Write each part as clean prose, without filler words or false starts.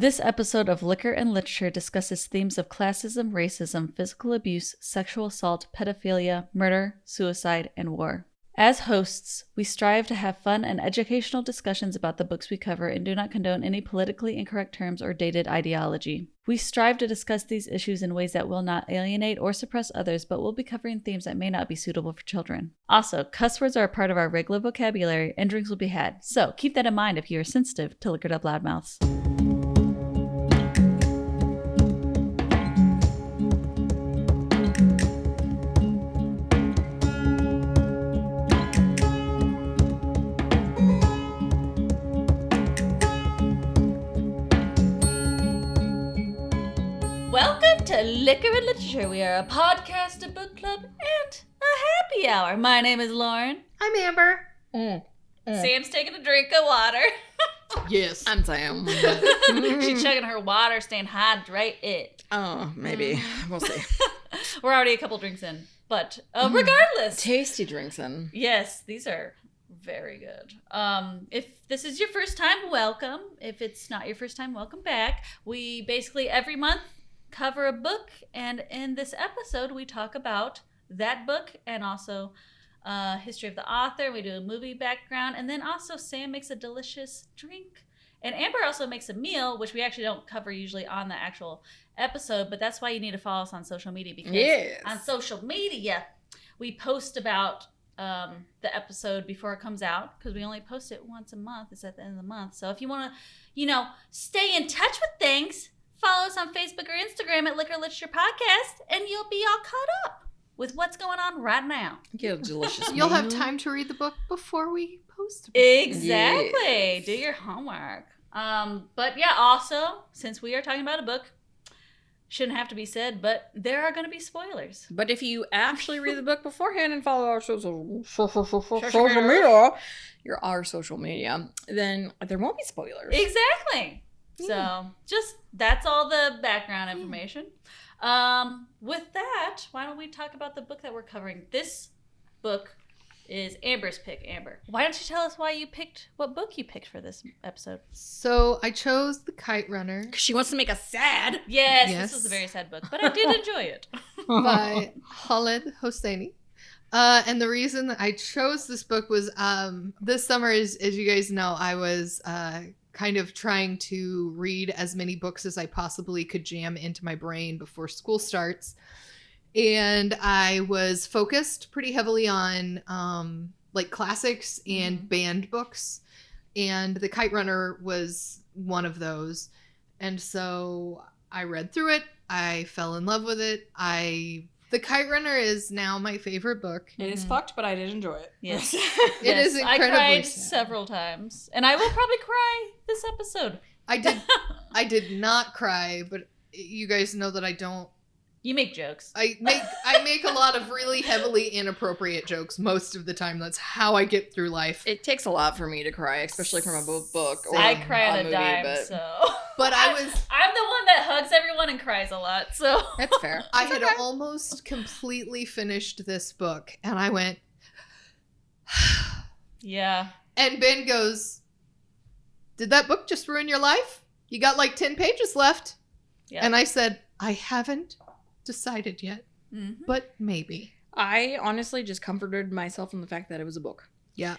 This episode of Liquor and Literature discusses themes of classism, racism, physical abuse, sexual assault, pedophilia, murder, suicide, and war. As hosts, we strive to have fun and educational discussions about the books we cover and do not condone any politically incorrect terms or dated ideology. We strive to discuss these issues in ways that will not alienate or suppress others, but will be covering themes that may not be suitable for children. Also, cuss words are a part of our regular vocabulary and drinks will be had, so keep that in mind if you are sensitive to liquored up loudmouths. Welcome to Liquor and Literature. We are a podcast, a book club, and a happy hour. My name is Lauren. I'm Amber. Sam's taking a drink of water. Yes. I'm Sam. She's chugging her water, staying hydrated. Oh, maybe. We'll see. We're already a couple drinks in, but regardless. Tasty drinks in. Yes, these are very good. If this is your first time, welcome. If it's not your first time, welcome back. We basically every month cover a book, and in this episode we talk about that book and also history of the author. We do a movie background, and then also Sam makes a delicious drink, and Amber also makes a meal, which we actually don't cover usually on the actual episode, but that's why you need to follow us on social media, because on social media we post about the episode before it comes out, because we only post it once a month. It's at the end of the month. So if you want to, stay in touch with things, follow us on Facebook or Instagram at Liquor Literature Podcast, and you'll be all caught up with what's going on right now. Get a delicious You'll meal. have time to read the book before we post it. Exactly. Yes. Do your homework. But yeah, also, since we are talking about a book, shouldn't have to be said, but there are going to be spoilers. But if you actually read the book beforehand and follow our social media, our social media, then there won't be spoilers. Exactly. So just that's all the background information. With that, why don't we talk about the book that we're covering? This book is Amber's pick. Amber, why don't you tell us what book you picked for this episode? So I chose The Kite Runner She wants to make us sad. Yes, Yes. this was a very sad book, but I did enjoy it. by Khaled Hosseini. And the reason that I chose this book was this summer, as you guys know, I was kind of trying to read as many books as I possibly could jam into my brain before school starts. And I was focused pretty heavily on like classics and banned books. And The Kite Runner was one of those. And so I read through it. I fell in love with it. The Kite Runner is now my favorite book. It is fucked, but I did enjoy it. Yes. It is incredibly I cried sad. several times, and I will probably cry this episode. I did not cry, but you guys know that I don't. You make jokes. I make a lot of really heavily inappropriate jokes most of the time. That's how I get through life. It takes a lot for me to cry, especially from a book or I cry on a movie, dime, but so. But I'm the one that hugs everyone and cries a lot, so. that's fair. I had almost completely finished this book, and I went, Yeah. and Ben goes, "Did that book just ruin your life? You got like 10 pages left." Yeah. And I said, "I haven't decided yet, Mm-hmm. but maybe." I honestly just comforted myself in the fact that it was a book. Yeah.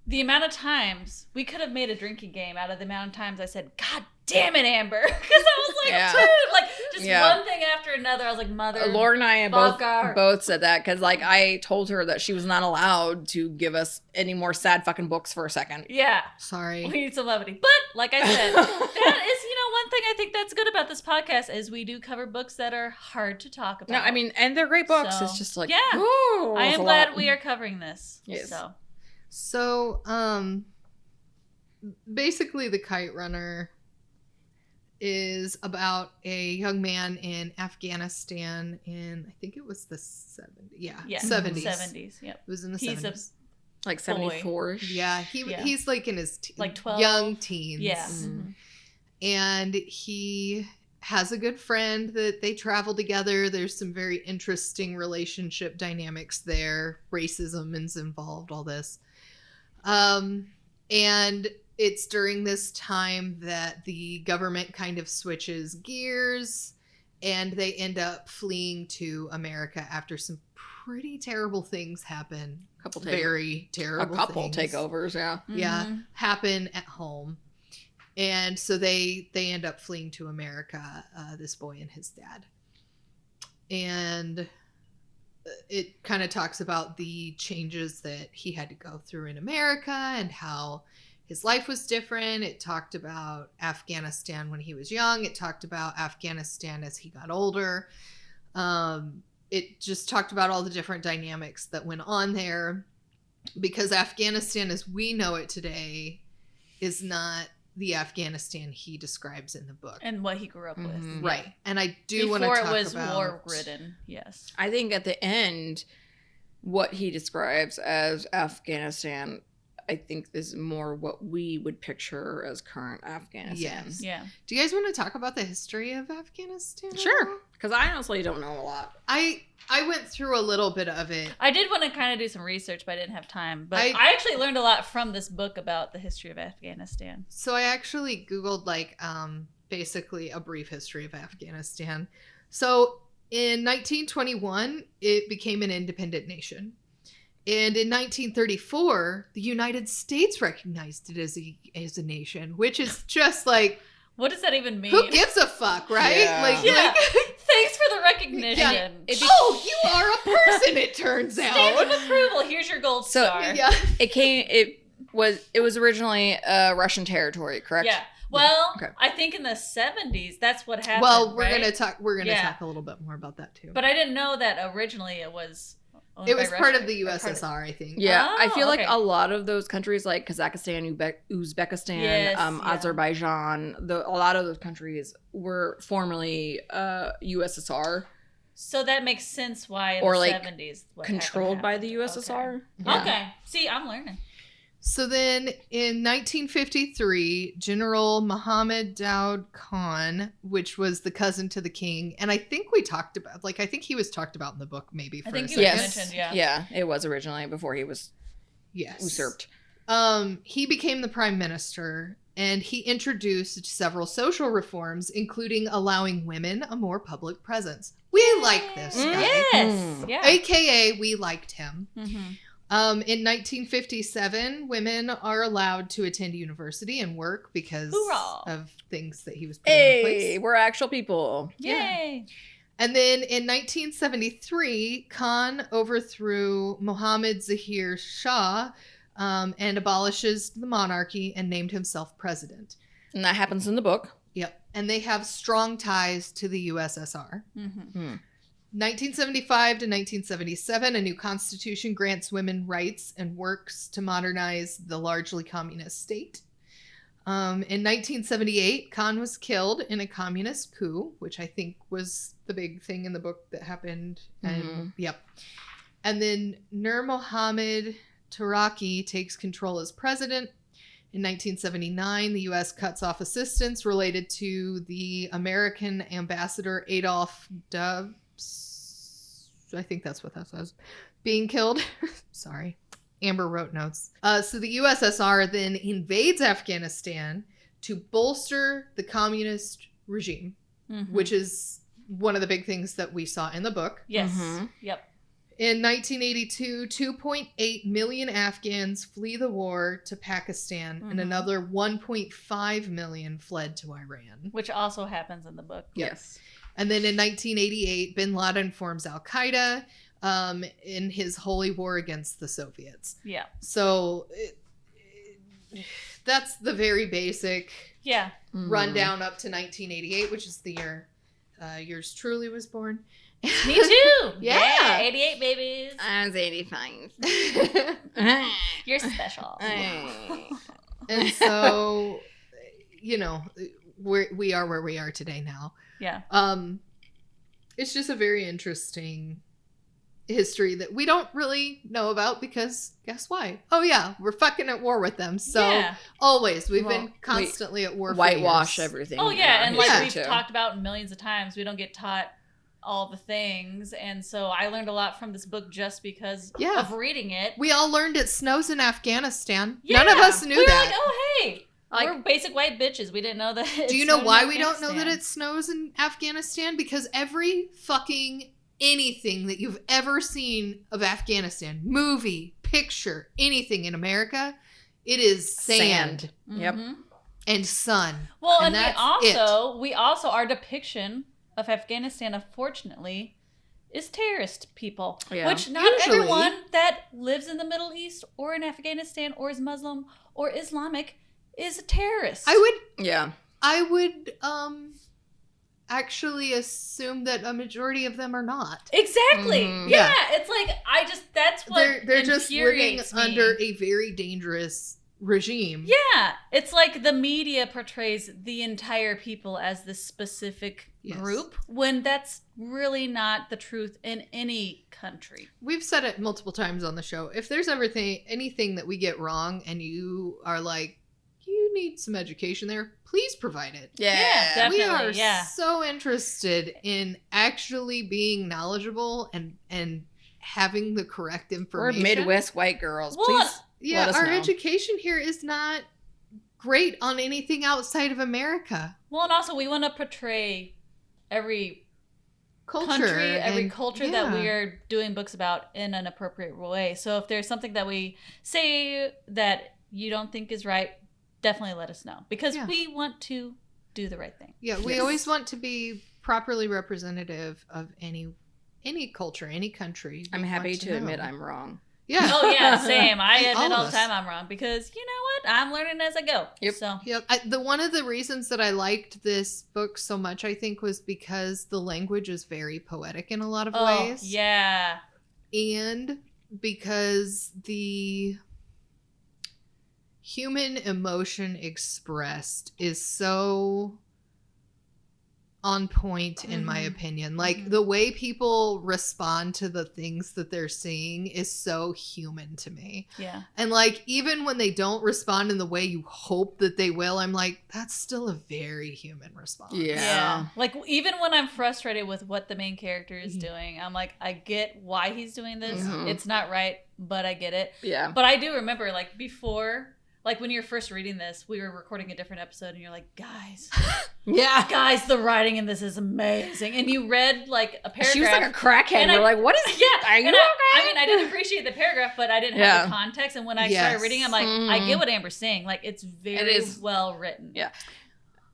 The amount of times we could have made a drinking game out of the amount of times I said, "God damn it, Amber," because I was like, Yeah. dude, like just Yeah. one thing after another. I was like, mother. Laura and I fucker. both said that because like I told her that she was not allowed to give us any more sad fucking books for a second. Yeah. Sorry. We need some levity. But like I said, that is, one thing I think that's good about this podcast is we do cover books that are hard to talk about. No, I mean, and they're great books. So, It's just like, yeah. ooh, I it's am a glad lot. we are covering this. Yes. So, basically The Kite Runner is about a young man in Afghanistan in, I think it was the 70s. Yeah, Yeah. 70s. 70s, yep. It was in the He's 70s. Like 74-ish. Yeah, he's like in his Like 12. young teens. Yeah. Mm. And he has a good friend that they travel together. There's some very interesting relationship dynamics there. Racism is involved, all this. And it's during this time that the government kind of switches gears and they end up fleeing to America after some pretty terrible things happen. Very terrible things. takeovers, yeah. Yeah, happen at home. And so they end up fleeing to America, this boy and his dad. And it kind of talks about the changes that he had to go through in America and how his life was different. It talked about Afghanistan when he was young. It talked about Afghanistan as he got older. It just talked about all the different dynamics that went on there, because Afghanistan as we know it today is not the Afghanistan he describes in the book. And what he grew up with. Right. And I do want to talk about... Before it was war-ridden, yes. I think at the end, what he describes as Afghanistan, I think is more what we would picture as current Afghanistan. Yes. Yeah. Do you guys want to talk about the history of Afghanistan? Sure. Because I honestly don't know a lot. I went through a little bit of it. I did want to kind of do some research, but I didn't have time. But I actually learned a lot from this book about the history of Afghanistan. So I actually Googled basically a brief history of Afghanistan. So in 1921, it became an independent nation. And in 1934, the United States recognized it as a nation, which is just like... What does that even mean? Who gives a fuck, right? Yeah. Thanks for the recognition. Yeah. You are a person, it turns out. Stamp of approval. Here's your gold star. Yeah. It was originally Russian territory, correct? Yeah. Well, okay. I think in the 70s, that's what happened. Well, we're gonna talk a little bit more about that too. But I didn't know that originally it was part of the USSR, I think. Yeah, I feel like a lot of those countries, like Kazakhstan, Uzbekistan, Azerbaijan, a lot of those countries were formerly USSR. So that makes sense why in the 70s controlled by the USSR. Okay. Yeah. Okay. See, I'm learning. So then in 1953, General Muhammad Daud Khan, which was the cousin to the king, and I think we talked about, I think he was talked about in the book maybe for a second. Mentioned, yeah. Yeah, it was originally before he was usurped. He became the prime minister, and he introduced several social reforms, including allowing women a more public presence. We like this guy. Yes. Yeah. AKA, we liked him. Mm-hmm. In 1957, women are allowed to attend university and work because of things that he was putting in place. Hey, we're actual people. Yay! And then in 1973, Khan overthrew Mohammad Zahir Shah and abolishes the monarchy and named himself president. And that happens in the book. Yep. And they have strong ties to the USSR. Mm-hmm. 1975 to 1977, a new constitution grants women rights and works to modernize the largely communist state. In 1978, Khan was killed in a communist coup, which I think was the big thing in the book that happened. And and then Nur Mohammad Taraki takes control as president. In 1979, the U.S. cuts off assistance related to the American ambassador Adolf Dubs. I think that's what that says. Being killed. Sorry. Amber wrote notes. So the USSR then invades Afghanistan to bolster the communist regime, which is one of the big things that we saw in the book. Yes. Yep. In 1982, 2.8 million Afghans flee the war to Pakistan, and another 1.5 million fled to Iran. Which also happens in the book. Yes. And then in 1988, bin Laden forms Al-Qaeda in his holy war against the Soviets. Yeah. So that's the very basic rundown up to 1988, which is the year yours truly was born. Me too. Yeah. 88 babies. I was 85. You're special. And so, we are where we are today now. Yeah. It's just a very interesting history that we don't really know about because guess why? Oh yeah, we're fucking at war with them. So always we've been constantly at war. Whitewash everything. Oh yeah, and like we've talked about millions of times, we don't get taught all the things. And so I learned a lot from this book just because of reading it. We all learned it snows in Afghanistan. Yeah. None of us knew we that. were like, oh, hey. Like, we're basic white bitches. We didn't know that. Do you know why we don't know that it snows in Afghanistan? Because every fucking anything that you've ever seen of Afghanistan, movie, picture, anything in America, it is sand. Yep. And sun. Well, and we also our depiction of Afghanistan, unfortunately, is terrorist people. Yeah. Which not everyone that lives in the Middle East or in Afghanistan or is Muslim or Islamic is a terrorist. I would actually assume that a majority of them are not. Exactly. Yeah. It's like that's what they're just living under a very dangerous regime. Yeah. It's like the media portrays the entire people as this specific group when that's really not the truth in any country. We've said it multiple times on the show. If there's anything that we get wrong and you are like, you need some education there, please provide it. Yeah, definitely. We are so interested in actually being knowledgeable and having the correct information. We're Midwest white girls. Please let us know. Our education here is not great on anything outside of America. Well, and also we want to portray every culture that we are doing books about in an appropriate way. So if there's something that we say that you don't think is right, definitely let us know, because we want to do the right thing. Yeah, we always want to be properly representative of any culture, any country. I'm happy to admit I'm wrong. Yeah. Oh yeah, same. I admit all the time I'm wrong, because you know what? I'm learning as I go. Yep. So one of the reasons that I liked this book so much, I think, was because the language is very poetic in a lot of ways. Yeah. And because the human emotion expressed is so on point, in my opinion. Like, the way people respond to the things that they're seeing is so human to me. Yeah. And like, even when they don't respond in the way you hope that they will, I'm like, that's still a very human response. Yeah. Like, even when I'm frustrated with what the main character is doing, I'm like, I get why he's doing this. It's not right, but I get it. Yeah. But I do remember, like, before, like, when you were first reading this, we were recording a different episode, and you're like, guys. Guys, the writing in this is amazing. And you read, like, a paragraph. She was like a crackhead. And you're like, what is are you okay? I mean, I did appreciate the paragraph, but I didn't have the context. And when I started reading, I'm like, I get what Amber's saying. Like, it's very well written. Yeah.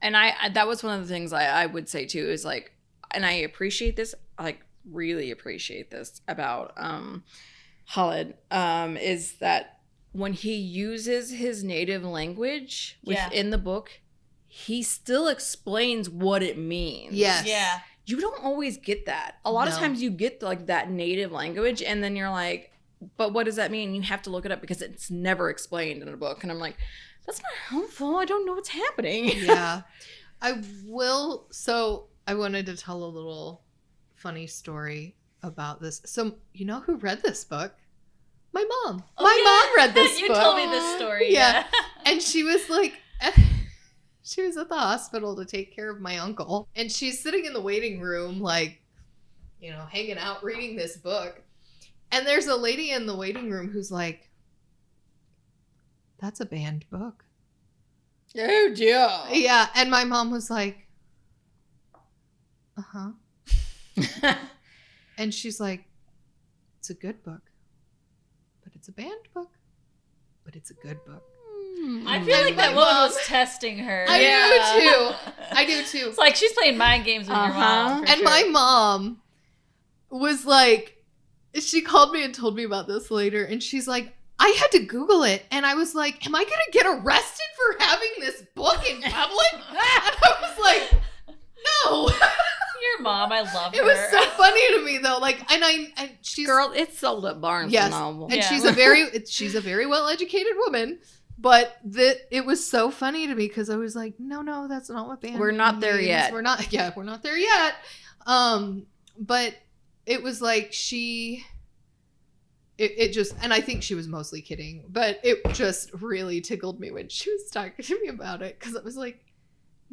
And I that was one of the things I would say, too, is, like, and I appreciate this, like, really appreciate this about Khaled, is that when he uses his native language within the book, he still explains what it means. Yes. Yeah. You don't always get that. A lot of times you get like that native language, and then you're like, but what does that mean? You have to look it up because it's never explained in a book. And I'm like, that's not helpful. I don't know what's happening. Yeah. I wanted to tell a little funny story about this. So, you know who read this book? My mom. My mom read this book. You told me this story. Yeah. And she was like, she was at the hospital to take care of my uncle. And she's sitting in the waiting room, like, you know, hanging out, reading this book. And there's a lady in the waiting room who's like, that's a banned book. Oh, dear. Yeah. And my mom was like, uh-huh. And she's like, it's a good book. But it's a banned book. But it's a good book. I feel like that woman was testing her. I do too. It's like she's playing mind games with your mom. And my mom was like, she called me and told me about this later. And she's like, I had to Google it. And I was like, am I going to get arrested for having this book in public? And I was like, no. Your mom, I love her. It was so funny to me though. Like, and she's it's sold at Barnes and Noble. And she's a very well educated woman. But it was so funny to me because I was like, no, that's not what banned. We're not there yet. We're not there yet. But it was like it just, and I think she was mostly kidding, but it just really tickled me when she was talking to me about it because I was like,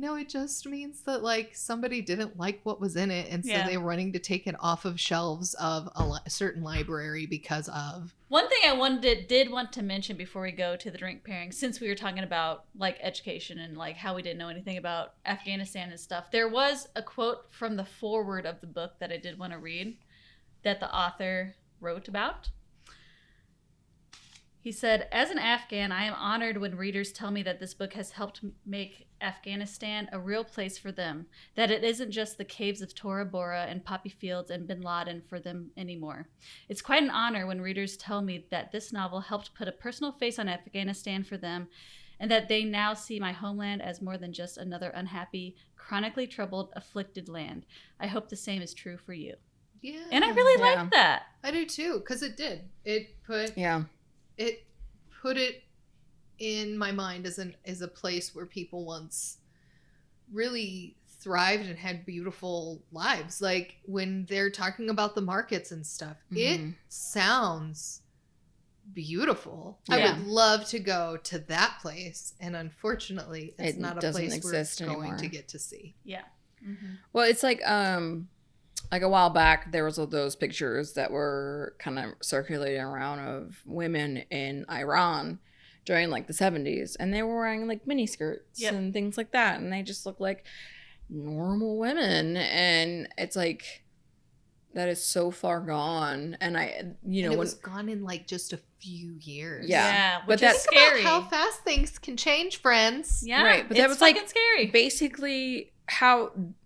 No, it just means that like somebody didn't like what was in it, and so Yeah. they're running to take it off of shelves of a certain library because of. One thing I did want to mention before we go to the drink pairing, since we were talking about like education and like how we didn't know anything about Afghanistan and stuff, there was a quote from the foreword of the book that I did want to read that the author wrote about. He said, "As an Afghan, I am honored when readers tell me that this book has helped make Afghanistan a real place for them, that it isn't just the caves of Tora Bora and poppy fields and bin Laden for them anymore. It's quite an honor when readers tell me that this novel helped put a personal face on Afghanistan for them, and that they now see my homeland as more than just another unhappy, chronically troubled, afflicted land. I hope the same is true for you." Yeah. And I really Yeah. like that. I do too, because it did. It put it in my mind as a place where people once really thrived and had beautiful lives. Like when they're talking about the markets and stuff, it sounds beautiful. Yeah. I would love to go to that place, and unfortunately, it's It not a doesn't place exist we're going anymore. to get to see. Yeah. Mm-hmm. Well, it's like a while back, there was those pictures that were kind of circulating around of women in Iran during like the 70s, and they were wearing like mini skirts and things like that, and they just look like normal women, and it's like that is so far gone. And it was gone in like just a few years. Yeah. Which But is that's scary. How fast things can change, friends. Yeah, Right, but it's that was, like, fucking scary. basically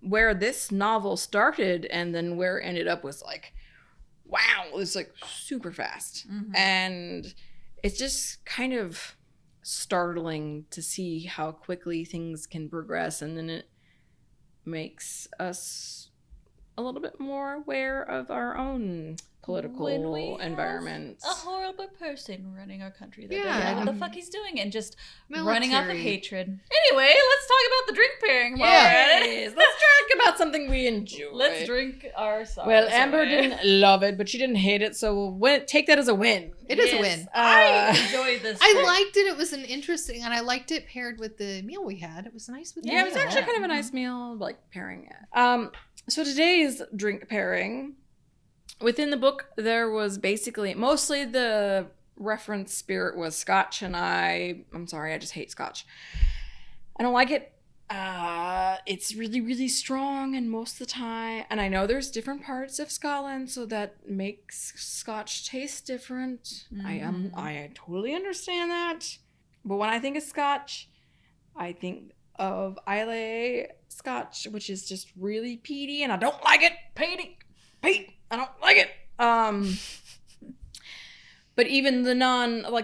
where this novel started, and then where it ended up was like, wow, it was like super fast. Mhm. And it's just kind of startling to see how quickly things can progress, and then it makes us a little bit more aware of our own political When we have environments. a horrible person running our country that Yeah, doesn't know what the and- fuck he's doing and just Military. running off of hatred. Anyway, let's talk about the drink pairing. while Yeah. we're at it. Yes, let's talk about something we enjoy. Let's drink our sorrows. Well, Amber away. didn't love it, but she didn't hate it, so take that as a win. It is a Yes, win. I enjoyed this. I drink. liked it. It was an interesting, and I liked it paired with the meal we had. It was nice with the Yeah, it was meal. actually kind of a nice meal, like pairing it. So today's drink pairing, within the book, there was basically mostly the reference spirit was Scotch, and I'm sorry, I just hate Scotch. I don't like it. It's really, really strong, and most of the time, and I know there's different parts of Scotland, so that makes Scotch taste different. Mhm. I totally understand that. But when I think of Scotch, I think of Islay Scotch, which is just really peaty, and I don't like it. Pete, I don't like it. But even the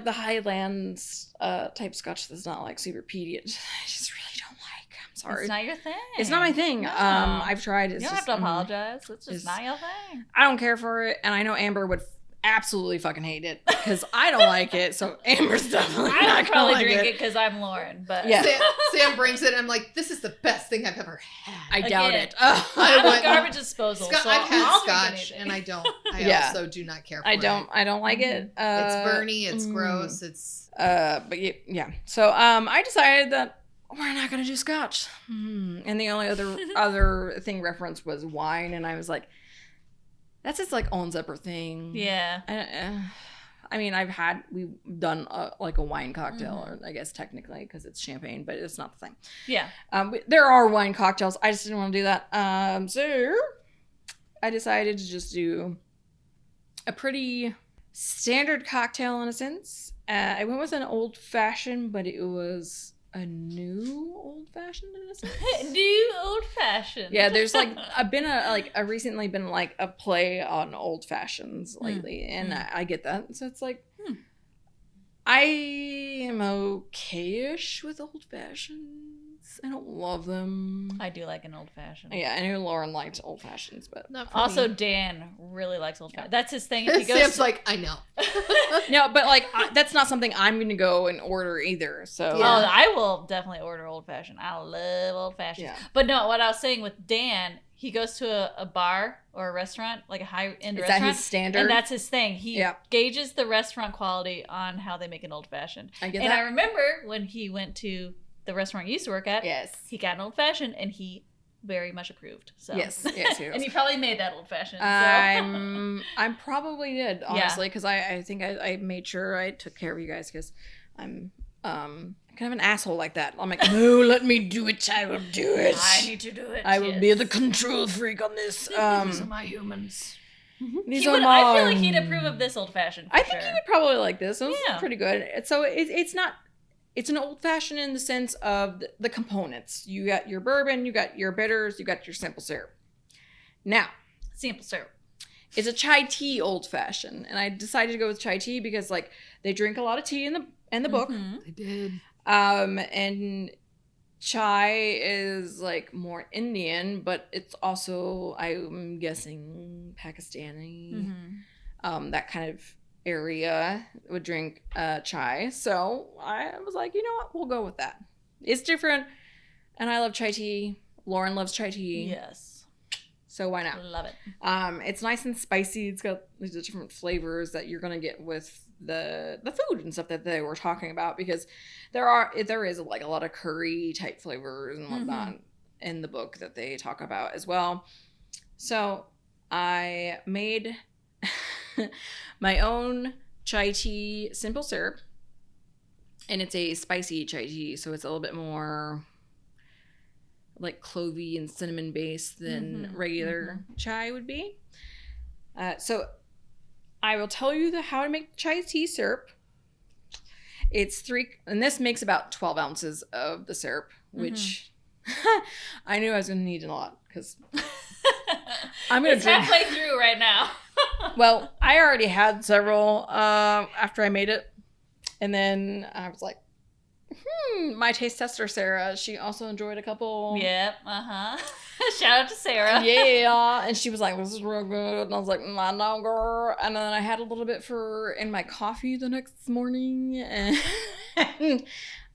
the Highlands type Scotch that's not like super peaty, I just really don't like. I'm sorry. It's not your thing. It's not my thing. No. I've tried. It's You don't just, have to apologize. It's just it's- not your thing. I don't care for it, and I know Amber would absolutely fucking hate it because I don't like it. So Amber's definitely I not would gonna probably like drink it. it because I'm Lauren, but Yeah. Sam brings it, and I'm like, this is the best thing I've ever had. I doubt Again. it. Ugh. I'm a went- garbage disposal. Scotch, so I've had I'll drink Scotch, anything. and I don't. I Yeah. also do not care for I it. don't like it. It's burny. It's gross. It's But yeah. So I decided that we're not gonna do Scotch. And the only other thing referenced was wine, and I was like, that's its like own separate thing. Yeah. I mean, we've done like a wine cocktail, or I guess technically because it's champagne, but it's not the thing. Yeah. There are wine cocktails. I just didn't want to do that. So I decided to just do a pretty standard cocktail in a sense. I went with an old fashioned, but it was a new old fashioned in a sense. New old fashioned. Yeah, there's like I've recently been like a play on old fashions lately, and I get that. So it's like I am okay-ish with old fashions. I don't love them. I do like an old fashioned. Yeah, I know Lauren likes old fashions, but not for Also, me. Dan really likes old fashioned. That's his thing. If he goes Sam's to- like, I know. no, but like that's not something I'm gonna go and order either. So Oh, I will definitely order old fashioned. I love old fashioned. Yeah. But no, what I was saying with Dan, he goes to a bar or a restaurant, like a high end is restaurant. that his standard? And that's his thing. He Yeah. gauges the restaurant quality on how they make an old fashioned. I get And that. I remember when he went to the restaurant you used to work at, Yes. he got an old fashioned, and he very much approved. So Yes. And you probably made that old fashioned. So. I'm probably did, honestly, because I think I made sure I took care of you guys, because I'm kind of an asshole like that. I'm like, no, let me do it. I will do it. I need to do it. I will be the control freak on this. These are my humans. These I feel like he'd approve of this old fashioned. I think he would probably like this. It was Yeah. pretty good. So it's not. It's an old fashioned in the sense of the components. You got your bourbon, you got your bitters, you got your simple syrup. Now, Simple syrup. it's a chai tea old fashioned, and I decided to go with chai tea because like they drink a lot of tea in the book. Mhm. I did. And chai is like more Indian, but it's also, I'm guessing, Pakistani. Mhm. That kind of area would drink chai. So I was like, you know what? We'll go with that. It's different, and I love chai tea. Lauren loves chai tea. Yes. So why not? Love it. It's nice and spicy. It's got these different flavors that you're gonna get with the food and stuff that they were talking about, because there is like a lot of curry type flavors and whatnot in the book that they talk about as well. So I made my own chai tea simple syrup, and it's a spicy chai tea, so it's a little bit more like clovey and cinnamon based than regular chai would be. So I will tell you how to make chai tea syrup. It's 3, and this makes about 12 ounces of the syrup, which I knew I was going to need a lot, because I'm going to drink. Halfway through right now. Well, I already had several after I made it, and then I was like, my taste tester, Sarah, she also enjoyed a couple. Yep. Shout out to Sarah. Yeah. And she was like, this is real good. And I was like, I know, girl. And then I had a little bit in my coffee the next morning. And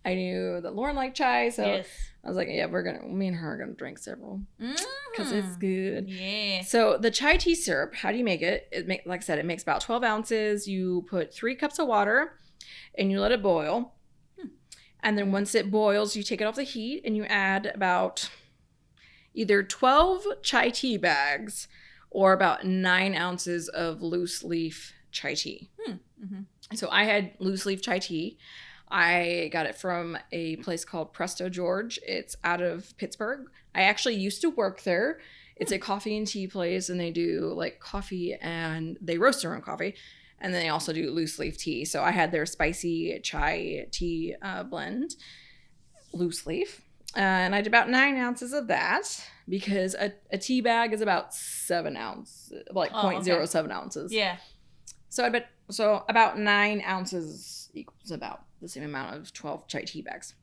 I knew that Lauren liked chai. So Yes. I was like, yeah, me and her are going to drink several. Because it's good. Yeah. So the chai tea syrup, how do you make it? Like I said, it makes about 12 ounces. You put 3 cups of water and you let it boil. And then once it boils, you take it off the heat and you add about either 12 chai tea bags or about 9 ounces of loose leaf chai tea. So I had loose leaf chai tea. I got it from a place called Presto George. It's out of Pittsburgh. I actually used to work there. It's a coffee and tea place, and they do like coffee, and they roast their own coffee. And then they also do loose leaf tea. So I had their spicy chai tea blend, loose leaf. And I did about 9 ounces of that, because a tea bag is about 7 ounces, like 0.07 ounces. Yeah. So about 9 ounces equals about the same amount of 12 chai tea bags.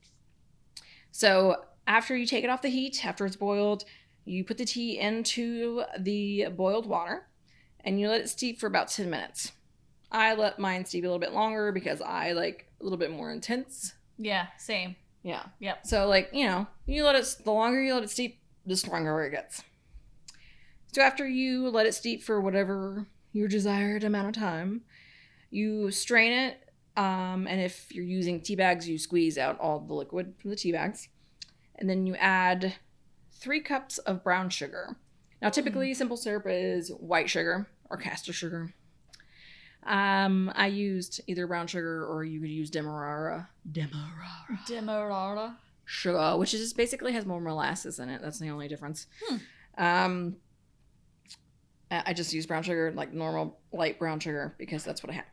So after you take it off the heat, after it's boiled, you put the tea into the boiled water and you let it steep for about 10 minutes. I let mine steep a little bit longer because I like a little bit more intense. Yeah, same. Yeah. Yep. So like, the longer you let it steep, the stronger it gets. So after you let it steep for whatever your desired amount of time, you strain it. And if you're using tea bags, you squeeze out all the liquid from the tea bags. And then you add 3 cups of brown sugar. Now, typically, simple syrup is white sugar or caster sugar. I used either brown sugar, or you could use demerara sugar, which is basically has more molasses in it. That's the only difference. I just used brown sugar, like normal light brown sugar, because that's what I had.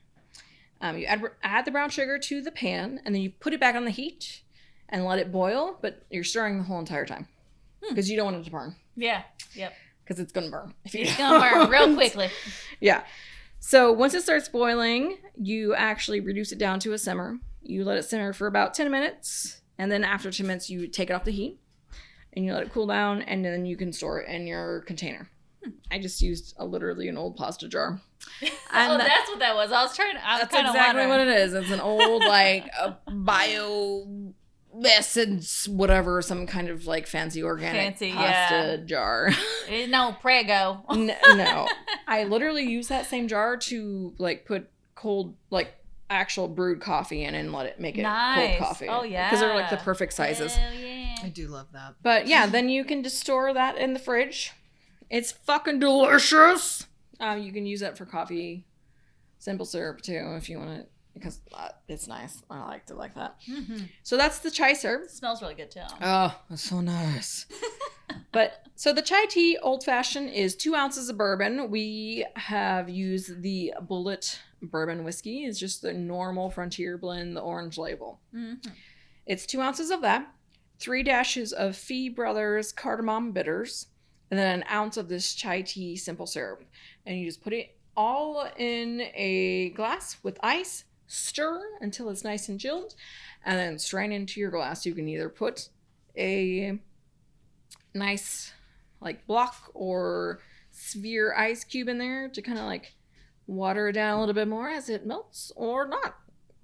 You add the brown sugar to the pan, and then you put it back on the heat and let it boil, but you're stirring the whole entire time because you don't want it to burn. Yeah. Yep. Because it's gonna burn. It's gonna burn real quickly. Yeah. So once it starts boiling, you actually reduce it down to a simmer. You let it simmer for about 10 minutes, and then after 10 minutes, you take it off the heat, and you let it cool down, and then you can store it in your container. I just used literally an old pasta jar. And that's what that was. I was that's kind of exactly wondering. what it is. It's an old, like, a bio essence, whatever, some kind of, like, fancy organic pasta jar. No, Prego. No. I literally use that same jar to, like, put cold, like, actual brewed coffee in and let it make it Nice. cold coffee. Oh, yeah. Because they're like the perfect sizes. Hell yeah. I do love that. But yeah, then you can just store that in the fridge. It's fucking delicious. You can use that for coffee, simple syrup too, if you want it, because it's nice. I liked it like that. Mm-hmm. So that's the chai syrup. It smells really good too. Oh, that's so nice. But so the chai tea old fashioned is 2 ounces of bourbon. We have used the Bullet bourbon whiskey. It's just the normal Frontier blend, the orange label. Mm-hmm. It's 2 ounces of that, 3 dashes of Fee Brothers cardamom bitters, and then an ounce of this chai tea simple syrup. And you just put it all in a glass with ice, stir until it's nice and chilled, and then strain into your glass. You can either put a nice like block or sphere ice cube in there to kind of like water it down a little bit more as it melts, or not.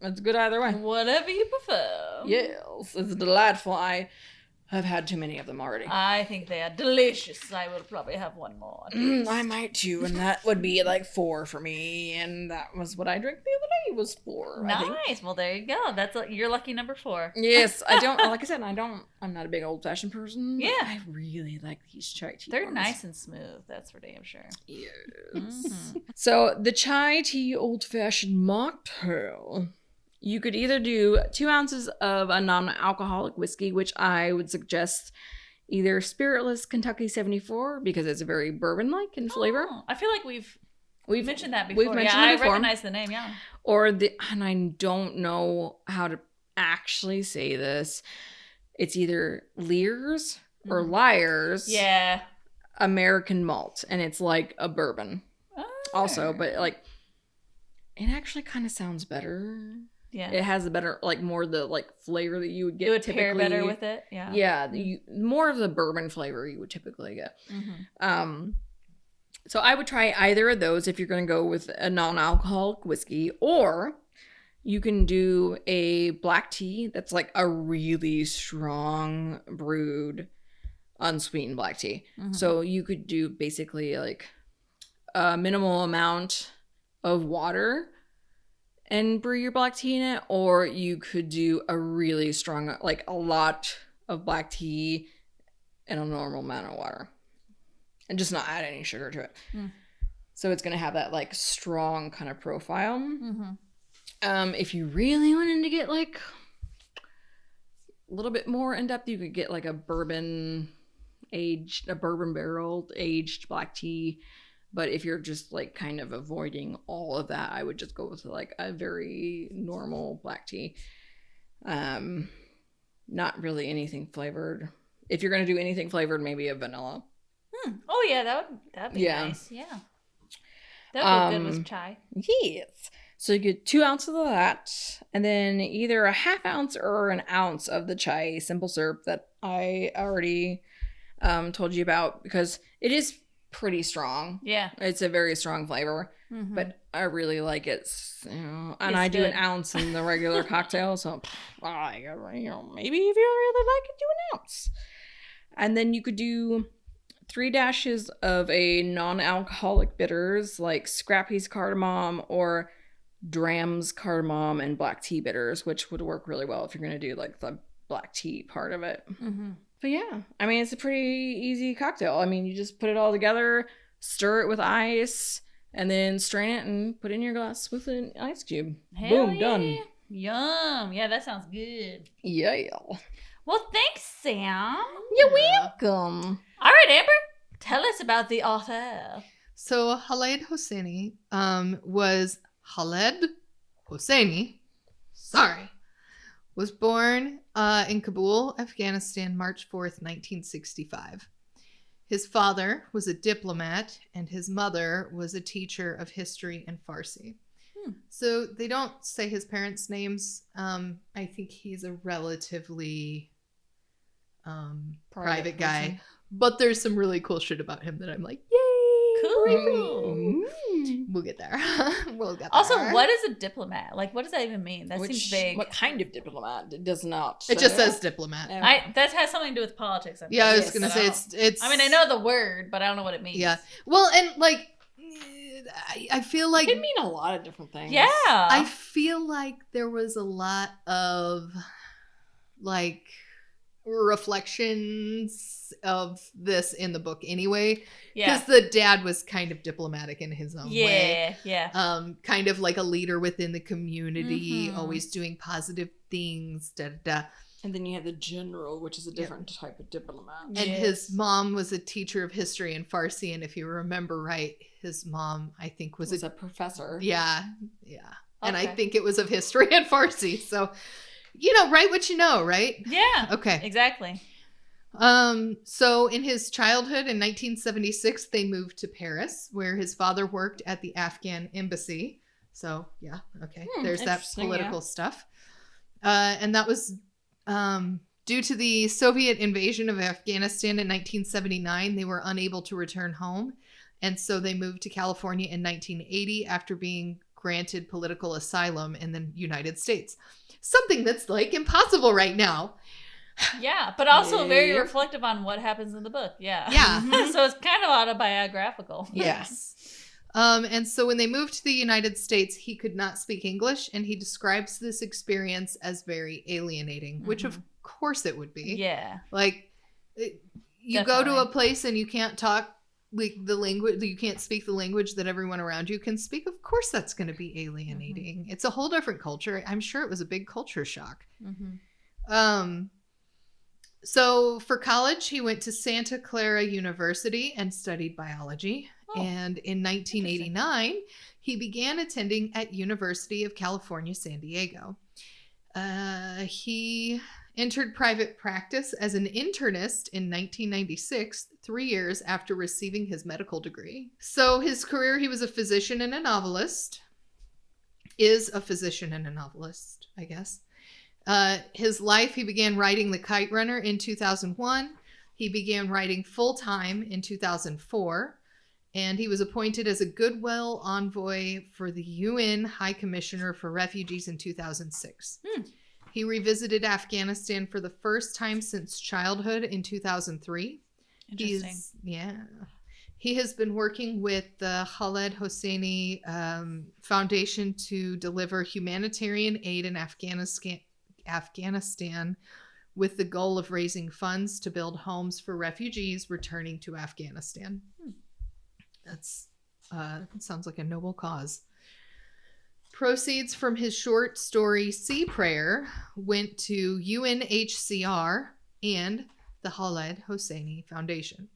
It's good either way. Whatever you prefer. Yes, it's delightful. I have had too many of them already. I think they are delicious. I will probably have one more. I might too, and that would be like 4 for me, and that was what I drank the other day was 4. I think. Nice. Well, there you go. That's your lucky number 4. Yes, I don't. Like I said, I'm not a big old fashioned person. Yeah. I really like these chai tea. They're ones. nice and smooth. That's for damn sure. Yes. Mhm. So the chai tea old fashioned mocktail. You could either do 2 ounces of a non-alcoholic whiskey, which I would suggest either Spiritless Kentucky 74 because it's very bourbon-like in flavor. Oh, I feel like we've mentioned that before. We've mentioned yeah, it before. I recognize the name. Yeah. Or and I don't know how to actually say this. It's either Lear's or Liar's. Yeah. American malt, and it's like a bourbon Oh. also, but like it actually kind of sounds better. Yeah. It has a better, like more the like flavor that you would get. It would typically. pair better with it. Yeah. Yeah, more of the bourbon flavor you would typically get. Mm-hmm. So I would try either of those if you're going to go with a non-alcoholic whiskey, or you can do a black tea that's like a really strong brewed, unsweetened black tea. Mm-hmm. So you could do basically like a minimal amount of water and brew your black tea in it, or you could do a really strong, like a lot of black tea and a normal amount of water, and just not add any sugar to it. So it's going to have that like strong kind of profile. If you really wanted to get like a little bit more in depth, you could get like a bourbon barrel aged black tea. But if you're just like kind of avoiding all of that, I would just go with like a very normal black tea. Not really anything flavored. If you're gonna do anything flavored, maybe a vanilla. Oh yeah, that'd be nice. Yeah. That'd be good with chai. Yes. So you get 2 ounces of that, and then either a half ounce or an ounce of the chai simple syrup that I already told you about, because it is pretty strong. Yeah. It's a very strong flavor, but I really like it. And I do an ounce in the regular cocktail, so maybe if you really like it, do an ounce. And then you could do 3 dashes of a non-alcoholic bitters like Scrappy's cardamom or Dram's cardamom and black tea bitters, which would work really well if you're going to do like the black tea part of it. But yeah, I mean, it's a pretty easy cocktail. I mean, you just put it all together, stir it with ice, and then strain it and put it in your glass with an ice cube. Hell Boom, yeah. done. Yum. Yeah, that sounds good. Yeah. Well, thanks, Sam. You're welcome. All right, Amber, tell us about the author. So Khaled Hosseini was Khaled Hosseini. Sorry. Was born in Kabul, Afghanistan, March 4th, 1965. His father was a diplomat, and his mother was a teacher of history and Farsi. So they don't say his parents' names. I think he's a relatively private guy. person. But there's some really cool shit about him that I'm like, yay! Cool. We'll get there. We'll get there. Also, what is a diplomat? Like, what does that even mean? That seems vague. What kind of diplomat? It does not. It just says diplomat. That has something to do with politics. I Yeah, I was think. gonna say it's. I mean, I know the word, but I don't know what it means. Yeah. Well, and like I feel like It can mean a lot of different things. Yeah. I feel like there was a lot of like reflections of this in the book anyway, because the dad was kind of diplomatic in his own way. Kind of like a leader within the community, always doing positive things, And then you have the general, which is a different type of diplomat. And his mom was a teacher of history and Farsi, and if you remember right, his mom, I think, was a professor. Yeah. And I think it was of history and Farsi. So, you know, write what you know, right? Yeah. Okay. Exactly. So in his childhood in 1976, they moved to Paris, where his father worked at the Afghan embassy. So, yeah, okay. There's that political stuff. And that was due to the Soviet invasion of Afghanistan in 1979, they were unable to return home. And so they moved to California in 1980 after being granted political asylum in the United States. Something that's like impossible right now. Yeah, but also very reflective on what happens in the book. Yeah. So it's kind of autobiographical. Yes. And so when they moved to the United States, he could not speak English, and he describes this experience as very alienating, which of course it would be. Yeah. Like, you go to a place and you can't talk like the language, you can't speak the language that everyone around you can speak. Of course that's going to be alienating. It's a whole different culture. I'm sure it was a big culture shock. So for college, he went to Santa Clara University and studied biology. And in 1989, he began attending at University of California, San Diego. He entered private practice as an internist in 1996, 3 years after receiving his medical degree. So his career, he was a physician and a novelist. Is a physician and a novelist, I guess. His life, he began writing The Kite Runner in 2001. He began writing full-time in 2004. And he was appointed as a Goodwill Envoy for the UN High Commissioner for Refugees in 2006. He revisited Afghanistan for the first time since childhood in 2003. Interesting. He has been working with the Khaled Hosseini Foundation to deliver humanitarian aid in Afghanistan with the goal of raising funds to build homes for refugees returning to Afghanistan. That's sounds like a noble cause. Proceeds from his short story Sea Prayer went to UNHCR and the Khaled Hosseini Foundation.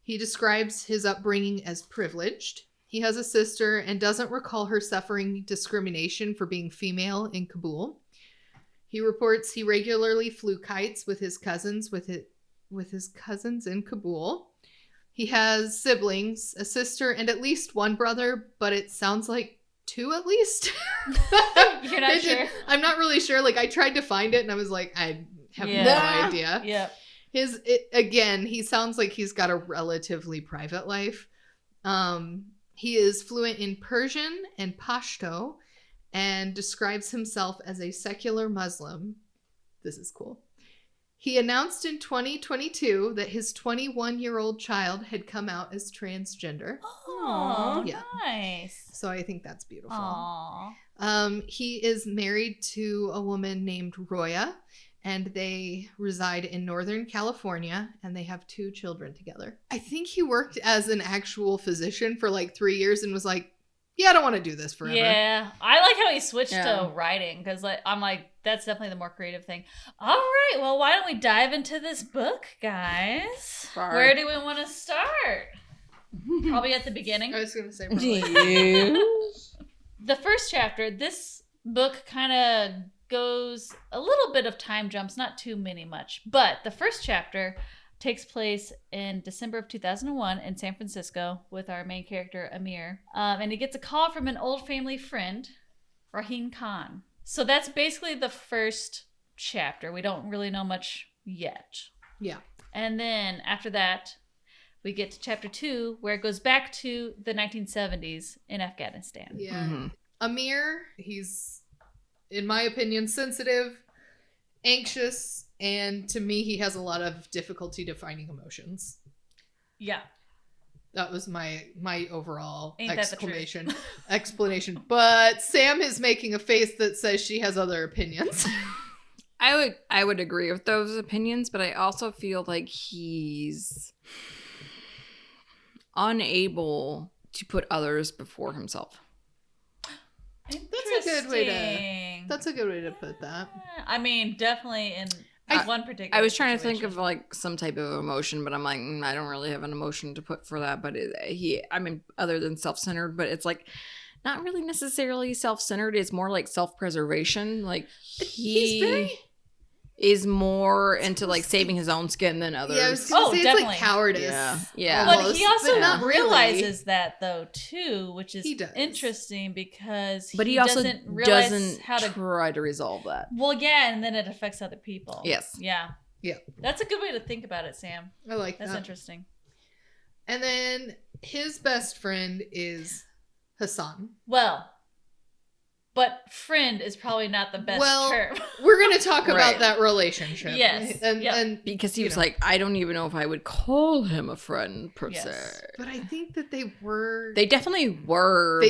He describes his upbringing as privileged. He has a sister and doesn't recall her suffering discrimination for being female in Kabul. He reports he regularly flew kites with his cousins in Kabul. He has siblings, a sister, and at least one brother, but it sounds like 2 at least. You're not sure? I'm not really sure. Like, I tried to find it, and I was like, I have no idea. Yep. Again, he sounds like he's got a relatively private life. He is fluent in Persian and Pashto and describes himself as a secular Muslim. This is cool. He announced in 2022 that his 21-year-old child had come out as transgender. Oh, nice. So I think that's beautiful. Aww. He is married to a woman named Roya, and they reside in Northern California, and they have 2 children together. I think he worked as an actual physician for like 3 years and was like, yeah, I don't want to do this forever. Yeah, I like how he switched to writing, because I'm like, that's definitely the more creative thing. All right, well, why don't we dive into this book, guys? Where do we want to start? Probably at the beginning. I was going to say probably. The first chapter, this book kind of goes a little bit of time jumps, not too many much, but the first chapter takes place in December of 2001 in San Francisco with our main character, Amir. And he gets a call from an old family friend, Rahim Khan. So that's basically the first chapter. We don't really know much yet. Yeah. And then after that, we get to chapter 2, where it goes back to the 1970s in Afghanistan. Yeah. Amir, he's, in my opinion, sensitive, anxious, and to me, he has a lot of difficulty defining emotions. Yeah. That was my overall Ain't that the truth? explanation. But Sam is making a face that says she has other opinions. I would agree with those opinions, but I also feel like he's unable to put others before himself. That's a good way to put that. I mean, definitely in one particular I was trying to think situation. of like some type of emotion, but I'm like, I don't really have an emotion to put for that. But other than self-centered, but it's like not really necessarily self-centered. It's more like self-preservation. Like he is more into like saving his own skin than others. Yeah, I was gonna say definitely. It's like cowardice. Yeah. But he also but not realizes that though too, which is He does. interesting because But he also doesn't realize doesn't how to. try to resolve that. Well, yeah, and then it affects other people. Yes. Yeah. Yeah. That's a good way to think about it, Sam. I like That's that. interesting. And then his best friend is Hassan. Well, but friend is probably not the best term. We're going to talk about Right. that relationship. Yes. And Because he was like, I don't even know if I would call him a friend per Yes. se. But I think that they were. They definitely were.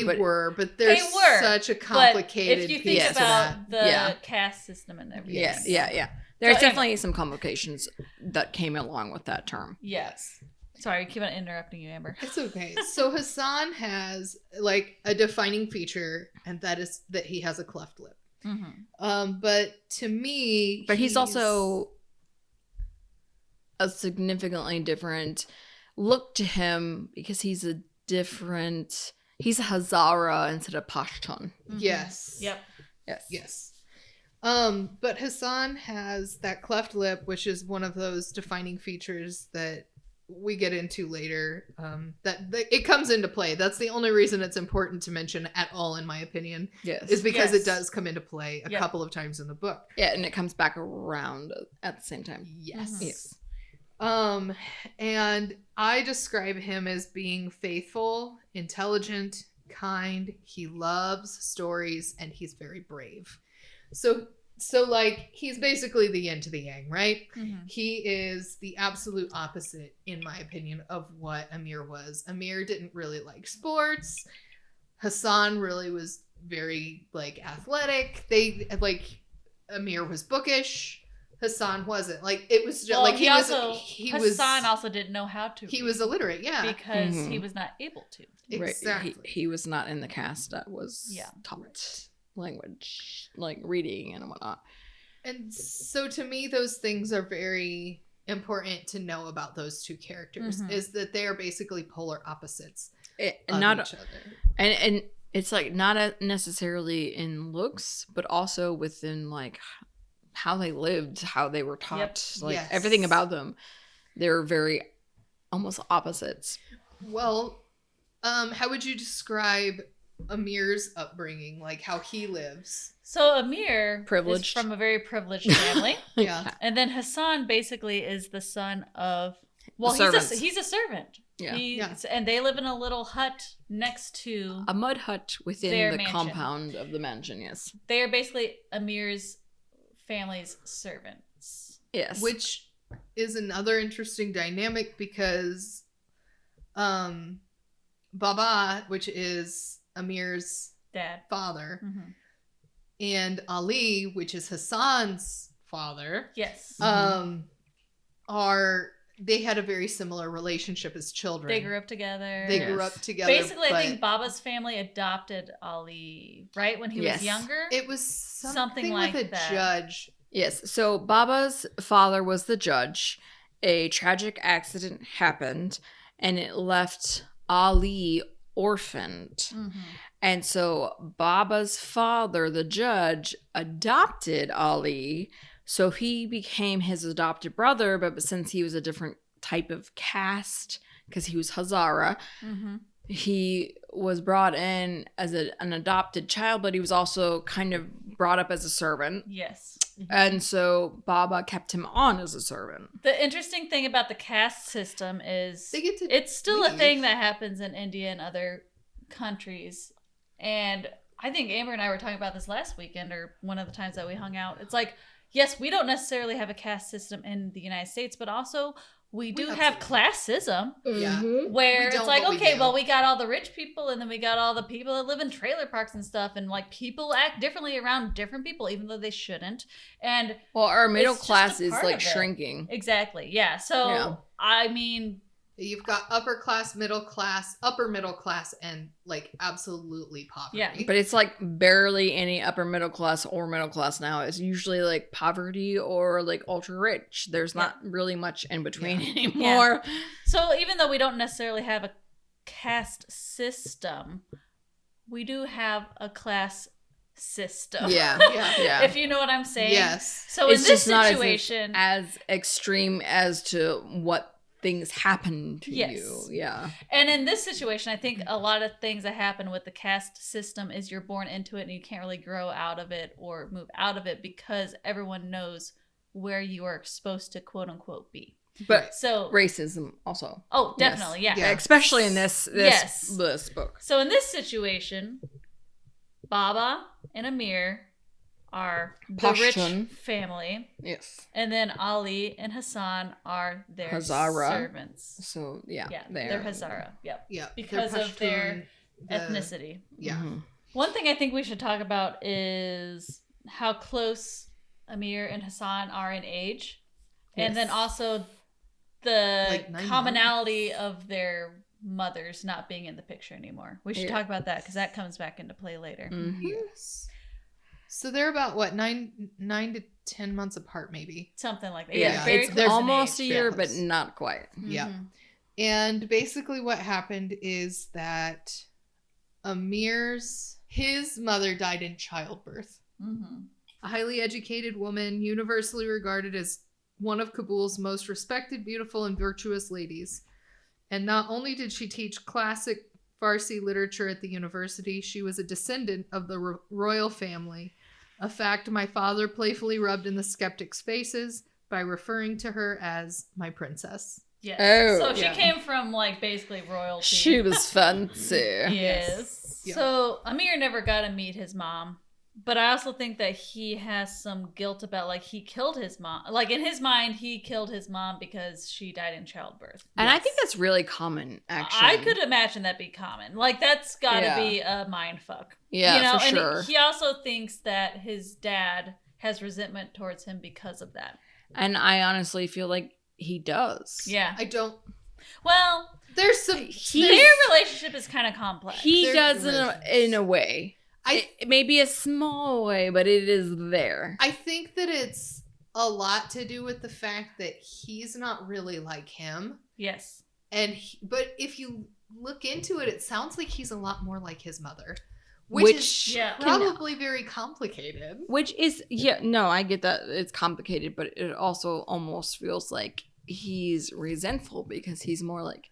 But there's They were, such a complicated But if you piece think to about that. the caste system and everything. Yeah. There's So definitely some complications that came along with that term. Yes. Sorry, I keep on interrupting you, Amber. It's okay. So Hassan has like a defining feature, and that is that he has a cleft lip. Mm-hmm. But to me, But he's also a significantly different look to him because he's a Hazara instead of Pashtun. Yes. Yep. Yes. But Hassan has that cleft lip, which is one of those defining features that we get into later. That it comes into play. That's the only reason it's important to mention at all, in my opinion. Yes. Is because Yes. it does come into play a couple of times in the book. Yeah, and it comes back around at the same time. Yes. Mhm. Yes. And I describe him as being faithful, intelligent, kind. He loves stories, and he's very brave. So like he's basically the yin to the yang, right? Mm-hmm. He is the absolute opposite, in my opinion, of what Amir was. Amir didn't really like sports. Hassan really was very like athletic. Amir was bookish. Hassan wasn't. Like it was just like Hassan also didn't know how to. He was illiterate, yeah. Because Mhm. he was not able to. Exactly. Right. He was not in the cast that was taught language, like reading and whatnot. And so to me, those things are very important to know about those two characters, is that they are basically polar opposites of each other. And it's like not necessarily in looks, but also within like how they lived, how they were taught, like everything about them. They're very almost opposites. Well, how would you describe Amir's upbringing, like how he lives? So Amir Privileged. is from a very privileged family. Yeah. And then Hassan basically is the son of he's a servant. Yeah. And they live in a little hut next to A mud hut within their the mansion. compound of the mansion, yes. They are basically Amir's family's servants. Yes. Which is another interesting dynamic because Baba, which is Amir's Dad. father, Mm-hmm. and Ali, which is Hassan's father, Yes. they had a very similar relationship as children. They grew up together. Basically, I think Baba's family adopted Ali, right? When he was younger. It was something like with a that. judge. Yes. So Baba's father was the judge. A tragic accident happened and it left Ali orphaned. Mm-hmm. And so Baba's father, the judge, adopted Ali. So he became his adopted brother, but since he was a different type of caste, because he was Hazara, he was brought in as an adopted child, but he was also kind of brought up as a servant. Yes. And so Baba kept him on as a servant. The interesting thing about the caste system is it's still a thing that happens in India and other countries. And I think Amber and I were talking about this last weekend or one of the times that we hung out. It's like, yes, we don't necessarily have a caste system in the United States, but also we do have have to. classism. Yeah. Where We it's don't, like, but we okay, do. well, we got all the rich people, and then we got all the people that live in trailer parks and stuff, and like people act differently around different people, even though they shouldn't. And Well, our middle it's just class a is part like of it. shrinking. Exactly, yeah. So Yeah. I mean, You've got upper class, middle class, upper middle class, and like absolutely poverty. Yeah. But it's like barely any upper middle class or middle class now. It's usually like poverty or like ultra rich. There's not really much in between anymore. so even though we don't necessarily have a caste system, we do have a class system. Yeah. Yeah. If you know what I'm saying. Yes. So It's in this just not situation, as extreme as to what things happen to Yes. you. Yeah. and in this situation, I think a lot of things that happen with the caste system is you're born into it and you can't really grow out of it or move out of it because everyone knows where you are supposed to quote unquote be. But So racism also. oh, definitely, yeah. Yeah. Especially in this book. So in this situation, Baba and Amir are the Pashtun. rich family, Yes. and then Ali and Hassan are their Hazara. servants. So yeah, Yeah, they're Hazara. Yep, Yeah. because They're of their Pashtun, ethnicity. Yeah. Mhm. One thing I think we should talk about is how close Amir and Hassan are in age, and then Yes. also the Like 9 commonality of their mothers not being in the picture anymore. We should Yeah. talk about that because that comes back into play later. Mhm. Yes. So they're about what 9 to 10 months apart, maybe. Something like that. Yeah, Yeah, very it's close in almost a age. year, Yeah. but not quite. Yeah. Mhm. And basically, what happened is that his mother died in childbirth. Mhm. A highly educated woman, universally regarded as one of Kabul's most respected, beautiful, and virtuous ladies. And not only did she teach classic Farsi literature at the university, she was a descendant of the royal family, a fact my father playfully rubbed in the skeptics' faces by referring to her as my princess. Yes. Oh, so she yeah. came from like basically royalty. She was fancy. Yes. Yeah. So Amir never got to meet his mom. But I also think that he has some guilt about like he killed his mom. Like in his mind, he killed his mom because she died in childbirth. And I Yes. think that's really common, actually. I could imagine that be common. Like that's got to Yeah. be a mind fuck. Yeah, you know? for And sure. he also thinks that his dad has resentment towards him because of that. And I honestly feel like he does. Yeah. I don't. Well, There's some. their relationship is kind of complex. He They're does relations. in a way. I It may be a small way, but it is there. I think that it's a lot to do with the fact that he's not really like him, Yes. but if you look into it, it sounds like he's a lot more like his mother, Which which is Yeah. probably very complicated. Which is, yeah, no, I get that it's complicated, but it also almost feels like he's resentful because he's more like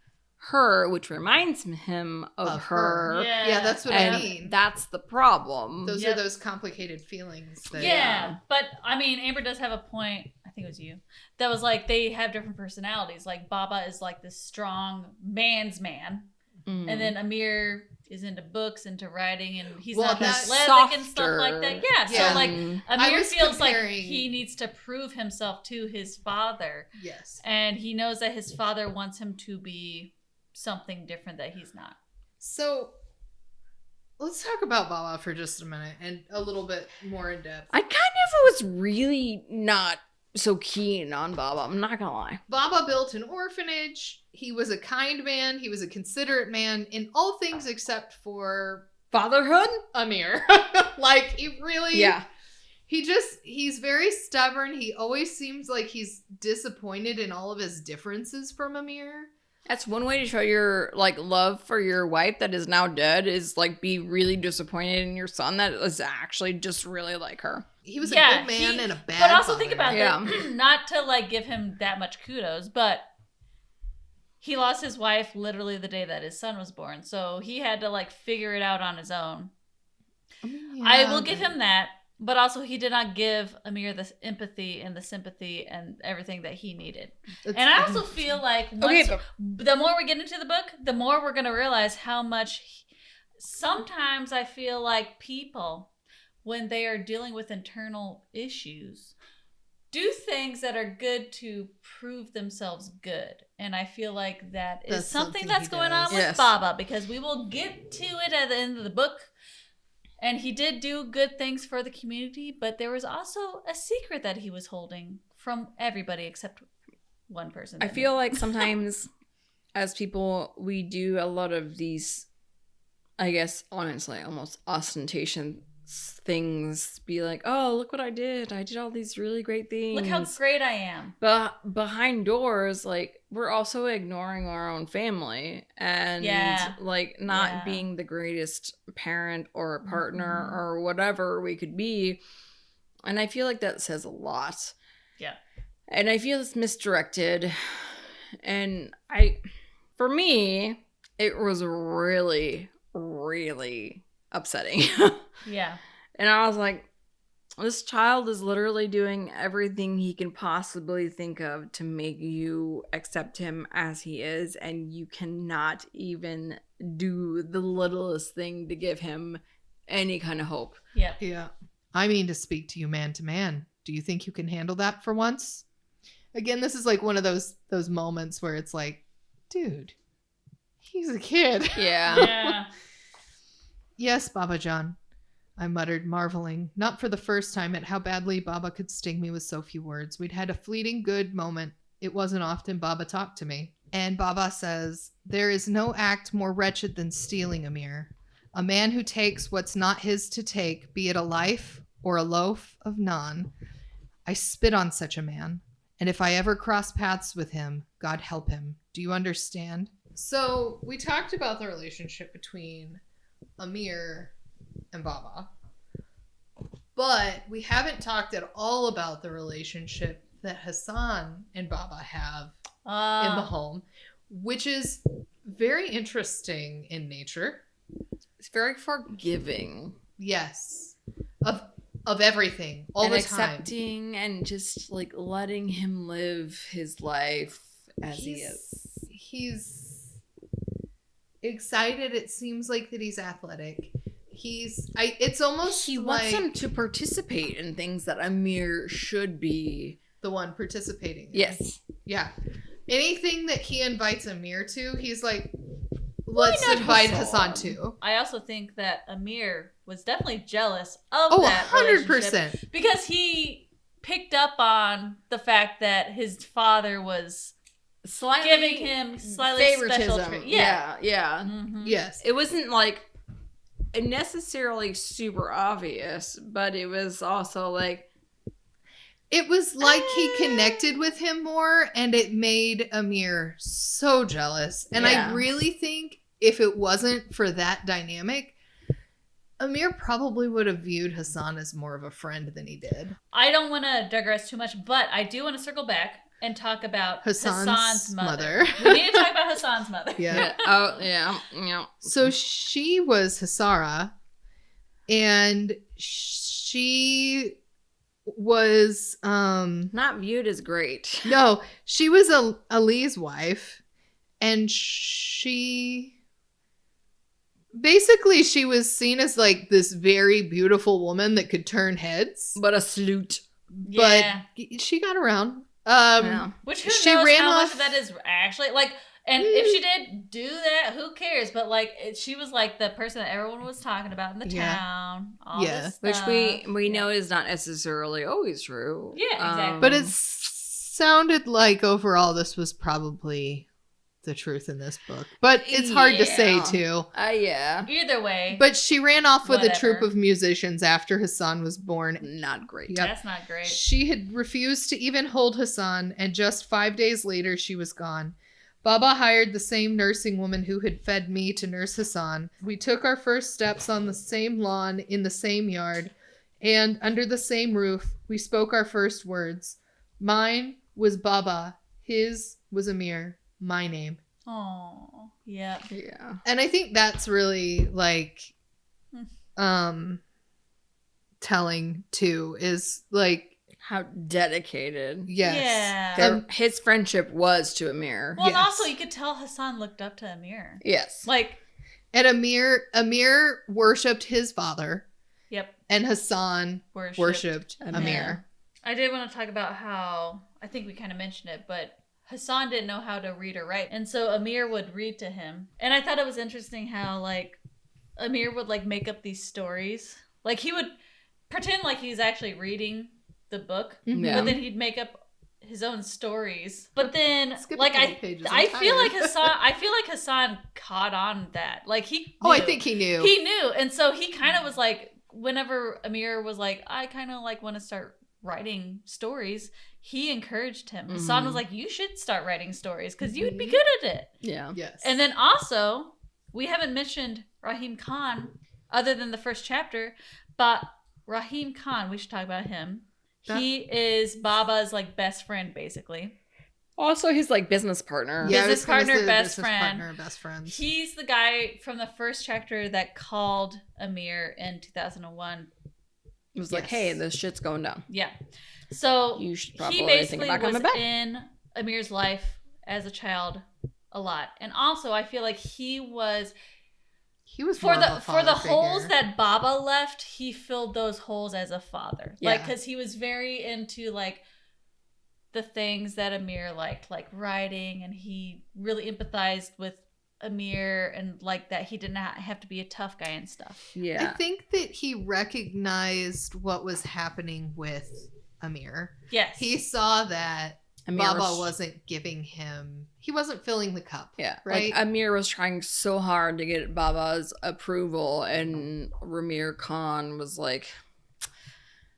her, which reminds him of her. Yeah. Yeah, that's what And I mean. that's the problem. Those Yep. are those complicated feelings. That, Yeah, but I mean, Amber does have a point. I think it was you. That was like they have different personalities. Like Baba is like this strong man's man, Mm. and then Amir is into books, into writing, and he's Well, not that's athletic and stuff like that. Yeah, Yeah. so like I Amir was feels like comparing- he needs to prove himself to his father, Yes. and he knows that his father wants him to be something different that he's not. So let's talk about Baba for just a minute and a little bit more in depth. I kind of was really not so keen on Baba. I'm not gonna lie. Baba built an orphanage. He was a kind man. He was a considerate man in all things except for Fatherhood? Amir. Like, he really... Yeah. He's very stubborn. He always seems like he's disappointed in all of his differences from Amir. That's one way to show your like love for your wife that is now dead is like be really disappointed in your son that is actually just really like her. He was a Yeah, good man he- and a bad But also father. think about Yeah. that. Not to like give him that much kudos, but he lost his wife literally the day that his son was born. So he had to like figure it out on his own. I will give him that. But also he did not give Amir the empathy and the sympathy and everything that he needed. And I also feel like once, the more we get into the book, the more we're going to realize how much sometimes I feel like people, when they are dealing with internal issues, do things that are good to prove themselves good. And I feel like that is That's something something that's he going does. on with Yes. Baba, because we will get to it at the end of the book. And he did do good things for the community, but there was also a secret that he was holding from everybody except one person. I that feel knew. like sometimes as people, we do a lot of these, I guess, honestly, almost ostentatious things. Be like, oh, look what I did. I did all these really great things. Look how great I am. But behind doors, like, we're also ignoring our own family and Yeah. like not Yeah. being the greatest parent or partner or whatever we could be. And I feel like that says a lot. Yeah. And I feel it's misdirected. And for me, it was really, really upsetting. Yeah. And I was like, this child is literally doing everything he can possibly think of to make you accept him as he is, and you cannot even do the littlest thing to give him any kind of hope. Yeah. Yeah. I mean to speak to you man to man. Do you think you can handle that for once? Again, this is like one of those moments where it's like, dude, he's a kid. Yeah. Yeah. Yes, Baba John, I muttered, marveling, not for the first time, at how badly Baba could sting me with so few words. We'd had a fleeting good moment. It wasn't often Baba talked to me. And Baba says, there is no act more wretched than stealing, Amir. A man who takes what's not his to take, be it a life or a loaf of naan. I spit on such a man. And if I ever cross paths with him, God help him. Do you understand? So we talked about the relationship between Amir and Baba, but we haven't talked at all about the relationship that Hassan and Baba have in the home, which is very interesting in nature. It's very forgiving. Yes, of everything, all and the time. accepting and just like letting him live his life as he is. He's excited. It seems like that he's athletic. It's almost He like wants him to participate in things that Amir should be. the one participating in. Yes. Yeah. Anything that he invites Amir to, he's like, let's invite Hassan to. I also think that Amir was definitely jealous of Oh, that 100%. relationship because he picked up on the fact that his father was Slightly giving him slightly special treatment. Yeah. Mhm. Yes. It wasn't like necessarily super obvious, but it was also like It was like he connected with him more, and it made Amir so jealous. And Yeah. I really think if it wasn't for that dynamic, Amir probably would have viewed Hassan as more of a friend than he did. I don't want to digress too much, but I do want to circle back and talk about Hassan's mother. We need to talk about Hassan's mother. Yeah. oh yeah. So she was Hassara, and she was Not viewed as great. no, she was Ali's wife, and she was seen as like this very beautiful woman that could turn heads, But a salute. Yeah. but she got around. Yeah. Which who she knows ran how much off- of that is actually like. And if she did do that, who cares? But like, she was like the person that everyone was talking about in the Yeah. town. All Yeah. this Which stuff. we know is not necessarily always true. Yeah, exactly. But it sounded like overall this was probably the truth in this book. But it's hard to say Yeah. too. Yeah. Either way, But she ran off with a Whatever. troupe of musicians after Hassan was born. Not great. Yep. that's not great. She had refused to even hold Hassan, and just 5 days later she was gone. Baba hired the same nursing woman who had fed me to nurse Hassan. We took our first steps on the same lawn in the same yard, and under the same roof, we spoke our first words. Mine was Baba, his was Amir, my name. Oh, yeah. Yeah. And I think that's really like telling too, is like, How dedicated yes. Yeah. his friendship was to Amir. Well, and Yes. also you could tell Hassan looked up to Amir. Yes. Like, And Amir worshipped his father, yep, and Hassan worshipped Amir. Amir. I did want to talk about how, I think we kind of mentioned it, but Hassan didn't know how to read or write. And so Amir would read to him. And I thought it was interesting how, like, Amir would, like, make up these stories. Like, he would pretend like he's actually reading the book, Yeah. but then he'd make up his own stories. But then, Skip a like, couple pages, I'm I feel tired. like Hassan caught on that. Like, he knew. Oh, I think he knew. He knew. And so he kind of was like, whenever Amir was like, I kind of, like, want to start writing stories, he encouraged him. Hassan was like, you should start writing stories because you would be good at it. Yeah. Yes. And then also, we haven't mentioned Rahim Khan other than the first chapter, but Rahim Khan, we should talk about him. He is Baba's, like, best friend, basically. Also, his, like, business partner. Yeah, Business partner, best business friend. partner, best friends. He's the guy from the first chapter that called Amir in 2001. It was like, hey, this shit's going down. Yeah. So You should probably he think basically about was coming back. in Amir's life as a child a lot. And also, I feel like he was for the father holes figure. that Baba left, he filled those holes as a father. Yeah. Like, because he was very into, like, the things that Amir liked, like writing, and he really empathized with Amir, and like that he did not have to be a tough guy and stuff. Yeah. I think that he recognized what was happening with Amir. Yes. He saw that Amir Baba was- wasn't giving him, he wasn't filling the cup. Yeah, Right? Like Amir was trying so hard to get Baba's approval, and Ramir Khan was like,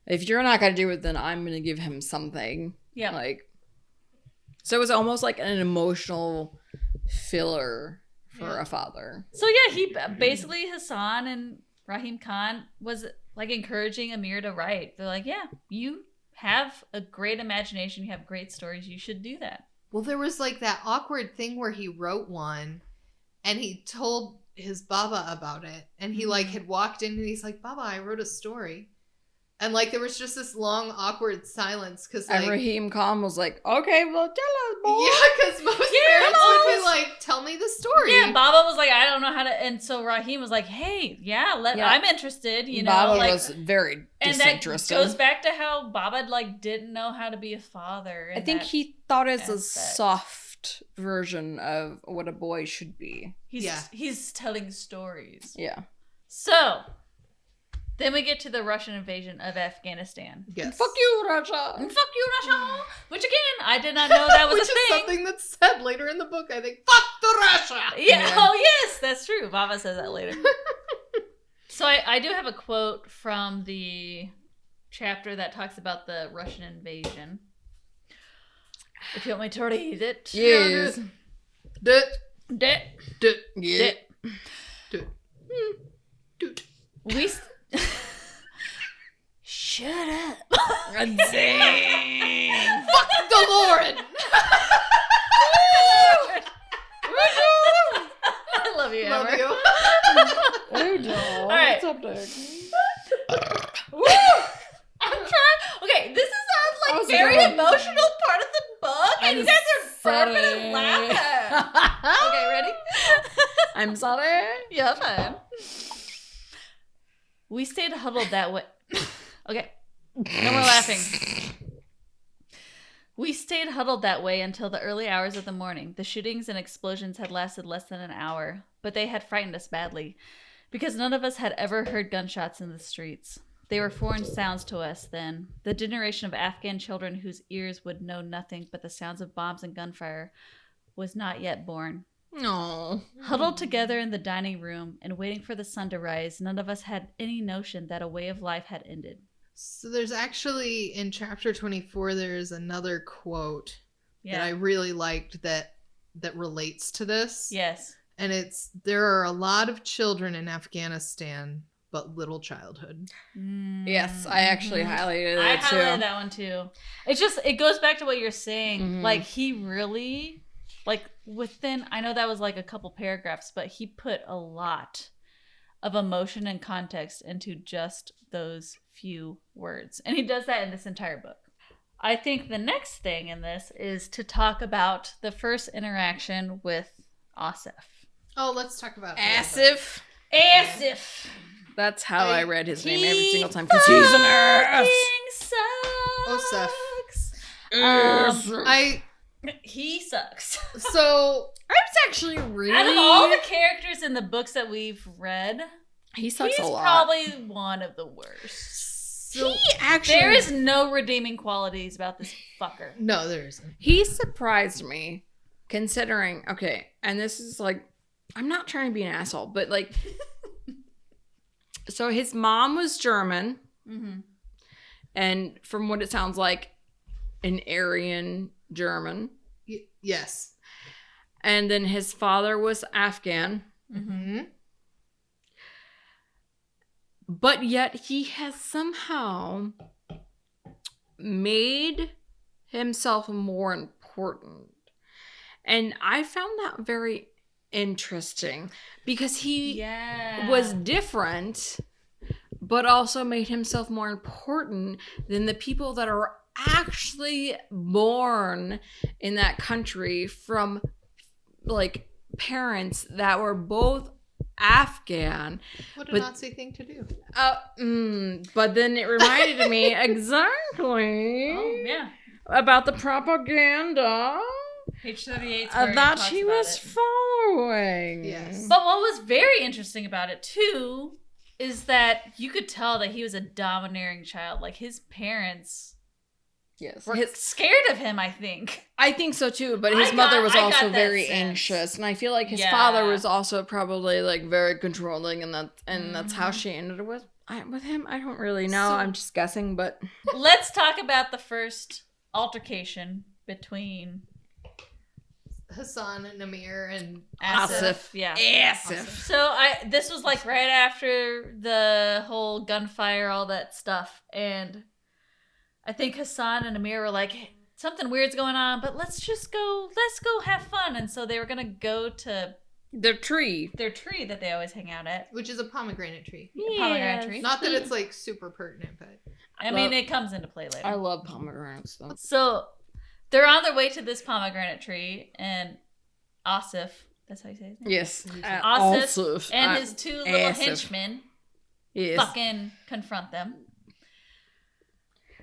"If you're not gonna do it, then I'm gonna give him something." Yeah. Like, so it was almost like an emotional filler for a father. So yeah, he basically, Hassan and Rahim Khan was like encouraging Amir to write. They're like, yeah, you have a great imagination, you have great stories, you should do that. Well, there was like that awkward thing where he wrote one and he told his Baba about it. And he like had walked in and he's like, Baba, I wrote a story. And like there was just this long awkward silence because like And Rahim Khan was like, "Okay, well, tell us, boy." yeah, because most parents would be like, "Tell me the story." Yeah, Baba was like, I don't know how to, and so Rahim was like, hey, yeah, I'm interested, you know. Baba like, was very and that disinterested. goes back to how Baba like didn't know how to be a father. I in think that he thought it's a aspect. soft version of what a boy should be. he's telling stories. Yeah. So then we get to the Russian invasion of Afghanistan. Yes. Fuck you, Russia. And fuck you, Russia! Which again, I did not know that was Which a is thing. something that's said later in the book. I think, "Fuck the Russia." Yeah. Yeah. Oh yes, that's true. Baba says that later. So I do have a quote from the chapter that talks about the Russian invasion. If you want me to read it. Yes. Duh, De- duh, Yeah. duh. Dude. we shut up. Dang. Fuck the Lord. I love you, Love Amber. you. Oh, no. All right. What's up, Doug? Woo! I'm trying. Okay, this is our I like was very gonna- emotional part of the book, and I'm you guys are burping sorry. and laughing. Okay, ready? I'm sorry. Yeah, fine. We stayed huddled that way. Okay, no more laughing. We stayed huddled that way until the early hours of the morning. The shootings and explosions had lasted less than an hour, but they had frightened us badly, because none of us had ever heard gunshots in the streets. They were foreign sounds to us then, the generation of Afghan children whose ears would know nothing but the sounds of bombs and gunfire was not yet born. No. Huddled together in the dining room and waiting for the sun to rise, none of us had any notion that a way of life had ended. So there's actually in chapter 24 there's another quote that I Yeah. really liked that relates to this. Yes. And it's, there are a lot of children in Afghanistan, but little childhood. Yes, I actually highlighted I it too. highlighted that one too. It's just, it goes back to what you're saying. Mhm. Like, he really, like, within, I know that was like a couple paragraphs, but he put a lot of emotion and context into just those few words. And he does that in this entire book. I think the next thing in this is to talk about the first interaction with Asif. Oh, let's talk about Asif. Asif! That's how I read his name every He single time because he's an ass. Sucks. He sucks. So I was actually really. Out of all the characters in the books that we've read, he sucks he's a lot. probably one of the worst. He actually. There is no redeeming qualities about this fucker. no, there isn't. He surprised me, considering. Okay, and this is like, I'm not trying to be an asshole, but like, so his mom was German, and from what it sounds like, an Aryan German. Yes. And then his father was Afghan. Mm-hmm. But yet he has somehow made himself more important. And I found that very interesting because he was different, but also made himself more important than the people that are actually born in that country from like parents that were both Afghan. What a Nazi thing to do. But then it reminded me exactly about the propaganda that he was following. Yes. But what was very interesting about it too is that you could tell that he was a domineering child. Like his parents were scared of him, I think. I think so too, but his mother was also very anxious, and I feel like his father was also probably like very controlling, and that's how she ended with him. I don't really know. I'm just guessing, but let's talk about the first altercation between Hassan and Amir and Asif. So this was like right after the whole gunfire, all that stuff, and I think Hassan and Amir were like, hey, something weird's going on, but let's go have fun. And so they were gonna go to their tree that they always hang out at, which is a pomegranate tree. Pomegranate tree. Not that it's like super pertinent, but I mean it comes into play later. I love pomegranates though. So they're on their way to this pomegranate tree, and Asif, that's how you say his name? Yes. Asif and his two little henchmen fucking confront them.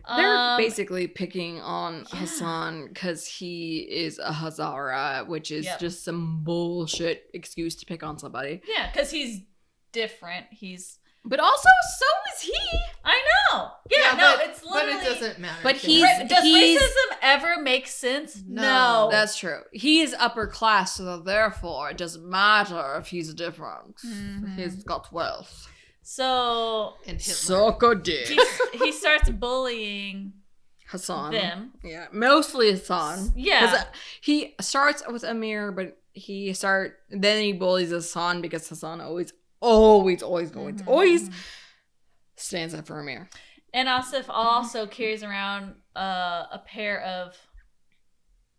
They're basically picking on Hassan because he is a Hazara, which is just some bullshit excuse to pick on somebody. Yeah, because he's different. But also, so is he. I know. It's literally. But it doesn't matter. But does racism ever make sense? No. That's true. He is upper class, so therefore it doesn't matter if he's different. Mm-hmm. He's got wealth. So suck a dick. He starts bullying Hassan. Them. Yeah, mostly Hassan. Yeah. He starts with Amir, but then he bullies Hassan because Hassan always stands up for Amir. And Asif also carries around a pair of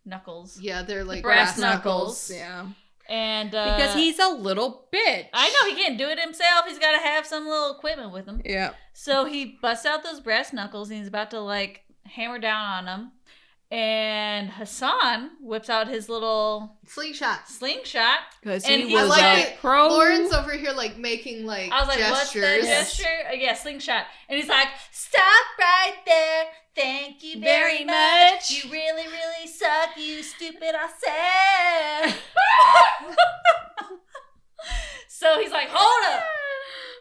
knuckles. Yeah, they're like brass knuckles. Yeah. And because he's a little bitch. I know, he can't do it himself. He's got to have some little equipment with him. Yeah. So he busts out those brass knuckles and he's about to like hammer down on them. And Hassan whips out his little slingshot. Because and he was like pro. Lauren's over here like making like I was like, gestures. What's that gesture? Yeah, slingshot. And he's like, stop right there. Thank you very much. You really, really suck, you stupid I said. So he's like, hold up.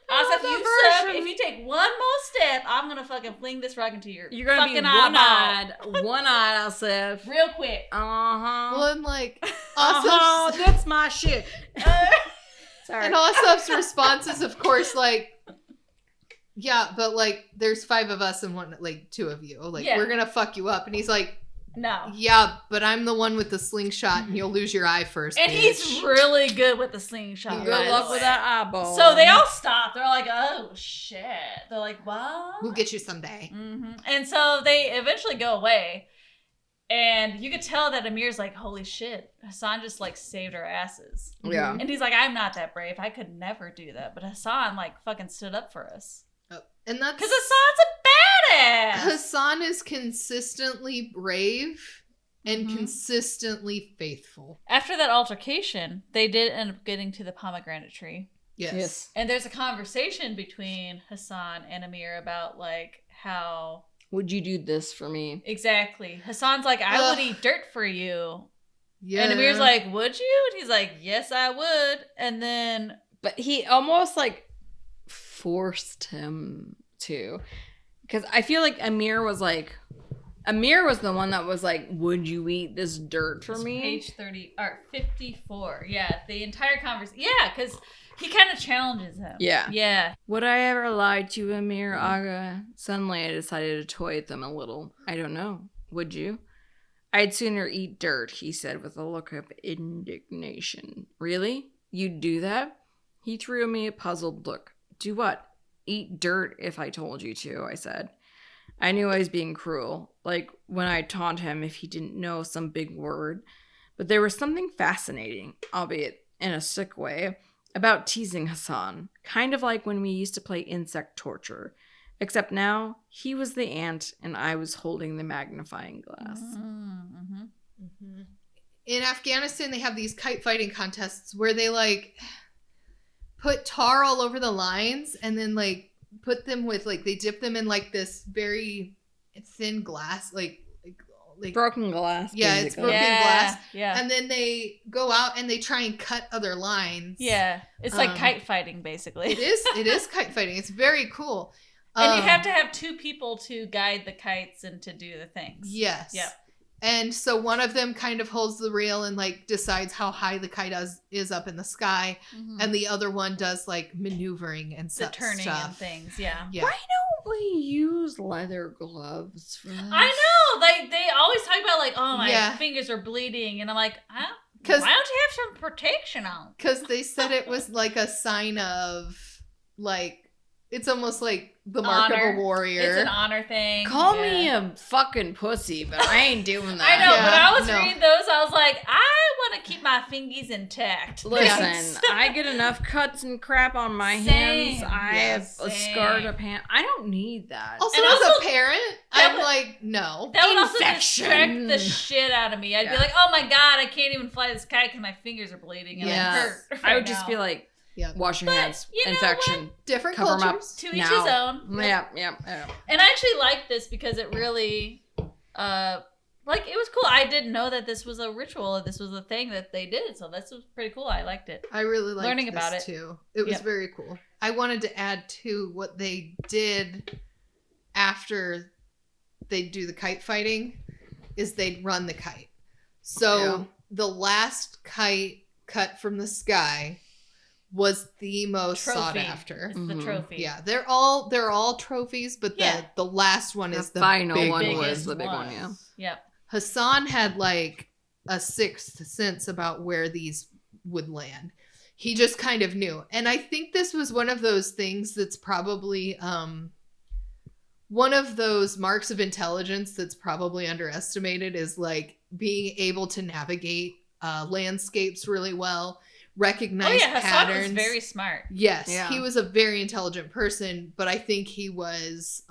Asif, you suck. If you take one more step, I'm gonna fucking fling this rock into your You're gonna fucking be eyeball. one-eyed, Asif. Real quick. Well, and like, Asif's... that's my shit. Sorry. And Asif's response is, of course, like, yeah, but like, there's 5 of us and two of you. Like, we're gonna fuck you up. And he's like, no. Yeah, but I'm the one with the slingshot, and you'll lose your eye first. And bitch. He's really good with the slingshot. Good luck with that eyeball. So they all stop. They're like, oh shit. They're like, what? We'll get you someday. Mm-hmm. And so they eventually go away. And you could tell that Amir's like, holy shit, Hassan just like saved our asses. Yeah. And he's like, I'm not that brave. I could never do that. But Hassan like fucking stood up for us. Oh. And that's because Hassan's a badass. Hassan is consistently brave and consistently faithful. After that altercation, they did end up getting to the pomegranate tree. Yes. And there's a conversation between Hassan and Amir about like how Would you do this for me? exactly. Hassan's like, I would eat dirt for you. Yeah. And Amir's like, would you? And he's like, yes, I would. And then But he almost like forced him to. Because I feel like Amir was the one that was like, would you eat this dirt for me? Page 30 or 54. Yeah, the entire conversation. Yeah, because he kind of challenges him. Yeah. Yeah. Would I ever lie to you, Amir Aga? Suddenly I decided to toy with them a little. I don't know. Would you? I'd sooner eat dirt, he said with a look of indignation. Really? You'd do that? He threw me a puzzled look. Do what? Eat dirt if I told you to, I said. I knew I was being cruel, like when I taunt him if he didn't know some big word. But there was something fascinating, albeit in a sick way, about teasing Hassan, kind of like when we used to play insect torture. Except now, he was the ant and I was holding the magnifying glass. Mm-hmm. Mm-hmm. In Afghanistan, they have these kite fighting contests where they like put tar all over the lines and then like put them with like they dip them in like this very thin glass like Broken glass. yeah, basically. it's broken glass. Yeah. And then they go out and they try and cut other lines. Yeah. It's like kite fighting, basically. It is kite fighting. It's very cool. And you have to have two people to guide the kites and to do the things. Yes. Yep. And so one of them kind of holds the rail and like decides how high the kite is up in the sky, Mm-hmm. and the other one does like maneuvering and the turning stuff. and things. Yeah. Yeah. Why don't we use leather gloves for this? I know. Like they always talk about like, oh my Yeah. fingers are bleeding, and I'm like, why 'Cause- don't you have some protection on? Because they said it was like a sign of like it's almost like the mark Honor. of a warrior. It's an honor thing. Call Yeah. me a fucking pussy, but I ain't doing that. I know, Yeah, but I was no. reading those. I was like, I want to keep my fingies intact. Listen, I get enough cuts and crap on my hands. Same. I Yes, have a same. scarred up hand. I don't need that. Also, And as also- a parent, that I'm would- like, no. That would also Infection. distract the shit out of me. I'd be Yeah. like, oh my god, I can't even fly this kite because my fingers are bleeding and Yeah. I hurt. I would right just now. be like, Yep. wash your But hands. you know Infection. Different Cover 'em up. cultures. to each now. his own. Yeah. And I actually like this because it really, like, it was cool. I didn't know that this was a ritual. This was a thing that they did. So this was pretty cool. I liked it. I really liked Learning this about it. too. It was Yep. very cool. I wanted to add to what they did after they do the kite fighting is they'd run the kite. So Yeah. the last kite cut from the sky was the most sought Trophy. after. It's the Mhm. trophy. Yeah, they're all trophies, but Yeah. the last one is the final big one Biggest was the big one, yeah. Yep. Hassan had like a sixth sense about where these would land. He just kind of knew. And I think this was one of those things that's probably one of those marks of intelligence that's probably underestimated is like being able to navigate landscapes really well, recognize Oh yeah, Hassan patterns. was very smart. Yes, Yeah. he was a very intelligent person, but I think he was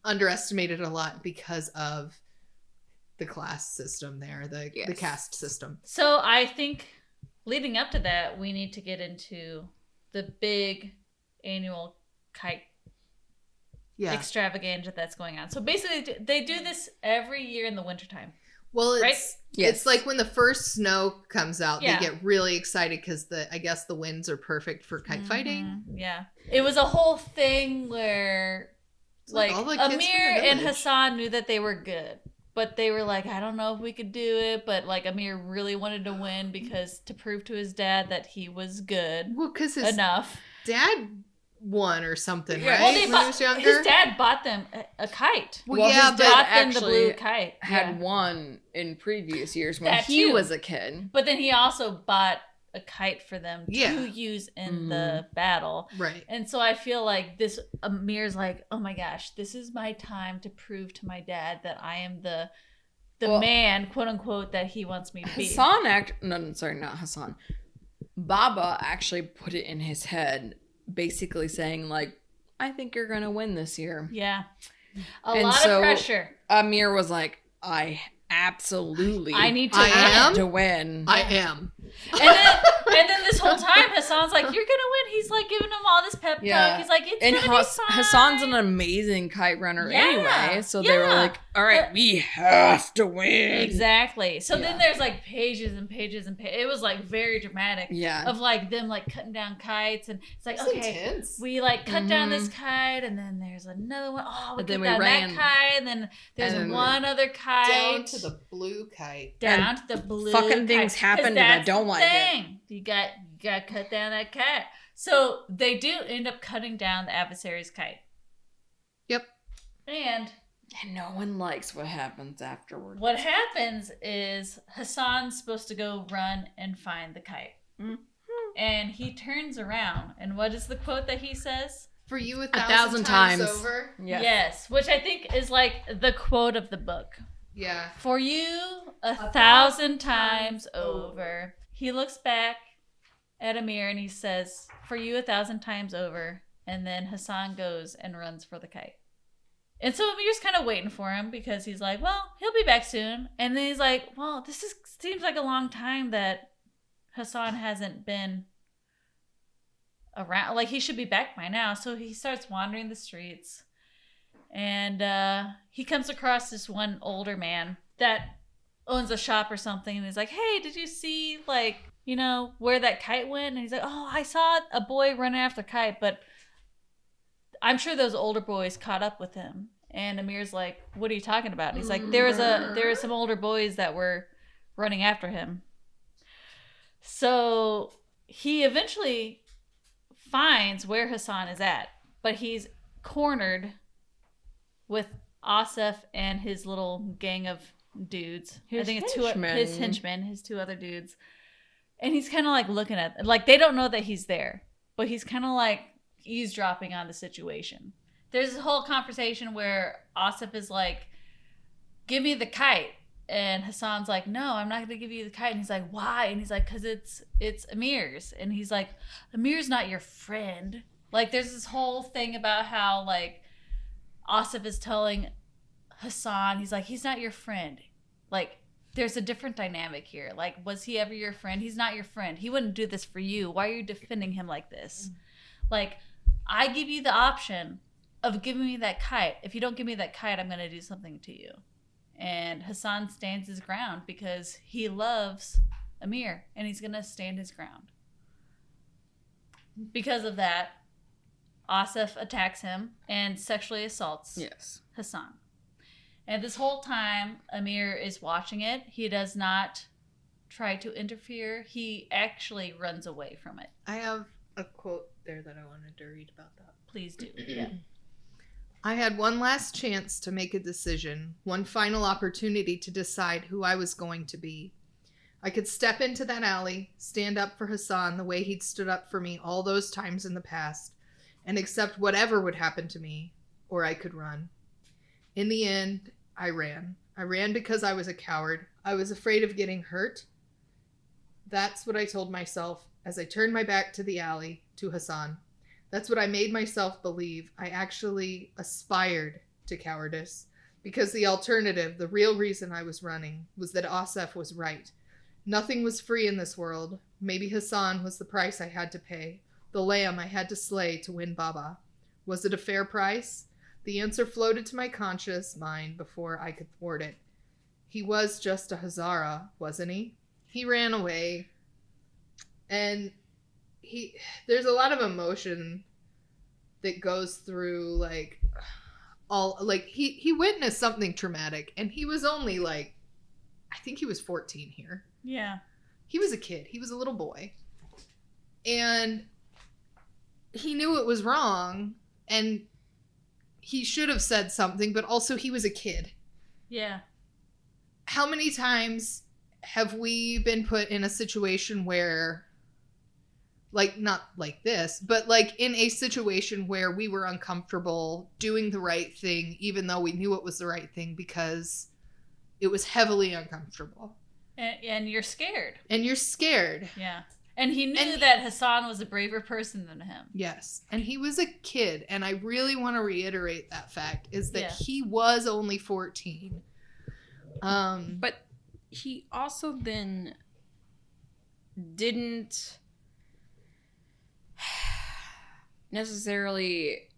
underestimated a lot because of the class system there, the Yes. caste system. So I think leading up to that, we need to get into the big annual kite Yeah. extravaganza that's going on. So basically, they do this every year in the wintertime. Well, Right? it's Yes. like when the first snow comes out, Yeah. they get really excited because I guess the winds are perfect for kite fighting. Mhm, yeah. It was a whole thing where It's like like all the kids from the Amir and village. Hassan knew that they were good. But they were like, I don't know if we could do it. But like Amir really wanted to win because to prove to his dad that he was good Well, because his enough. dad won or something, Yeah. right? Well, they when he bought, was younger. his dad bought them a kite. Well, Well, yeah, his but dad Bought them the actually blue kite. had Yeah. won in previous years when That he too. was a kid. But then he also bought a kite for them Yeah. to use in the battle. right. And so I feel like this Amir's like, oh my gosh, this is my time to prove to my dad that I am the Well, man, quote unquote, that he wants me to be. Sorry, not Hassan. Baba actually put it in his head, basically saying like, I think you're gonna win this year. Yeah. A And lot so- of pressure. Amir was like, I absolutely I need to I win. am? to win. I am. And then this whole time, Hassan's like, "You're gonna win." He's like giving him all this pep talk. He's like, "It's gonna be fine." Hassan's an amazing kite runner anyway, so they were like, "All right, we have to win." Exactly. So then there's like pages and pages and pages. It was like very dramatic. Yeah. Of like them like cutting down kites, and it's like, That's okay, intense. we like cut down this kite, and then there's another one. Oh, we But then cut we down ran. that kite, and then there's And then one other kite Down to the blue kite. Down to the blue. Fucking things kite. happen, and I don't like it. You got to cut down that kite. So they do end up cutting down the adversary's kite. Yep. And no one likes what happens afterwards. what happens is Hassan's supposed to go run and find the kite. Mm-hmm. And he turns around, and what is the quote that he says? For you 1,000 times over. Yes, which I think is like the quote of the book. Yeah. For you 1,000 times over. He looks back at Amir and he says, "For you 1,000 times over." And then Hassan goes and runs for the kite. And so Amir's kind of waiting for him because he's like, well, he'll be back soon. And then he's like, well, seems like a long time that Hassan hasn't been around. Like, he should be back by now. So he starts wandering the streets. And he comes across this one older man that owns a shop or something. And he's like, hey, did you see, like, you know, where that kite went? And he's like, oh, I saw a boy running after the kite, but I'm sure those older boys caught up with him. And Amir's like, what are you talking about? And he's like, there were some older boys that were running after him. So he eventually finds where Hassan is at, but he's cornered with Asif and his little gang of dudes. I think it's his henchmen, his two other dudes. And he's kind of like looking at, like, they don't know that he's there, but he's kind of like eavesdropping on the situation. There's this whole conversation where Asif is like, give me the kite. And Hassan's like, no, I'm not going to give you the kite. And he's like, why? And he's like, because it's Amir's. And he's like, Amir's not your friend. Like, there's this whole thing about how, like, Asif is telling Hassan, he's like, he's not your friend. Like, there's a different dynamic here. Like, was he ever your friend? He's not your friend. He wouldn't do this for you. Why are you defending him like this? Like, I give you the option of giving me that kite. If you don't give me that kite, I'm going to do something to you. And Hassan stands his ground because he loves Amir, and he's going to stand his ground. Because of that, Asif attacks him and sexually assaults Hassan. And this whole time, Amir is watching it. He does not try to interfere. He actually runs away from it. I have a quote there that I wanted to read about that. Please do. Yeah. I had one last chance to make a decision, one final opportunity to decide who I was going to be. I could step into that alley, stand up for Hassan the way he'd stood up for me all those times in the past, and accept whatever would happen to me, or I could run. In the end, I ran. I ran because I was a coward. I was afraid of getting hurt. That's what I told myself as I turned my back to the alley, to Hassan. That's what I made myself believe. I actually aspired to cowardice, because the alternative, the real reason I was running, was that Asif was right. Nothing was free in this world. Maybe Hassan was the price I had to pay, the lamb I had to slay to win Baba. Was it a fair price? The answer floated to my conscious mind before I could thwart it. He was just a Hazara, wasn't he? He ran away. And there's a lot of emotion that goes through, like, all, like, he witnessed something traumatic, and he was only, like, I think he was 14 here. Yeah. He was a kid. He was a little boy. And he knew it was wrong, and he should have said something, but also he was a kid. Yeah. How many times have we been put in a situation where, like, not like this, but like in a situation where we were uncomfortable doing the right thing, even though we knew it was the right thing, because it was heavily uncomfortable. And you're scared. And you're scared. Yeah. And he knew that Hassan was a braver person than him. Yes. And he was a kid. And I really want to reiterate that fact, is that he was only 14. But he also then didn't necessarily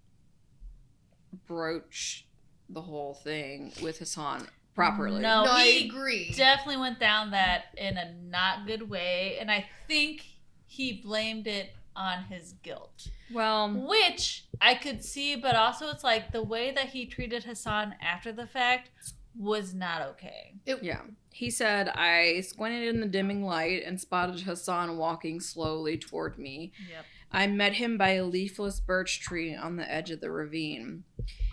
broach the whole thing with Hassan properly. No, I he agree. definitely went down that in a not good way, and I think he blamed it on his guilt. Well, Which I could see, but also it's like the way that he treated Hassan after the fact was not okay. yeah. He said, I squinted in the dimming light and spotted Hassan walking slowly toward me. Yep. I met him by a leafless birch tree on the edge of the ravine.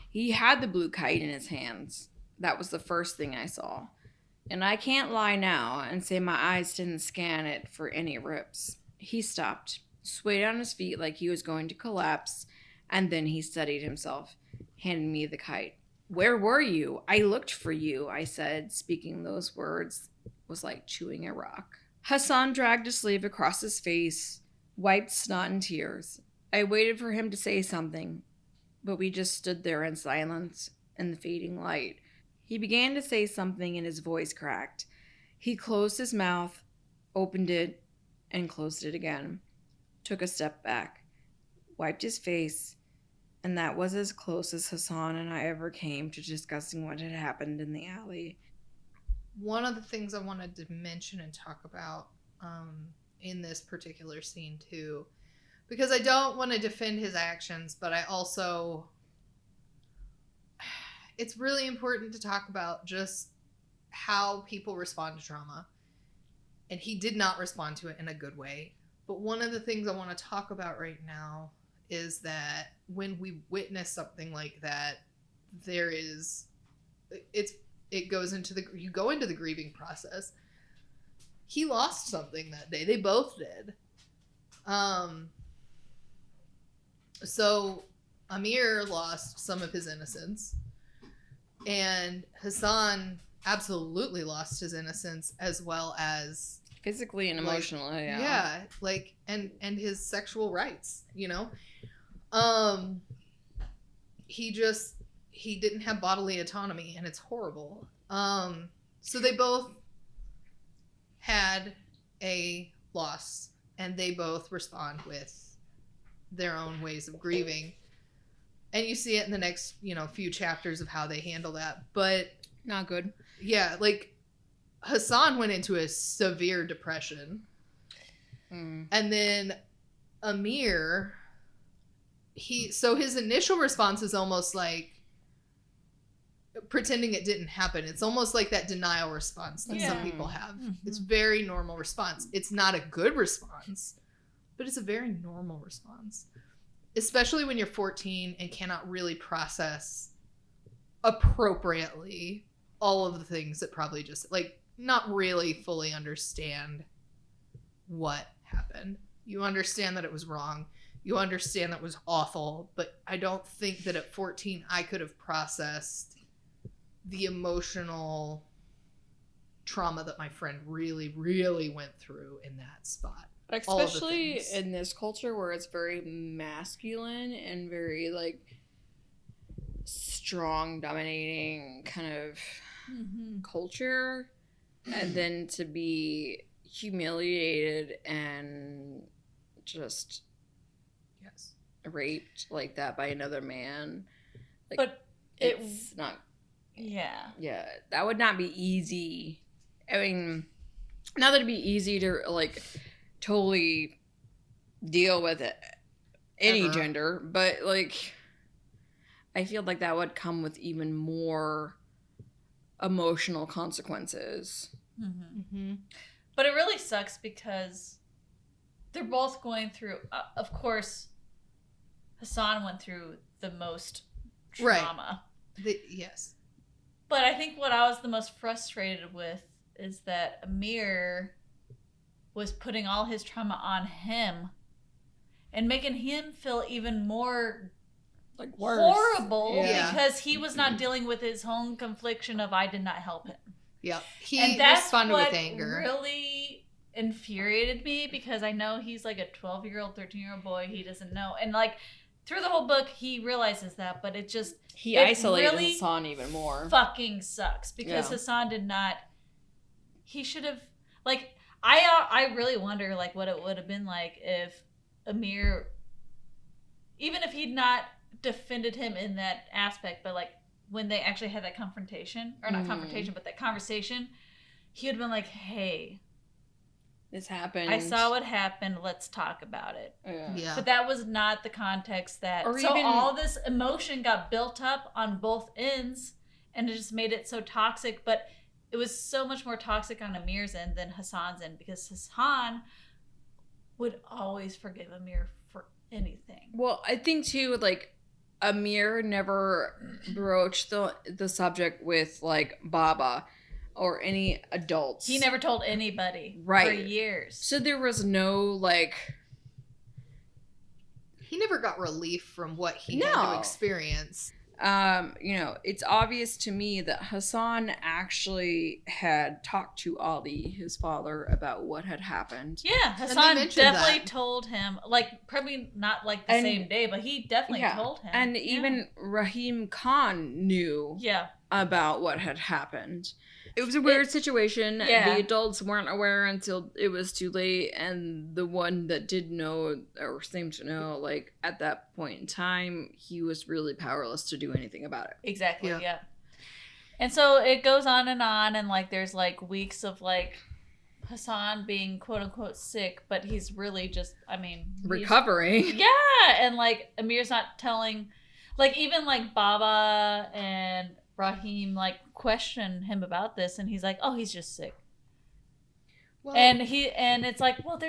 He had the blue kite in his hands. That was the first thing I saw. And I can't lie now and say my eyes didn't scan it for any rips. He stopped, swayed on his feet like he was going to collapse, and then he steadied himself, handing me the kite. Where were you? I looked for you, I said, speaking those words was like chewing a rock. Hassan dragged a sleeve across his face, wiped snot and tears. I waited for him to say something, but we just stood there in silence in the fading light. He began to say something and his voice cracked. He closed his mouth, opened it, and closed it again. Took a step back, wiped his face, and that was as close as Hassan and I ever came to discussing what had happened in the alley. One of the things I wanted to mention and talk about in this particular scene too, because I don't want to defend his actions, but I also, it's really important to talk about just how people respond to trauma. And he did not respond to it in a good way. But one of the things I want to talk about right now is that when we witness something like that, it goes into you go into the grieving process. He lost something that day. They both did. So Amir lost some of his innocence, and Hassan absolutely lost his innocence, as well as physically and emotionally. And his sexual rights, he didn't have bodily autonomy, and it's horrible. So they both had a loss, and they both respond with their own ways of grieving, and you see it in the next few chapters of how they handle that. But not good. Yeah, like Hassan went into a severe depression. And then Amir, his initial response is almost like pretending it didn't happen. It's almost like that denial response that some people have. Mm-hmm. It's a very normal response. It's not a good response, but it's a very normal response. Especially when you're 14 and cannot really process appropriately all of the things that probably just, not really fully understand what happened. You understand that it was wrong. You understand that it was awful, but I don't think that at 14 I could have processed the emotional trauma that my friend really, really went through in that spot. Especially in this culture where it's very masculine and very, strong, dominating kind of culture, and then to be humiliated and just raped like that by another man. But it's not. Yeah, that would not be easy. I mean, not that it'd be easy to totally deal with it, any gender, but I feel like that would come with even more emotional consequences. But it really sucks because they're both going through, of course, Hassan went through the most trauma. Yes. But I think what I was the most frustrated with is that Amir was putting all his trauma on him and making him feel even more worse. Horrible because he was not dealing with his own confliction of I did not help him. Yeah. He responded with anger. Really infuriated me because I know he's a 12-year-old, 13-year-old boy. He doesn't know. And through the whole book, he realizes that, but it isolated really Hassan even more. Fucking sucks because Hassan did not. He should have I really wonder what it would have been like if Amir even if he'd not defended him in that aspect, but like when they actually had that confrontation, or not confrontation, but that conversation, he would have been like, hey, this happened. I saw what happened. Let's talk about it. Yeah. But that was not the context that. Or so even, all this emotion got built up on both ends, and it just made it so toxic. But it was so much more toxic on Amir's end than Hassan's end, because Hassan would always forgive Amir for anything. Well, I think too, like, Amir never broached the subject with like Baba or any adults. He never told anybody for years. So there was no like. He never got relief from what he had to experience. You know, it's obvious to me that Hassan actually had talked to Ali, his father, about what had happened. Yeah, Hassan definitely told him, like, probably not like the same day, but he definitely told him. And even Rahim Khan knew about what had happened. It was a weird situation. The adults weren't aware until it was too late, and the one that did know or seemed to know, like, at that point in time, he was really powerless to do anything about it. Exactly, yeah. And so it goes on, and like there's like weeks of like Hassan being quote unquote sick, but he's really just, I mean, recovering. Yeah, and like Amir's not telling, like even like Baba and Rahim like question him about this, and he's like, "Oh, he's just sick." Well, and it's like, well,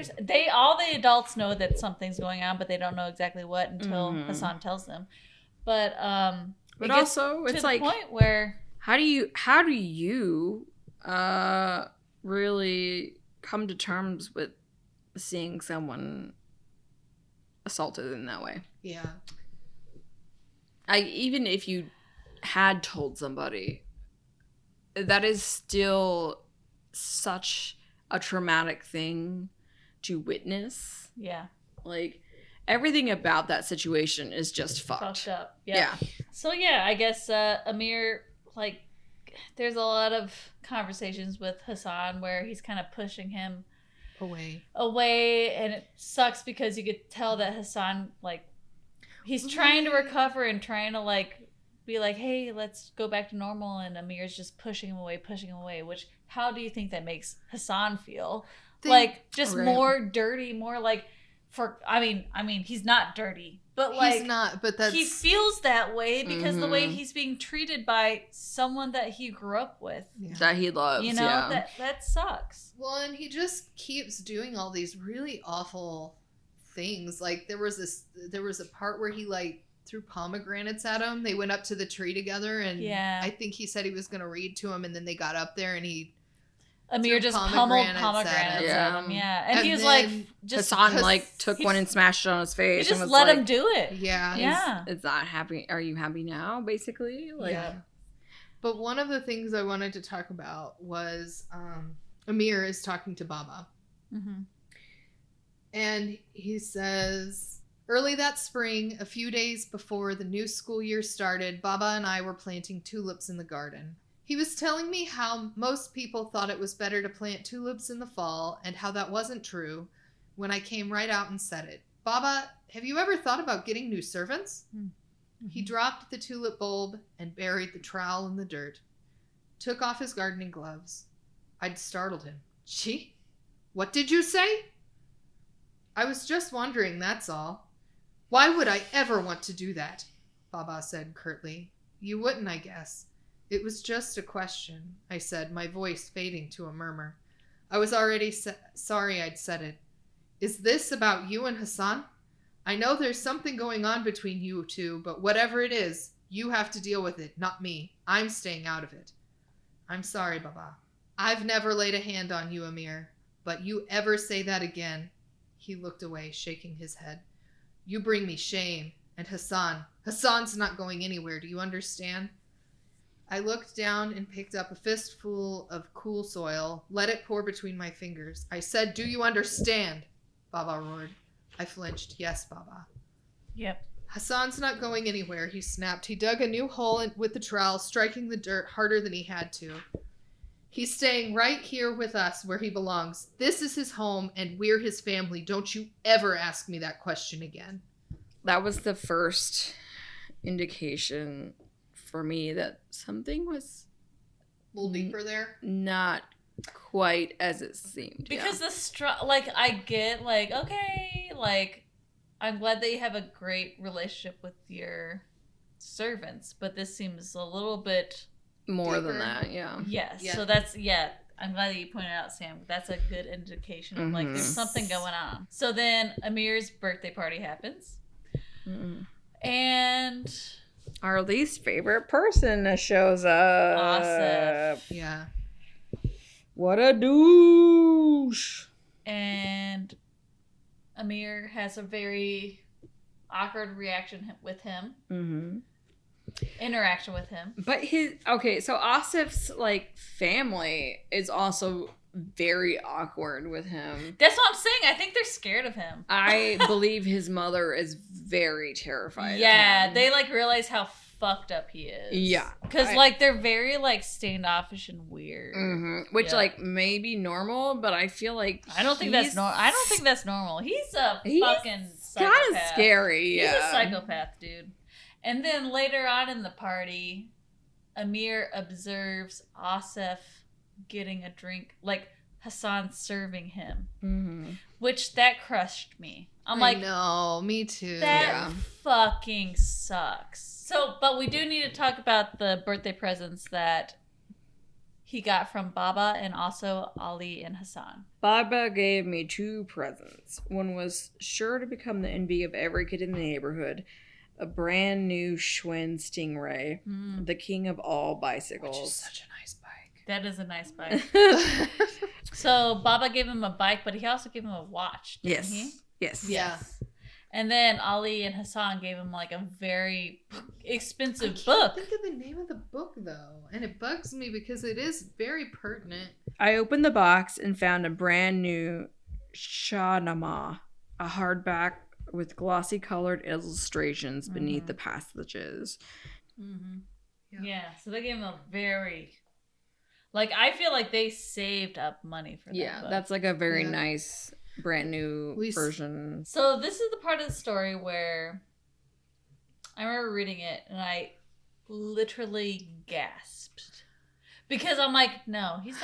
all the adults know that something's going on, but they don't know exactly what until Hassan tells them. But also it's like the point where how do you really come to terms with seeing someone assaulted in that way? Yeah. Even if you had told somebody, that is still such a traumatic thing to witness. Yeah. Like, everything about that situation is just fucked up. Yeah. So yeah, I guess Amir, like, there's a lot of conversations with Hassan where he's kind of pushing him away, and it sucks because you could tell that Hassan, like, he's trying to recover and trying to like be like, hey, let's go back to normal, and Amir's just pushing him away, which, how do you think that makes Hassan feel? More dirty, more like, I mean he's not dirty, but like, he's not, but that's, he feels that way because the way he's being treated by someone that he grew up with, that he loves, you know, that sucks. Well, and he just keeps doing all these really awful things. Like there was a part where he like threw pomegranates at him. They went up to the tree together, and I think he said he was going to read to him, and then they got up there and Amir just pummeled pomegranates at him. Yeah. And he was like, Hassan like took one and smashed it on his face. He just let him do it. Yeah. Is that happy? Are you happy now? Basically. Like, yeah. But one of the things I wanted to talk about was Amir is talking to Baba. Mm-hmm. And he says, early that spring, a few days before the new school year started, Baba and I were planting tulips in the garden. He was telling me how most people thought it was better to plant tulips in the fall, and how that wasn't true, when I came right out and said it. Baba, have you ever thought about getting new servants? Mm-hmm. He dropped the tulip bulb and buried the trowel in the dirt, took off his gardening gloves. I'd startled him. Gee, what did you say? I was just wondering, that's all. Why would I ever want to do that? Baba said curtly. You wouldn't, I guess. It was just a question, I said, my voice fading to a murmur. I was already sorry I'd said it. Is this about you and Hassan? I know there's something going on between you two, but whatever it is, you have to deal with it, not me. I'm staying out of it. I'm sorry, Baba. I've never laid a hand on you, Amir, but you ever say that again. He looked away, shaking his head. You bring me shame. And Hassan's not going anywhere, do you understand? I looked down and picked up a fistful of cool soil, let it pour between my fingers. I said, do you understand? Baba roared. I flinched. Yes, Baba. Yep. Hassan's not going anywhere, he snapped. He dug a new hole with the trowel, striking the dirt harder than he had to. He's staying right here with us where he belongs. This is his home, and we're his family. Don't you ever ask me that question again. that was the first indication for me that something was A little deeper there. not quite as it seemed. Because like, I get, like, okay, like, I'm glad that you have a great relationship with your servants, but this seems a little bit more deeper. than that, yeah. Yes. Yeah. So that's, I'm glad that you pointed out, Sam. That's a good indication of, like, there's something going on. So then Amir's birthday party happens. Mm-mm. And Our least favorite person shows up. Asif. Yeah. What a douche. And Amir has a very awkward reaction with him. Mm-hmm. Interaction with him. But so Asif's, like, family is also very awkward with him. That's what I'm saying. I think they're scared of him. I believe his mother is very terrified of him. They, like, realize how fucked up he is. Yeah. Because, like, they're very, like, standoffish and weird. Mm-hmm. Which, like, may be normal, but I feel like I don't think that's normal. I don't think that's normal. He's a fucking psychopath. Kind of scary, yeah. He's a psychopath, dude. And then later on in the party, Amir observes Asif getting a drink, like Hassan serving him, which that crushed me. I'm like, no, me too. That fucking sucks. So, but we do need to talk about the birthday presents that he got from Baba and also Ali and Hassan. Baba gave me 2 presents. One was sure to become the envy of every kid in the neighborhood. A brand new Schwinn Stingray, the king of all bicycles. Which is such a nice bike. That is a nice bike. So Baba gave him a bike, but he also gave him a watch, didn't he? Yes. Yeah. And then Ali and Hassan gave him, like, a very expensive I book. can't think of the name of the book, though. And it bugs me because it is very pertinent. I opened the box and found a brand new Shahnameh, a hardback with glossy colored illustrations beneath the passages. Mm-hmm. Yeah, so they gave him a very... Like, I feel like they saved up money for that book. That's, like, a very nice... brand new version. So this is the part of the story where I remember reading it and I literally gasped because I'm like, no, he's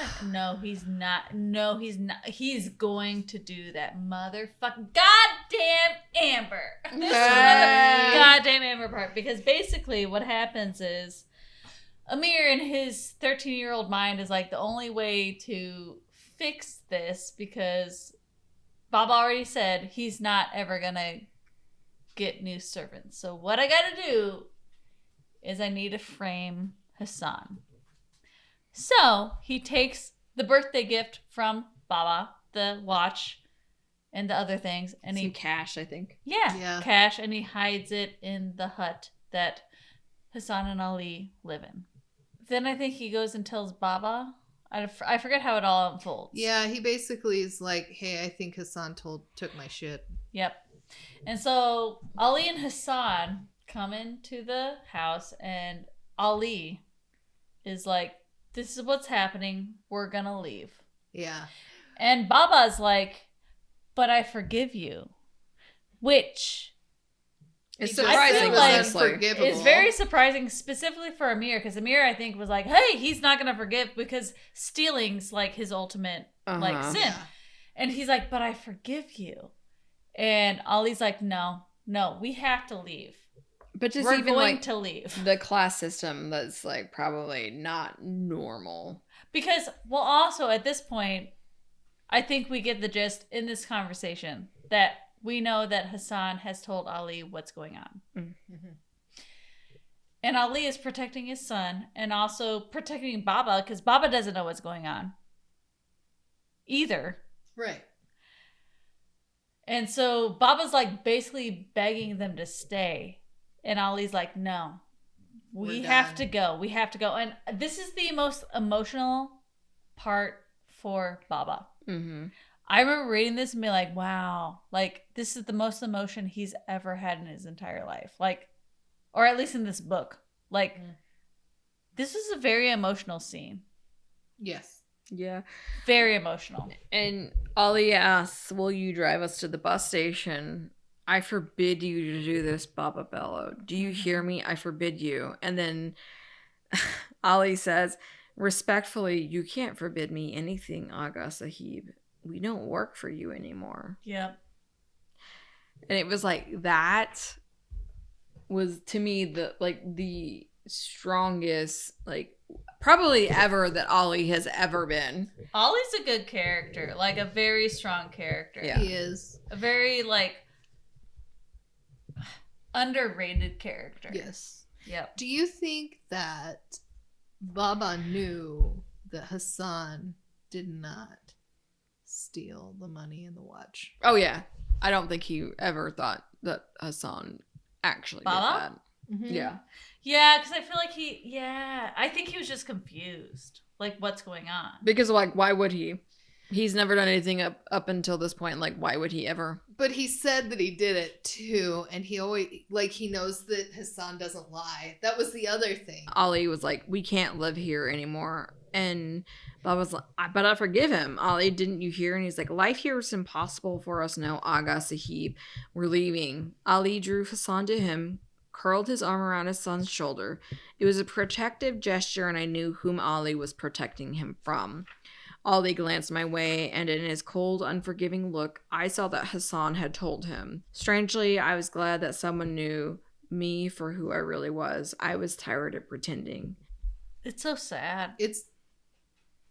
going to do that motherfucking goddamn Amber. Goddamn Amber part. Because basically what happens is Amir in his 13-year-old mind is like, the only way to fix this, because Bob already said he's not ever gonna get new servants. So what I gotta do is I need to frame Hassan. So he takes the birthday gift from Baba, the watch, and the other things, and some cash, I think. Yeah, cash, and he hides it in the hut that Hassan and Ali live in. Then I think he goes and tells Baba. I forget how it all unfolds. Yeah, he basically is like, hey, I think Hassan took my shit. Yep. And so Ali and Hassan come into the house, and Ali is like, this is what's happening. We're going to leave. Yeah. And Baba's like, but I forgive you. Which... It's surprising, unforgivable. It's very surprising, specifically for Amir, because Amir, I think, was like, hey, he's not going to forgive because stealing's like his ultimate like sin. Yeah. And he's like, but I forgive you. And Ali's like, no, we have to leave. But just We're even going like to leave. The class system that's like probably not normal. Because, well, also at this point, I think we get the gist in this conversation that we know that Hassan has told Ali what's going on. Mm-hmm. And Ali is protecting his son and also protecting Baba, because Baba doesn't know what's going on either. Right. And so Baba's like basically begging them to stay. And Ali's like, no, we have to go. We have to go. And this is the most emotional part for Baba. Mm-hmm. I remember reading this and being like, wow, like, this is the most emotion he's ever had in his entire life. Like, or at least in this book. Like, this is a very emotional scene. Yes. Yeah. Very emotional. And Ali asks, will you drive us to the bus station? I forbid you to do this, Baba bellowed. Do you hear me? I forbid you. And then Ali says, respectfully, you can't forbid me anything, Aga Sahib. We don't work for you anymore. Yep. And it was like, that was to me the strongest, like, probably ever that Ali has ever been. Ollie's a good character, like a very strong character. Yeah. He is. A very like underrated character. Yes. Yep. Do you think that Baba knew that Hassan did not steal the money in the watch? Oh, yeah. I don't think he ever thought that Hassan actually Baba? did that. Mhm. Yeah. Yeah, because I feel like I think he was just confused. Like, what's going on? Because, like, why would he? He's never done anything up until this point. Like, why would he ever? But he said that he did it too, and he always, like, he knows that Hassan doesn't lie. That was the other thing. Ali was like, we can't live here anymore. And Bob was like, but I forgive him. Ali, didn't you hear? And he's like, life here is impossible for us now, Aga Sahib. We're leaving. Ali drew Hassan to him, curled his arm around his son's shoulder. It was a protective gesture, and I knew whom Ali was protecting him from. Ali glanced my way, and in his cold, unforgiving look, I saw that Hassan had told him. Strangely, I was glad that someone knew me for who I really was. I was tired of pretending. It's so sad. It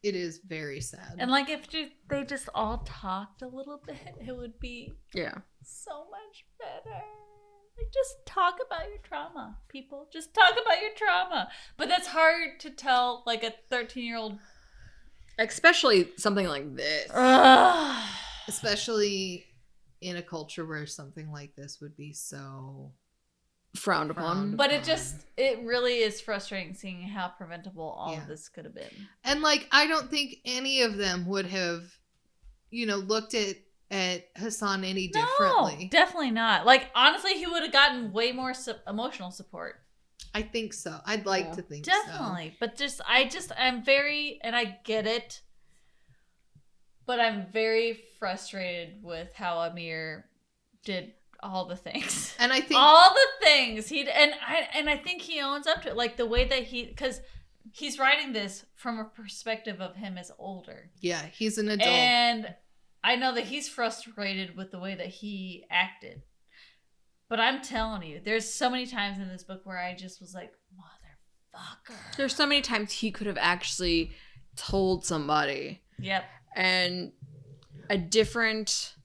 is very sad. And like, if they just all talked a little bit, it would be Yeah. so much better. Like, just talk about your trauma, people. Just talk about your trauma. But that's hard to tell, like, a 13-year-old. Especially something like this. Especially in a culture where something like this would be so Frowned upon. But it really is frustrating seeing how preventable all Yeah. of this could have been. And like, I don't think any of them would have, looked at Hassan any differently. No, definitely not. Like, honestly, he would have gotten way more emotional support. I think so. I'd like to think Definitely. But I'm very, and I get it, but I'm very frustrated with how Amir did all the things. And I think all the things I think he owns up to it. Like, the way that because he's writing this from a perspective of him as older. Yeah, he's an adult. And I know that he's frustrated with the way that he acted. But I'm telling you, there's so many times in this book where I just was like, motherfucker. There's so many times he could have actually told somebody. Yep. And a different,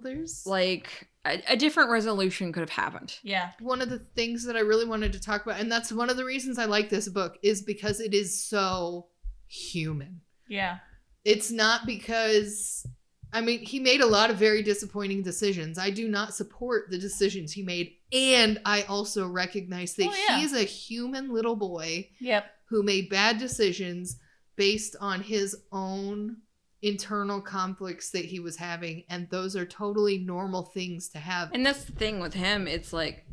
there's like, a different resolution could have happened. Yeah. One of the things that I really wanted to talk about, and that's one of the reasons I like this book, is because it is so human. Yeah. It's not because, he made a lot of very disappointing decisions. I do not support the decisions he made. And I also recognize that he is a human little boy who made bad decisions based on his own internal conflicts that he was having. And those are totally normal things to have. And that's the thing with him. It's like,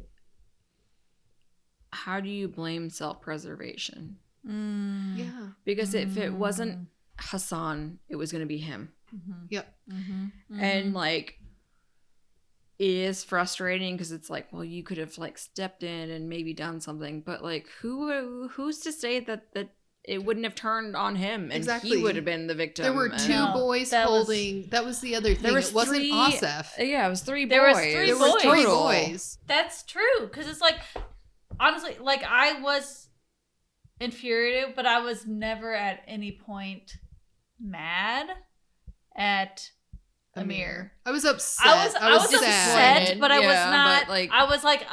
how do you blame self-preservation? Yeah. Because if it wasn't Hassan, it was going to be him. Mm-hmm. Yep. Mm-hmm. And like, it is frustrating because it's like, well, you could have like stepped in and maybe done something, but like, who's to say that it wouldn't have turned on him and he would have been the victim? There were two boys holding. That was the other thing. It wasn't Asif. Yeah, it was three boys. There was three boys. That's true, because it's like, honestly, like, I was infuriated, but I was never at any point mad at Amir. I was upset. I was upset, but I was not. But like, I was like,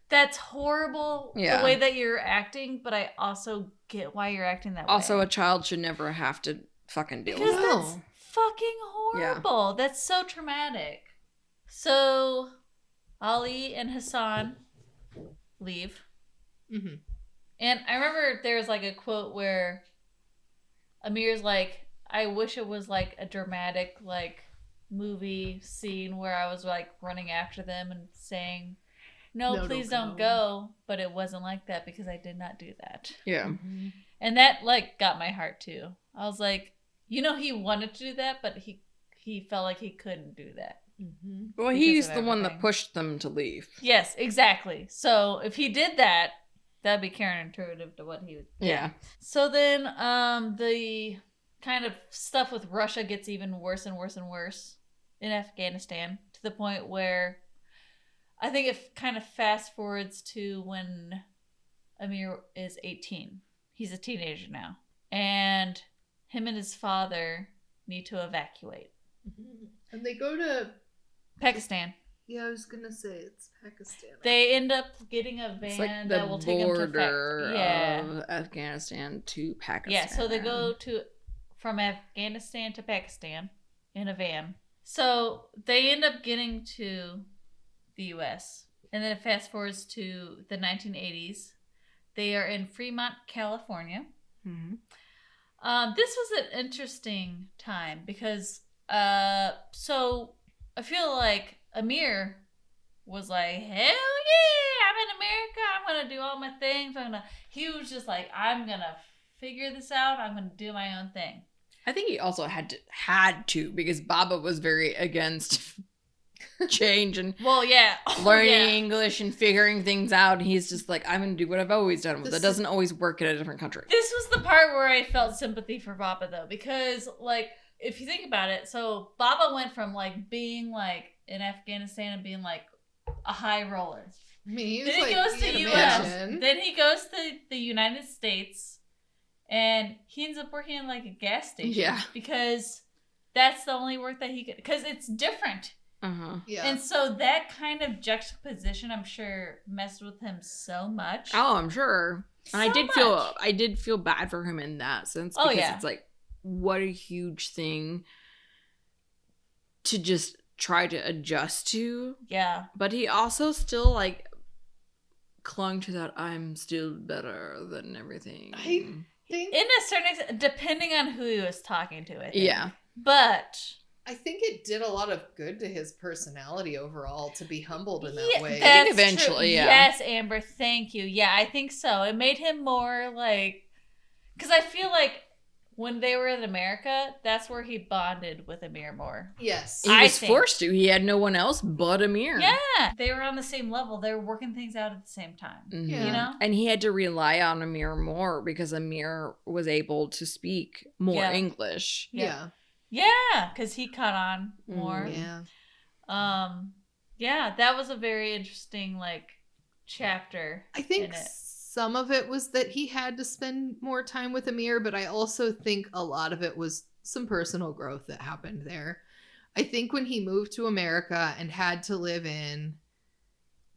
that's horrible the way that you're acting, but I also get why you're acting that way. Also, a child should never have to fucking deal with because that. that's fucking horrible. Yeah. That's so traumatic. So, Ali and Hassan leave. Mm-hmm. And I remember there's like a quote where Amir's like, I wish it was like a dramatic like movie scene where I was like running after them and saying, no, please don't go. But it wasn't like that because I did not do that. Yeah. Mm-hmm. And that like got my heart too. I was like, he wanted to do that, but he felt like he couldn't do that. Mm-hmm. Well, because he's of the one that everything. pushed them to leave. Yes, exactly. So if he did that, that'd be counterintuitive to what he would. Yeah. So then, the kind of stuff with Russia gets even worse and worse and worse in Afghanistan, to the point where I think it kind of fast forwards to when Amir is 18. He's a teenager now, and him and his father need to evacuate And they go to. Pakistan. Yeah, I was gonna say it's Pakistan. They end up getting a It's van like the that will take them to border Yeah. of Afghanistan to Pakistan. Yeah, so they go from Afghanistan to Pakistan in a van. So they end up getting to the U.S. And then it fast forwards to the 1980s. They are in Fremont, California. Mm-hmm. This was an interesting time because, so I feel like Amir was like, hell yeah, I'm in America. I'm going to do all my things. He was just like, I'm going to figure this out. I'm going to do my own thing. I think he also had to because Baba was very against change and Well, yeah. learning Yeah. English and figuring things out. He's just like, I'm going to do what I've always done. That doesn't always work in a different country. This was the part where I felt sympathy for Baba, though, because, like, if you think about it, so Baba went from, like, being, like, in Afghanistan and being, like, a high roller. I mean, he was Then he like, goes to in a U.S. mansion. Then he goes to the United States, and he ends up working in, like, a gas station. Yeah. Because that's the only work that he could, because it's different. Uh-huh. Yeah. And so that kind of juxtaposition, I'm sure, messed with him so much. Oh, I'm sure. And So much. I did feel bad for him in that sense Oh, because yeah. it's like, what a huge thing to just try to adjust to. Yeah. But he also still like clung to that I'm still better than everything. I think In a certain extent, depending on who he was talking to, I think. Yeah. But I think it did a lot of good to his personality overall to be humbled in that yeah, way. that's eventually, true. yeah. Yes, Amber, thank you. Yeah, I think so. It made him more like, because I feel like when they were in America, that's where he bonded with Amir more. Yes. He I was think. forced to. He had no one else but Amir. Yeah, they were on the same level. They were working things out at the same time. Mhm. Yeah. You know? And he had to rely on Amir more because Amir was able to speak more Yeah. English. Yeah. Yeah, because he caught on more. Yeah. Yeah, that was a very interesting like chapter. I think in it. some of it was that he had to spend more time with Amir, but I also think a lot of it was some personal growth that happened there. I think when he moved to America and had to live in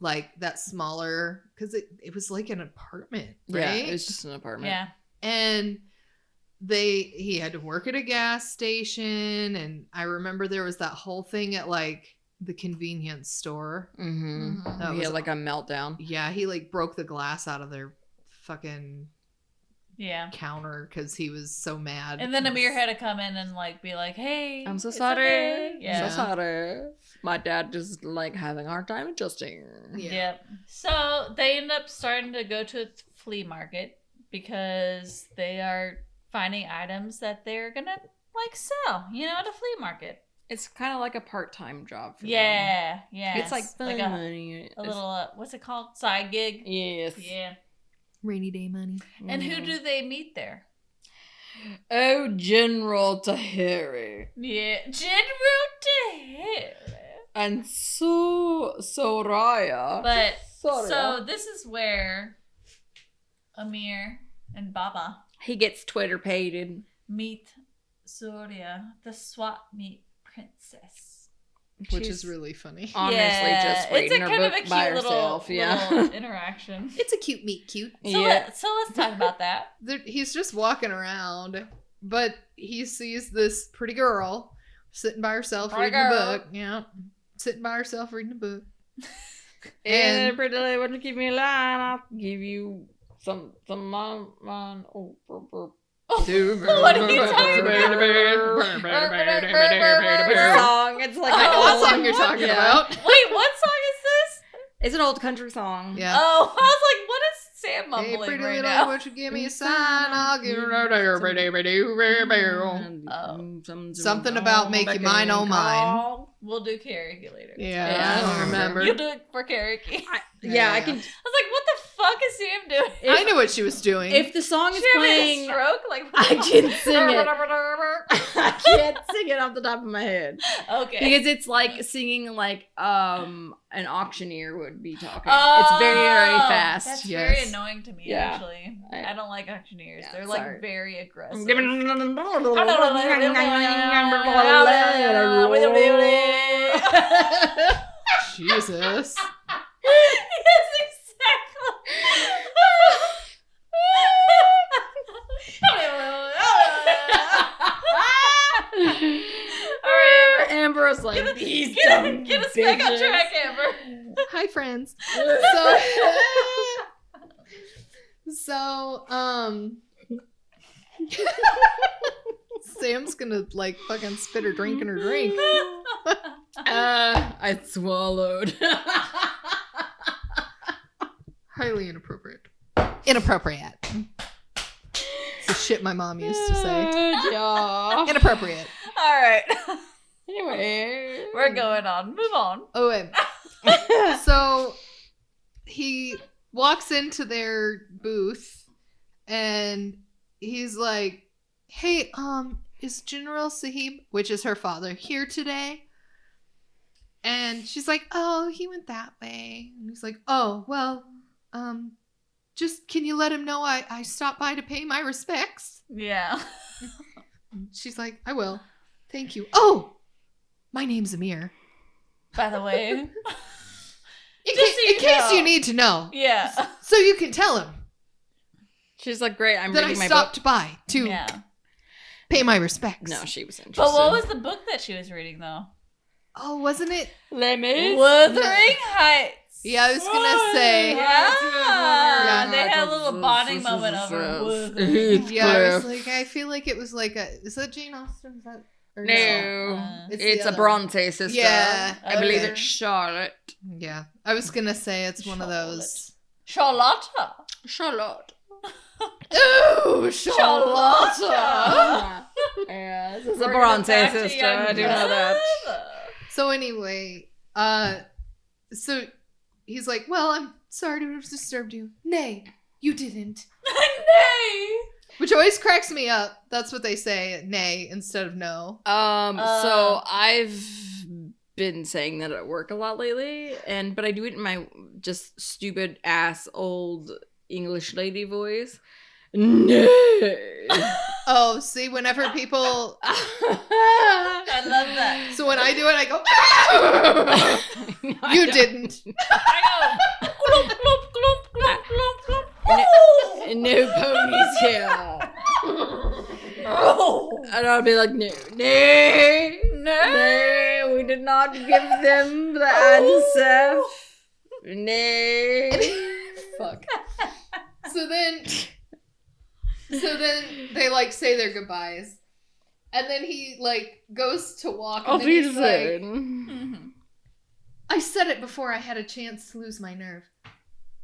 like that smaller, because it was like an apartment, right? Yeah, it was just an apartment. Yeah. And he had to work at a gas station, and I remember there was that whole thing at like the convenience store. Mm-hmm. Mhm. That He was had like a meltdown. Yeah, he like broke the glass out of their fucking Yeah. counter because he was so mad. And then Amir had to come in and like be like, "Hey, I'm so it's sorry. okay." Yeah. So sorry. My dad just like having a hard time adjusting. Yeah. Yep. So they end up starting to go to a flea market because they are finding items that they're gonna like sell, at a flea market. It's kind of like a part-time job for them. Yeah. It's like fun a money. little what's it called? Side gig. Yes. Yeah. Rainy day money. And who Mhm. do they meet there? Oh, General Tahiri. Yeah, General Tahiri. And Soraya. But Soraya. so this is where Amir and Baba He gets Twitter pated. meet Surya, the swap meet princess. Which She's is really funny. honestly just it's reading a her kind of book a by cute little, herself. Yeah. little interaction. It's a cute meet cute. So, Yeah. so let's talk about that. He's just walking around, but he sees this pretty girl sitting by herself Pretty reading a girl. book. Yeah. Sitting by herself reading a book. And And- pretty lady wouldn't give me a line. I'll give you some mine. Oh, What are you talking about? Song. It's like I know an what old song you're talking yeah. about. Wait, what song is this? It's an old country song. Yeah. Oh, I was like, what is Sam Hey, mumbling pretty right little, now? won't you give me a sign? I'll give you Oh. Something Something about make you mine, oh mine. We'll do karaoke later. Yeah, I don't remember. You do it for karaoke. I can. I was like, what the fuck is Sam doing? I knew what she was doing. If the song is She having playing, a stroke? Like, I can sing it. I can't sing it off the top of my head. Okay. Because it's like singing like an auctioneer would be talking. It's very, very fast. That's Yes. very annoying to me, Yeah. actually. I don't like auctioneers. Yeah, They're sorry. like very aggressive. Jesus. Yes, exactly. All right, Amber was like, these Amber. dumb Get us back on bitches. track, Amber. Hi, friends. So, Sam's gonna like fucking spit her drink in her drink. I swallowed. Highly inappropriate. Inappropriate. It's the shit my mom used to say. Yeah. Inappropriate. All right. Anyway, We're going on. Move on. Oh wait. So he walks into their booth and he's like, "Hey, is General Sahib, which is her father, here today?" And she's like, "Oh, he went that way." And he's like, "Oh, well, just can you let him know I stopped by to pay my respects?" Yeah. She's like, "I will. Thank you. Oh, my name's Amir. By the way. In Just so you case know. you need to know. Yeah. So you can tell him she's like, great. I'm that I reading my stopped by to Yeah. pay my respects." book. No, she was interested. But what was the book that she was reading, though? Oh, wasn't it? Lemons? Wuthering Heights. Yeah, I was gonna say. Yeah. Yeah. They had a little bonding moment over Wuthering. Yeah, I was like, I feel like it was like a. Is that Jane Austen? Is that? Or No, It's it's the a other Bronte sister. Yeah, I believe okay. it's Charlotte. Yeah, I was gonna say it's one of those. Charlotta. Charlotte. Ooh, Charlotta. Yes, it's a We're Bronte back to sister. young I do know that. blood. So anyway, so he's like, "Well, I'm sorry to have disturbed you." "Nay, you didn't." Nay. Which always cracks me up. That's what they say, "nay" instead of "no." So I've been saying that at work a lot lately, but I do it in my just stupid ass old English lady voice. No. Oh, see, whenever people, I love that. so when I do it, I go, "You didn't." I go. Glump, glump, glump, glump, glump, glump. No ponies here. Oh. And I'll be like, no, we did not give them the answer. No. Fuck. So then they like say their goodbyes, and then he like goes to walk, and Auf then he's like, Wiedersehen. "I said it before I had a chance to lose my nerve.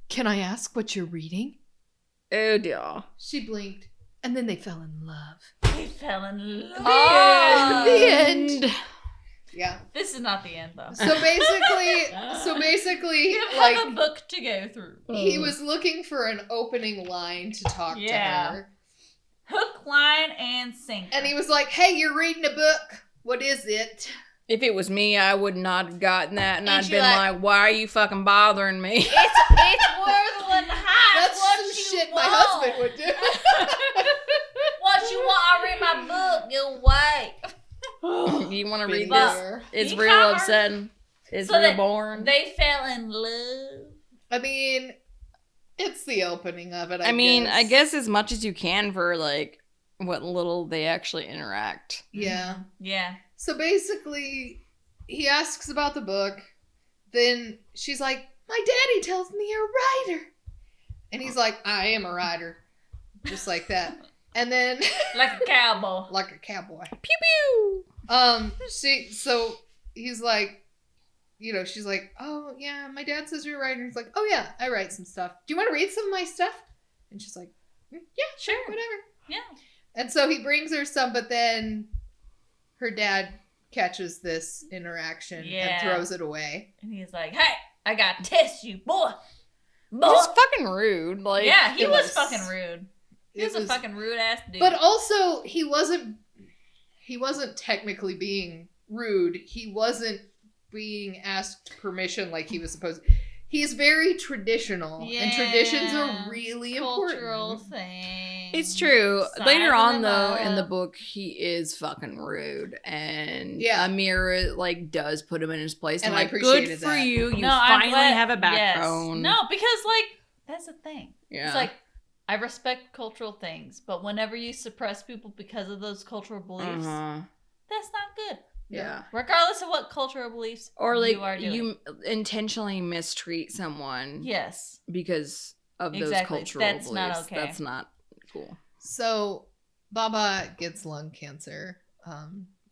Can I ask what you're reading?" Oh dear. She blinked, and then they fell in love. They fell in love. The end. Yeah. This is not the end, though. So basically, You have like a book to go through. he was looking for an opening line to talk Yeah. to her. Hook, line, and sinker. And he was like, "Hey, you're reading a book. What is it?" If it was me, I would not have gotten that, and And I'd she been like- like, why are you fucking bothering me? It's Wuthering Heights. That's what some you shit my want. husband would do. What you want? I read my book. You wait. You want to read But- this? It's He real covered- upsetting. It's So real they- boring. They fell in love. I mean, it's the opening of it. I mean, I guess as much as you can for like what little they actually interact. Yeah. Yeah. So basically, he asks about the book. Then she's like, "My daddy tells me you're a writer," and he's like, "I am a writer," just like that. And then, Like a cowboy. like a cowboy. Pew pew. So he's like, she's like, "Oh yeah, my dad says you're a writer." He's like, "Oh yeah, I write some stuff. Do you want to read some of my stuff?" And she's like, "Yeah, Sure. whatever." Yeah. And so he brings her some, but then her dad catches this interaction Yeah. and throws it away. And he's like, hey, I got to test you, boy. Just fucking rude. Like, yeah, he it was was- fucking rude. He was a fucking rude ass dude. But also, he wasn't technically being rude. He wasn't being asked permission like he was supposed to. He's very traditional, and traditions are really cultural important. thing. it's true. Sizing Later on, them though, up. in the book, he is fucking rude, and Yeah. Amir like does put him in his place. And And I like, good appreciated for that. you. You No, I'm finally glad- have a yes. backbone. No, because like that's the thing. Yeah. It's like I respect cultural things, but whenever you suppress people because of those cultural beliefs, Uh-huh. that's not good. Yeah. Regardless of what cultural beliefs Or like you are doing. you intentionally mistreat someone Yes. because of those Exactly. cultural That's not beliefs. okay. That's not cool. So, Baba gets lung cancer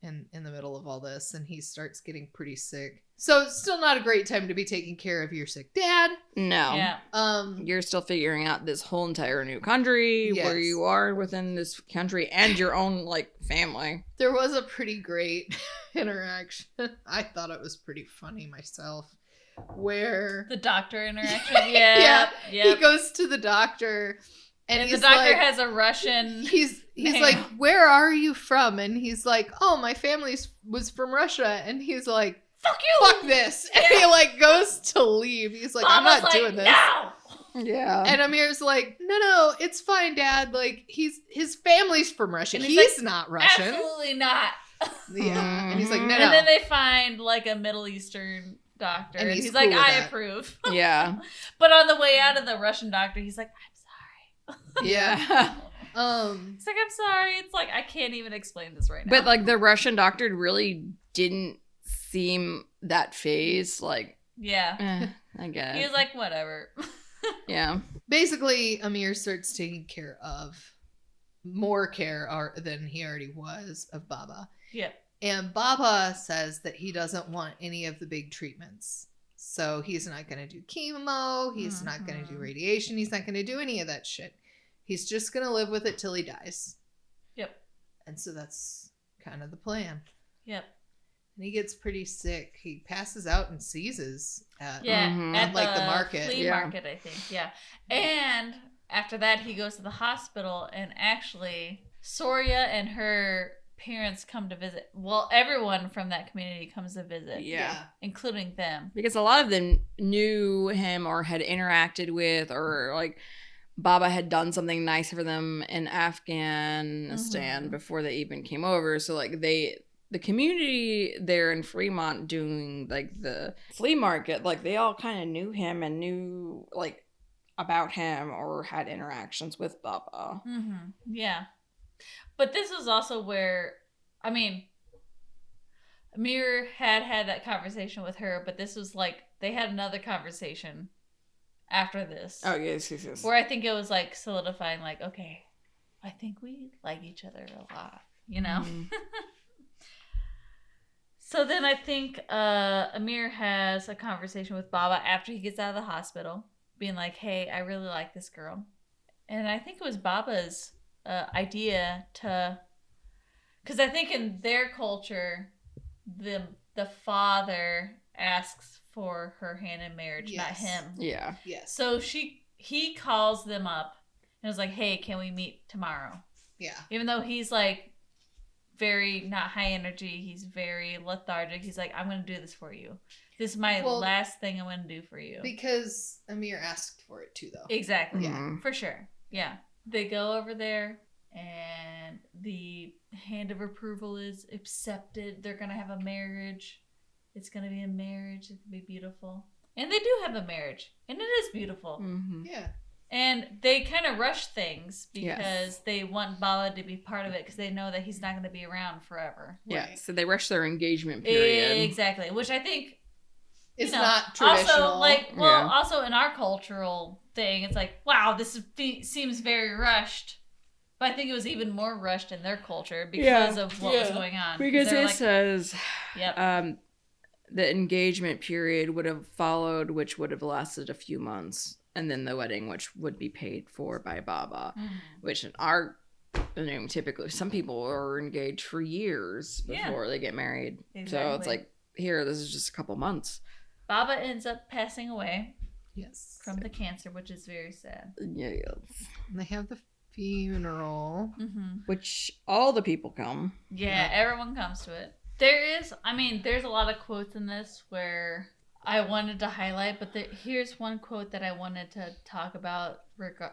in the middle of all this, and he starts getting pretty sick. So, it's still not a great time to be taking care of your sick dad. No. Yeah. You're still figuring out this whole entire new country, where Yes. you are within this country and your own like family. There was a pretty great interaction. I thought it was pretty funny myself. Where The doctor interaction. Yeah. Yeah, Yep. he goes to the doctor, and And he's the doctor like, has a Russian. he's name. like, "Where are you from?" And he's like, "Oh, my family was from Russia." And he's like, Fuck you. "Fuck this!" And he like goes to leave. He's like, "I'm Mama's not doing this." No. Yeah. And Amir's like, "No, it's fine, Dad. Like his family's from Russia. And He's he's like, not Russian." Absolutely not. Yeah. And he's like, "No, no." And then they find like a Middle Eastern doctor, And and he's he's cool like, with "I that. approve." Yeah. But on the way out of the Russian doctor, he's like, "I'm sorry." Yeah. He's like, "I'm sorry." It's like I can't even explain this right now. But like the Russian doctor really didn't seem that phased. Like, yeah, I get it. he was like, "Whatever." Yeah. Basically, Amir starts taking care of more care than he already was of Baba. Yeah. And Baba says that he doesn't want any of the big treatments. So he's not going to do chemo. He's not going to do Mhm. radiation. He's not going to do any of that shit. He's just going to live with it till he dies. Yep. And so that's kind of the plan. Yep. And he gets pretty sick. He passes out and seizes at Yeah. Mhm. At Like the market. flea Yeah. market, I think. Yeah. And after that, he goes to the hospital, and actually, Soria and her parents come to visit. Well, everyone from that community comes to visit, Yeah. including them. Because a lot of them knew him or had interacted with, or like Baba had done something nice for them in Afghanistan Mhm. before they even came over. So like the community there in Fremont doing like the flea market, like they all kind of knew him and knew like about him or had interactions with Baba. Mm-hmm. Yeah. But this was also where, I mean, Amir had that conversation with her, but this was like, they had another conversation after this. Oh, yes. Where I think it was like solidifying, like, okay, I think we like each other a lot, you know? Mhm. So then I think Amir has a conversation with Baba after he gets out of the hospital, being like, hey, I really like this girl. And I think it was Baba's idea to, because I think in their culture, the father asks for her hand in marriage, not Yes. him. Yeah. Yes. So he calls them up and was like, hey, can we meet tomorrow? Yeah. Even though he's like very not high energy, he's very lethargic. He's like, I'm going to do this for you. This is my last thing I'm going to do for you. Because Amir asked for it too, though. Exactly. Yeah. For sure. Yeah. They go over there and the hand of approval is accepted. They're going to have a marriage. It's going to be a marriage. It's going to be beautiful. And they do have a marriage. And it is beautiful. Mm-hmm. Yeah. And they kind of rush things because Yes. they want Baba to be part of it because they know that he's not going to be around forever. Yeah. Right. So they rushed their engagement period. Exactly. Which I think, It's you know, not traditional. also like, well, Yeah. also in our cultural thing, it's like, wow, seems very rushed. But I think it was even more rushed in their culture because of what was going on. Because they're it like, says yep. the engagement period would have followed, which would have lasted a few months, and then the wedding, which would be paid for by Baba, Mhm. which in our typically some people are engaged for years before they get married. Exactly. So it's like, here, this is just a couple months. Baba ends up passing away. Yes. From the cancer, which is very sad. Yes. And they have the funeral. Mm-hmm. Which all the people come. Yeah, everyone comes to it. There's a lot of quotes in this where I wanted to highlight, but here's one quote that I wanted to talk about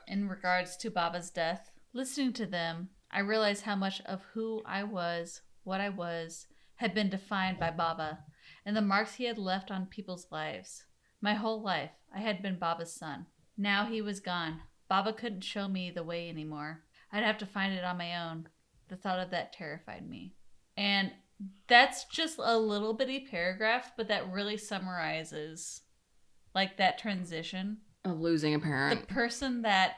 in regards to Baba's death. Listening to them, I realized how much of who I was, what I was, had been defined by Baba, and the marks he had left on people's lives. My whole life, I had been Baba's son. Now he was gone. Baba couldn't show me the way anymore. I'd have to find it on my own. The thought of that terrified me. And that's just a little bitty paragraph, but that really summarizes like that transition. Of losing a parent. The person that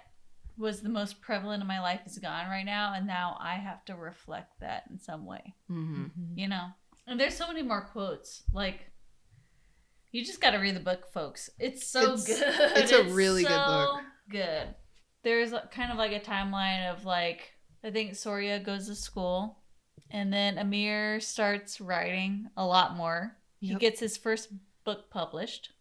was the most prevalent in my life is gone right now, and now I have to reflect that in some way. Mm-hmm. You know? And there's so many more quotes. Like, you just got to read the book, folks. It's so good. It's a really good book. Good. There's kind of like a timeline of like, I think Soria goes to school, and then Amir starts writing a lot more. Yep. He gets his first book published.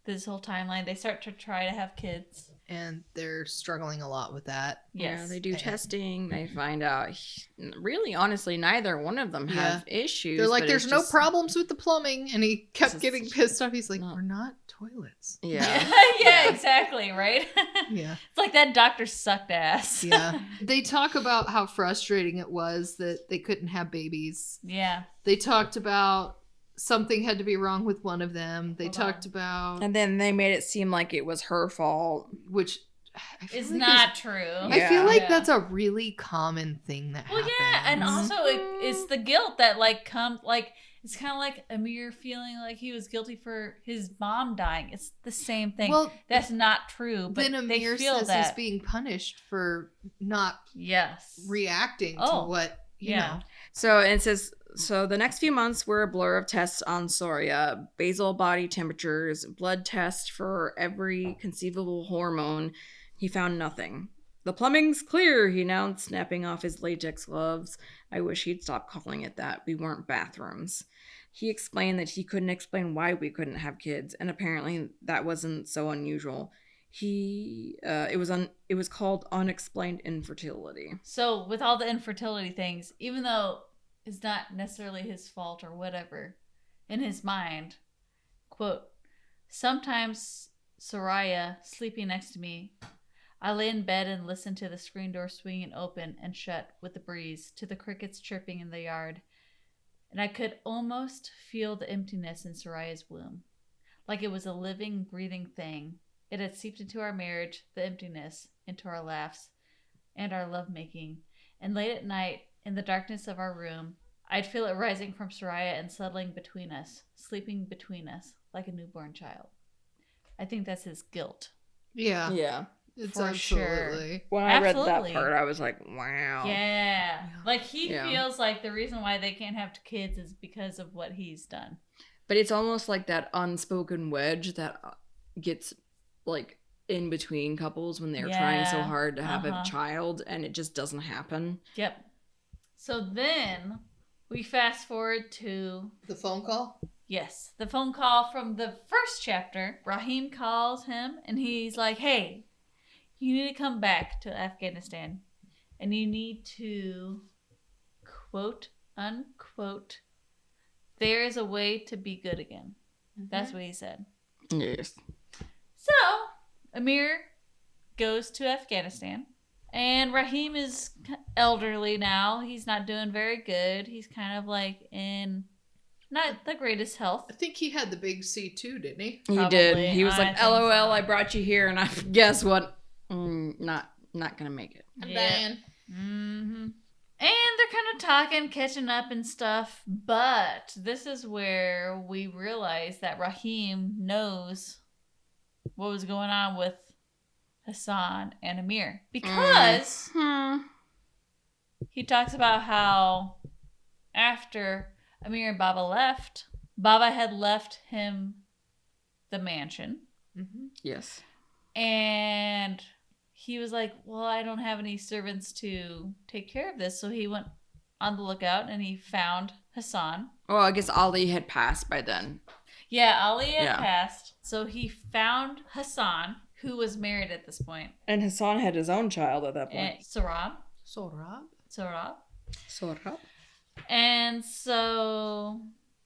This whole timeline, they start to try to have kids. And they're struggling a lot with that. Yes. Yeah, they do testing. They find out, really, honestly, neither one of them have issues. They're like, there's no problems with the plumbing. And he kept getting pissed off. He's like, we're not toilets. Yeah. Yeah, exactly, right? Yeah. It's like that doctor sucked ass. Yeah. They talk about how frustrating it was that they couldn't have babies. Yeah. They talked about something had to be wrong with one of them. They talked about... And then they made it seem like it was her fault. Which is like not true. I feel like that's a really common thing that happens. Well, yeah, and also it's the guilt that like comes... Like, it's kind of like Amir feeling like he was guilty for his mom dying. It's the same thing. Well, that's not true. But then Amir says he's being punished for not reacting to what, you know. So it says... So the next few months were a blur of tests on Soria, basal body temperatures, blood tests for every conceivable hormone. He found nothing. The plumbing's clear, he announced, snapping off his latex gloves. I wish he'd stop calling it that. We weren't bathrooms. He explained that he couldn't explain why we couldn't have kids, and apparently that wasn't so unusual. It was called unexplained infertility. So with all the infertility things, even though it's not necessarily his fault or whatever, in his mind, quote, sometimes Soraya, sleeping next to me, I lay in bed and listened to the screen door swinging open and shut with the breeze, to the crickets chirping in the yard, and I could almost feel the emptiness in Soraya's womb, like it was a living, breathing thing. It had seeped into our marriage, the emptiness, into our laughs and our lovemaking, and late at night, in the darkness of our room, I'd feel it rising from Soraya and settling between us, sleeping between us, like a newborn child. I think that's his guilt. Yeah. Yeah. It's for absolutely. Sure. When I read that part, I was like, wow. Yeah. Like, he feels like the reason why they can't have kids is because of what he's done. But it's almost like that unspoken wedge that gets, like, in between couples when they're trying so hard to have a child, and it just doesn't happen. Yep. So then we fast forward to... The phone call? Yes. The phone call from the first chapter. Rahim calls him and he's like, hey, you need to come back to Afghanistan and you need to, quote, unquote, there is a way to be good again. Mm-hmm. That's what he said. Yes. So Amir goes to Afghanistan. And Rahim is elderly now. He's not doing very good. He's kind of like in not the greatest health. I think he had the big C too, didn't he? He did. He was like, LOL, so. I brought you here. And guess what? Not going to make it. I'm dying. Mm-hmm. And they're kind of talking, catching up and stuff. But this is where we realize that Rahim knows what was going on with Hassan and Amir, because he talks about how after Amir and Baba left, Baba had left him the mansion. Mm-hmm. Yes. And he was like, well, I don't have any servants to take care of this. So he went on the lookout and he found Hassan. Well, I guess Ali had passed by then. Yeah, Ali had passed. So he found Hassan, who was married at this point. And Hassan had his own child at that point. Sorab. And so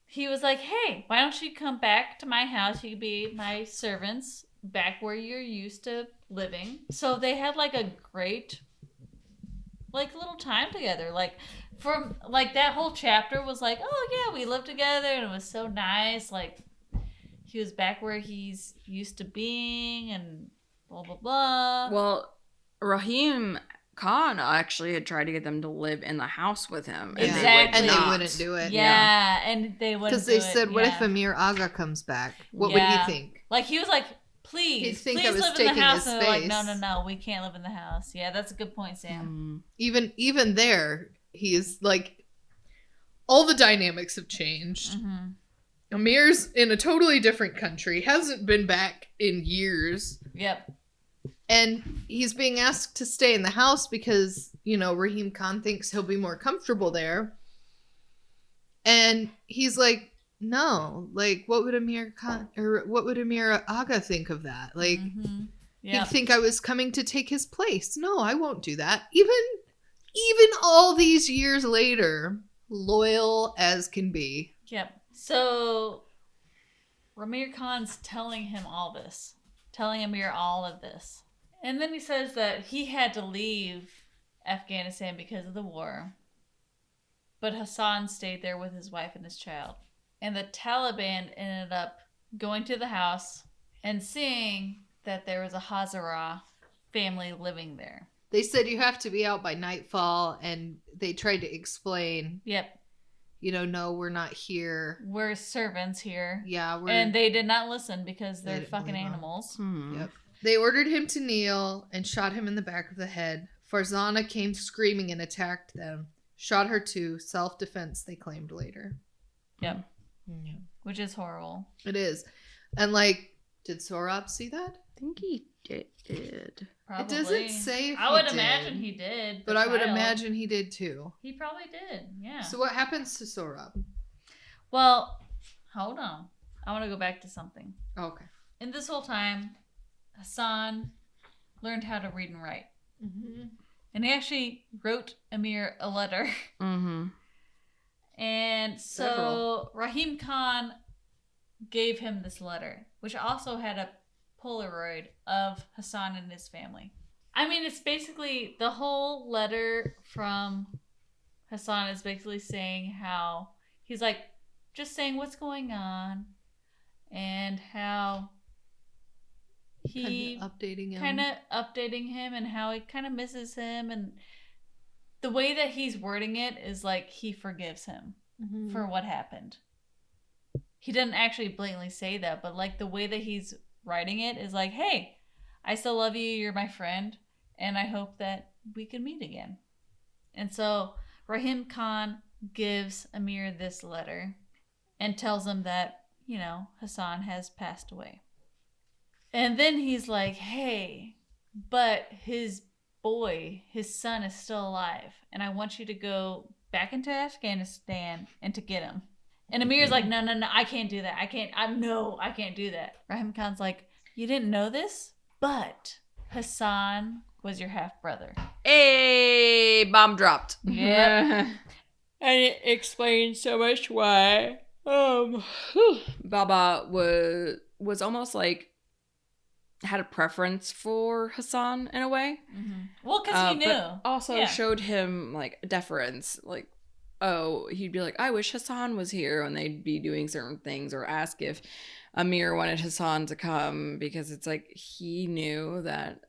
he was like, hey, why don't you come back to my house? You could be my servants back where you're used to living. So they had like a great like little time together. Like from like that whole chapter was like, oh yeah, we lived together and it was so nice. Like he was back where he's used to being and blah blah blah. Well, Rahim Khan actually had tried to get them to live in the house with him. And Exactly. And they wouldn't do it. Yeah, and they wouldn't because they said, what if Amir Aga comes back? What would he think? Like he was like, please live in the house. And they're like, no, we can't live in the house. Yeah, that's a good point, Sam. Even there, he is like, all the dynamics have changed. Mm-hmm. Amir's in a totally different country, hasn't been back in years. Yep. And he's being asked to stay in the house because, Rahim Khan thinks he'll be more comfortable there. And he's like, no, like, what would Amir Aga think of that? Like, he'd think I was coming to take his place. No, I won't do that. Even all these years later, loyal as can be. Yep. So, Amir Khan's telling him all this. Telling Amir all of this. And then he says that he had to leave Afghanistan because of the war. But Hassan stayed there with his wife and his child. And the Taliban ended up going to the house and seeing that there was a Hazara family living there. They said you have to be out by nightfall, and they tried to explain. Yep. No, we're not here. We're servants here. Yeah, and they did not listen because they're fucking animals. Yep. They ordered him to kneel and shot him in the back of the head. Farzana came screaming and attacked them. Shot her too. Self-defense, they claimed later. Yep. Yeah. Which is horrible. It is. And did Sorab see that? I think he did. Probably. It doesn't say if I would imagine he did. But I would imagine he did too. He probably did, yeah. So what happens to Sorab? Well, hold on. I want to go back to something. Okay. In this whole time, Hassan learned how to read and write. Mm-hmm. And he actually wrote Amir a letter. Mm-hmm. And so Rahim Khan gave him this letter, which also had a Polaroid of Hassan and his family. I mean, it's basically the whole letter from Hassan is basically saying how he's like just saying what's going on and how he kind of updating him and how he kind of misses him, and the way that he's wording it is like he forgives him for what happened. He didn't actually blatantly say that, but like the way that he's writing it is like, hey, I still love you, you're my friend, and I hope that we can meet again. And so Rahim Khan gives Amir this letter and tells him that, Hassan has passed away. And then he's like, hey, but his son is still alive, and I want you to go back into Afghanistan and to get him. And Amir's like, no, I can't do that. I can't do that. Rahim Khan's like, you didn't know this, but Hassan was your half-brother. Hey, bomb dropped. Yep. And it explains so much why Baba was almost like had a preference for Hassan in a way. Mm-hmm. Well, because he knew. But also showed him like deference. Like, he'd be like, I wish Hassan was here when they'd be doing certain things, or ask if Amir wanted Hassan to come, because it's like he knew that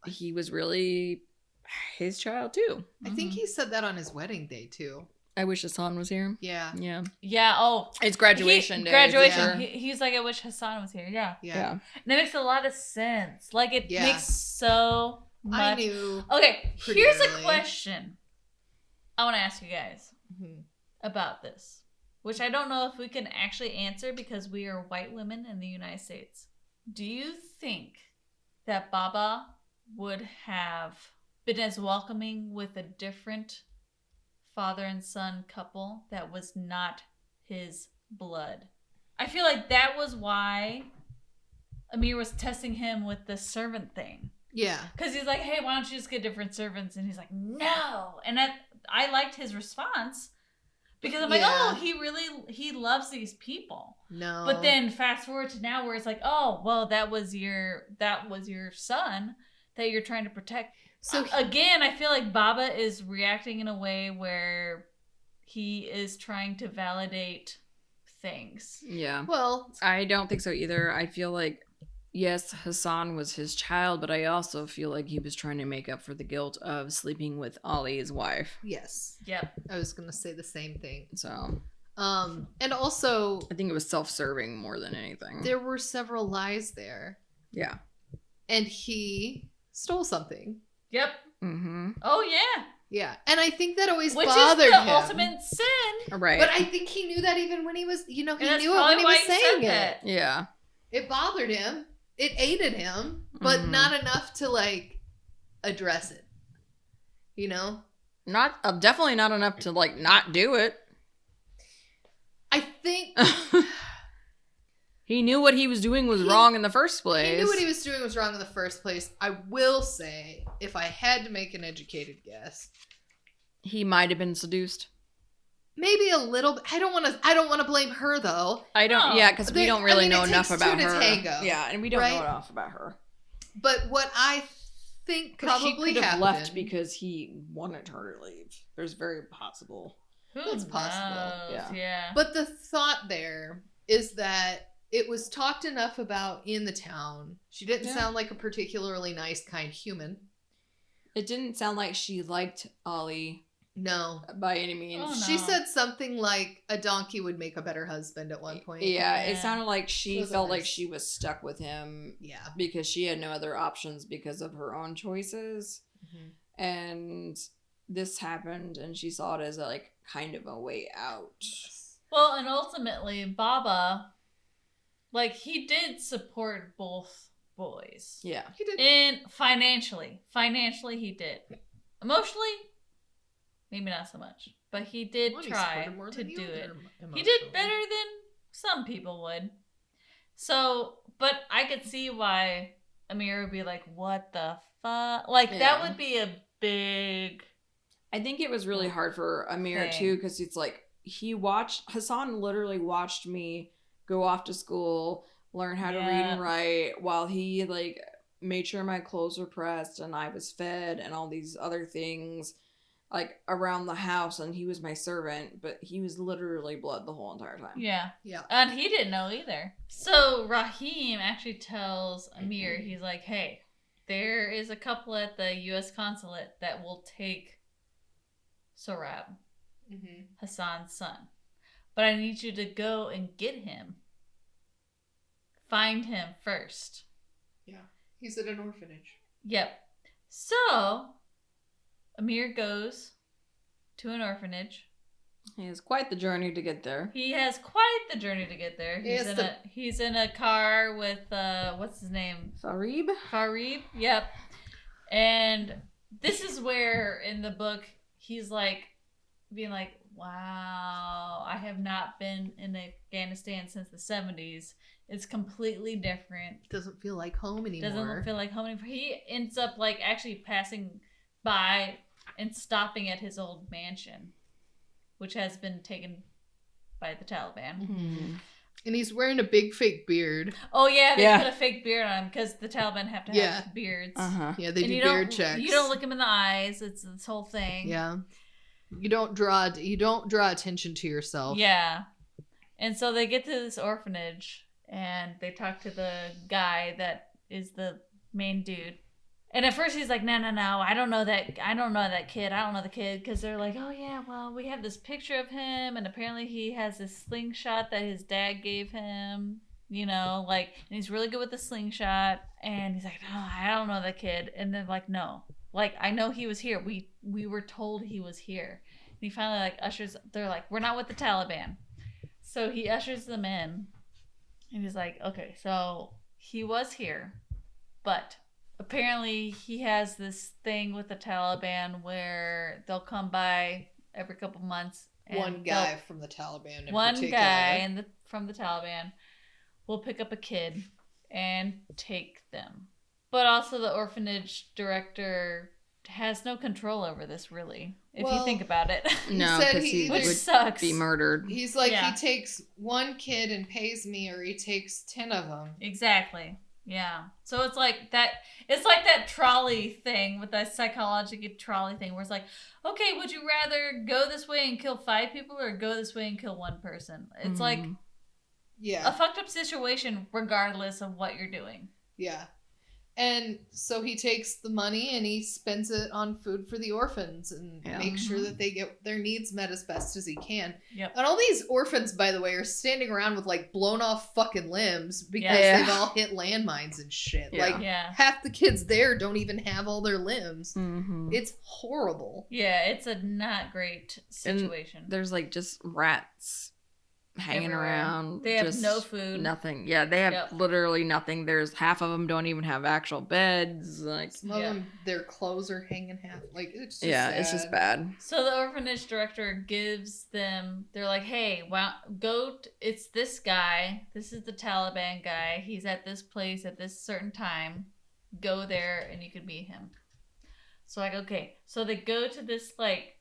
he was really his child too. I think he said that on his wedding day too. I wish Hassan was here. Yeah. Yeah. Yeah. Oh, it's graduation day. Graduation. He's like, I wish Hassan was here. Yeah. Yeah. And it makes a lot of sense. Like, it makes so much. I knew. Okay. Here's a question I want to ask you guys about this, which I don't know if we can actually answer because we are white women in the United States. Do you think that Baba would have been as welcoming with a different father and son couple that was not his blood. I feel like that was why Amir was testing him with the servant thing. Yeah. Because he's like, hey, why don't you just get different servants? And he's like, no. And I liked his response because I'm like, oh, he loves these people. No. But then fast forward to now where it's like, oh, well, that was your son that you're trying to protect. So again, I feel like Baba is reacting in a way where he is trying to validate things. Yeah. Well, I don't think so either. I feel like, yes, Hassan was his child, but I also feel like he was trying to make up for the guilt of sleeping with Ali's wife. yes. Yep. I was going to say the same thing. So, and also, I think it was self-serving more than anything. there were several lies there. Yeah. And he stole something. Yep. Mm-hmm. Oh, yeah. Yeah. And I think that always Which bothered is the him. ultimate sin. Right. But I think he knew that even when he was, he And knew that's it when probably he why was he saying said it. that. Yeah. It bothered him. It aided him, but Mhm. not enough to like address it. You know? Not definitely not enough to like not do it. I think He knew what he was doing was wrong in the first place. he knew what he was doing was wrong in the first place. I will say, if I had to make an educated guess, He might have been seduced. maybe a little bit. I don't want to blame her though. I don't. No. Yeah, because we don't really know it enough takes about two to her. tango, Yeah, and we don't right? know enough about her. But what I think Because she probably could have happened, left because he wanted her to leave. There's very possible. Who It's possible, knows? Yeah. but the thought there is that it was talked enough about in the town. She didn't Yeah. sound like a particularly nice, kind human. It didn't sound like she liked Ollie No. by any means. Oh, no. She said something like a donkey would make a better husband at one point. Yeah, it Yeah. sounded like she Wasn't felt like nice. she was stuck with him Yeah. because she had no other options because of her own choices. Mhm. And this happened and she saw it as like kind of a way out. Well, and ultimately, Baba, like, he did support both boys. Yeah. He did. And financially, he did. Emotionally, maybe not so much. But he did Well, he try supported more to than the do other it. He emotionally. did better than some people would. So, but I could see why Amir would be like, what the fuck? Like, that Yeah. would be a big... I think it was really hard for Amir Thing. too because it's like Hassan literally watched me go off to school, learn how to read Yeah. and write while he like made sure my clothes were pressed and I was fed and all these other things like around the house, and he was my servant, but he was literally blood the whole entire time. Yeah. Yeah. And he didn't know either. So Rahim actually tells Amir, he's like, hey, there is a couple at the U.S. consulate that will take Sorab, Mm-hmm. Hassan's son. But I need you to go and get him. Find him first. Yeah. He's at an orphanage. Yep. So Amir goes to an orphanage. He has quite the journey to get there. He has quite the journey to get there. He has to- He's in a car with what's his name? Farib? Farib. Yep. And this is where in the book he's like being like, wow, I have not been in Afghanistan since the 70s. It's completely different. Doesn't feel like home anymore. Doesn't feel like home anymore. He ends up like actually passing by and stopping at his old mansion, which has been taken by the Taliban. Mm-hmm. And he's wearing a big fake beard. Oh yeah, they Yeah. put a fake beard on him because the Taliban have to Yeah. have beards. Uh-huh. Yeah, they And do you beard don't, checks. You don't look him in the eyes. It's this whole thing. Yeah. You don't draw attention to yourself. Yeah. And so they get to this orphanage and they talk to the guy that is the main dude. And at first he's like, no, I don't know that kid. I don't know the kid. Because they're like, oh yeah, well, we have this picture of him. And apparently he has this slingshot that his dad gave him. You know, like, and he's really good with the slingshot. And he's like, no, I don't know that kid. And they're like, no. Like, I know he was here. We were told he was here. And he finally, like, ushers, they're like, we're not with the Taliban. So he ushers them in. And he's like, okay, so he was here. But apparently he has this thing with the Taliban where they'll come by every couple months. And One guy from the Taliban in one particular. guy from the Taliban will pick up a kid and take them. But also the orphanage director has no control over this, really, if you think about it. No, because he which would sucks. be murdered. He's like, he takes one kid and pays me, or he takes 10 of them. Exactly. Yeah. So it's like that. It's like that trolley thing with that psychological trolley thing, where it's like, okay, would you rather go this way and kill 5 people, or go this way and kill 1 person? It's like, a fucked up situation, regardless of what you're doing. Yeah. And so he takes the money and he spends it on food for the orphans and makes sure that they get their needs met as best as he can. Yep. And all these orphans, by the way, are standing around with like blown off fucking limbs because they've all hit landmines and shit. Yeah. Like half the kids there don't even have all their limbs. Mm-hmm. It's horrible. Yeah, it's a not great situation. And there's like just rats hanging around. They have no food. Nothing. Yeah, they have literally nothing. There's half of them don't even have actual beds. Like some of them, their clothes are hanging half. Like it's just sad. It's just bad. So the orphanage director gives them. They're like, "Hey, it's this guy. This is the Taliban guy. He's at this place at this certain time. Go there and you can meet him." So like, okay. So they go to this like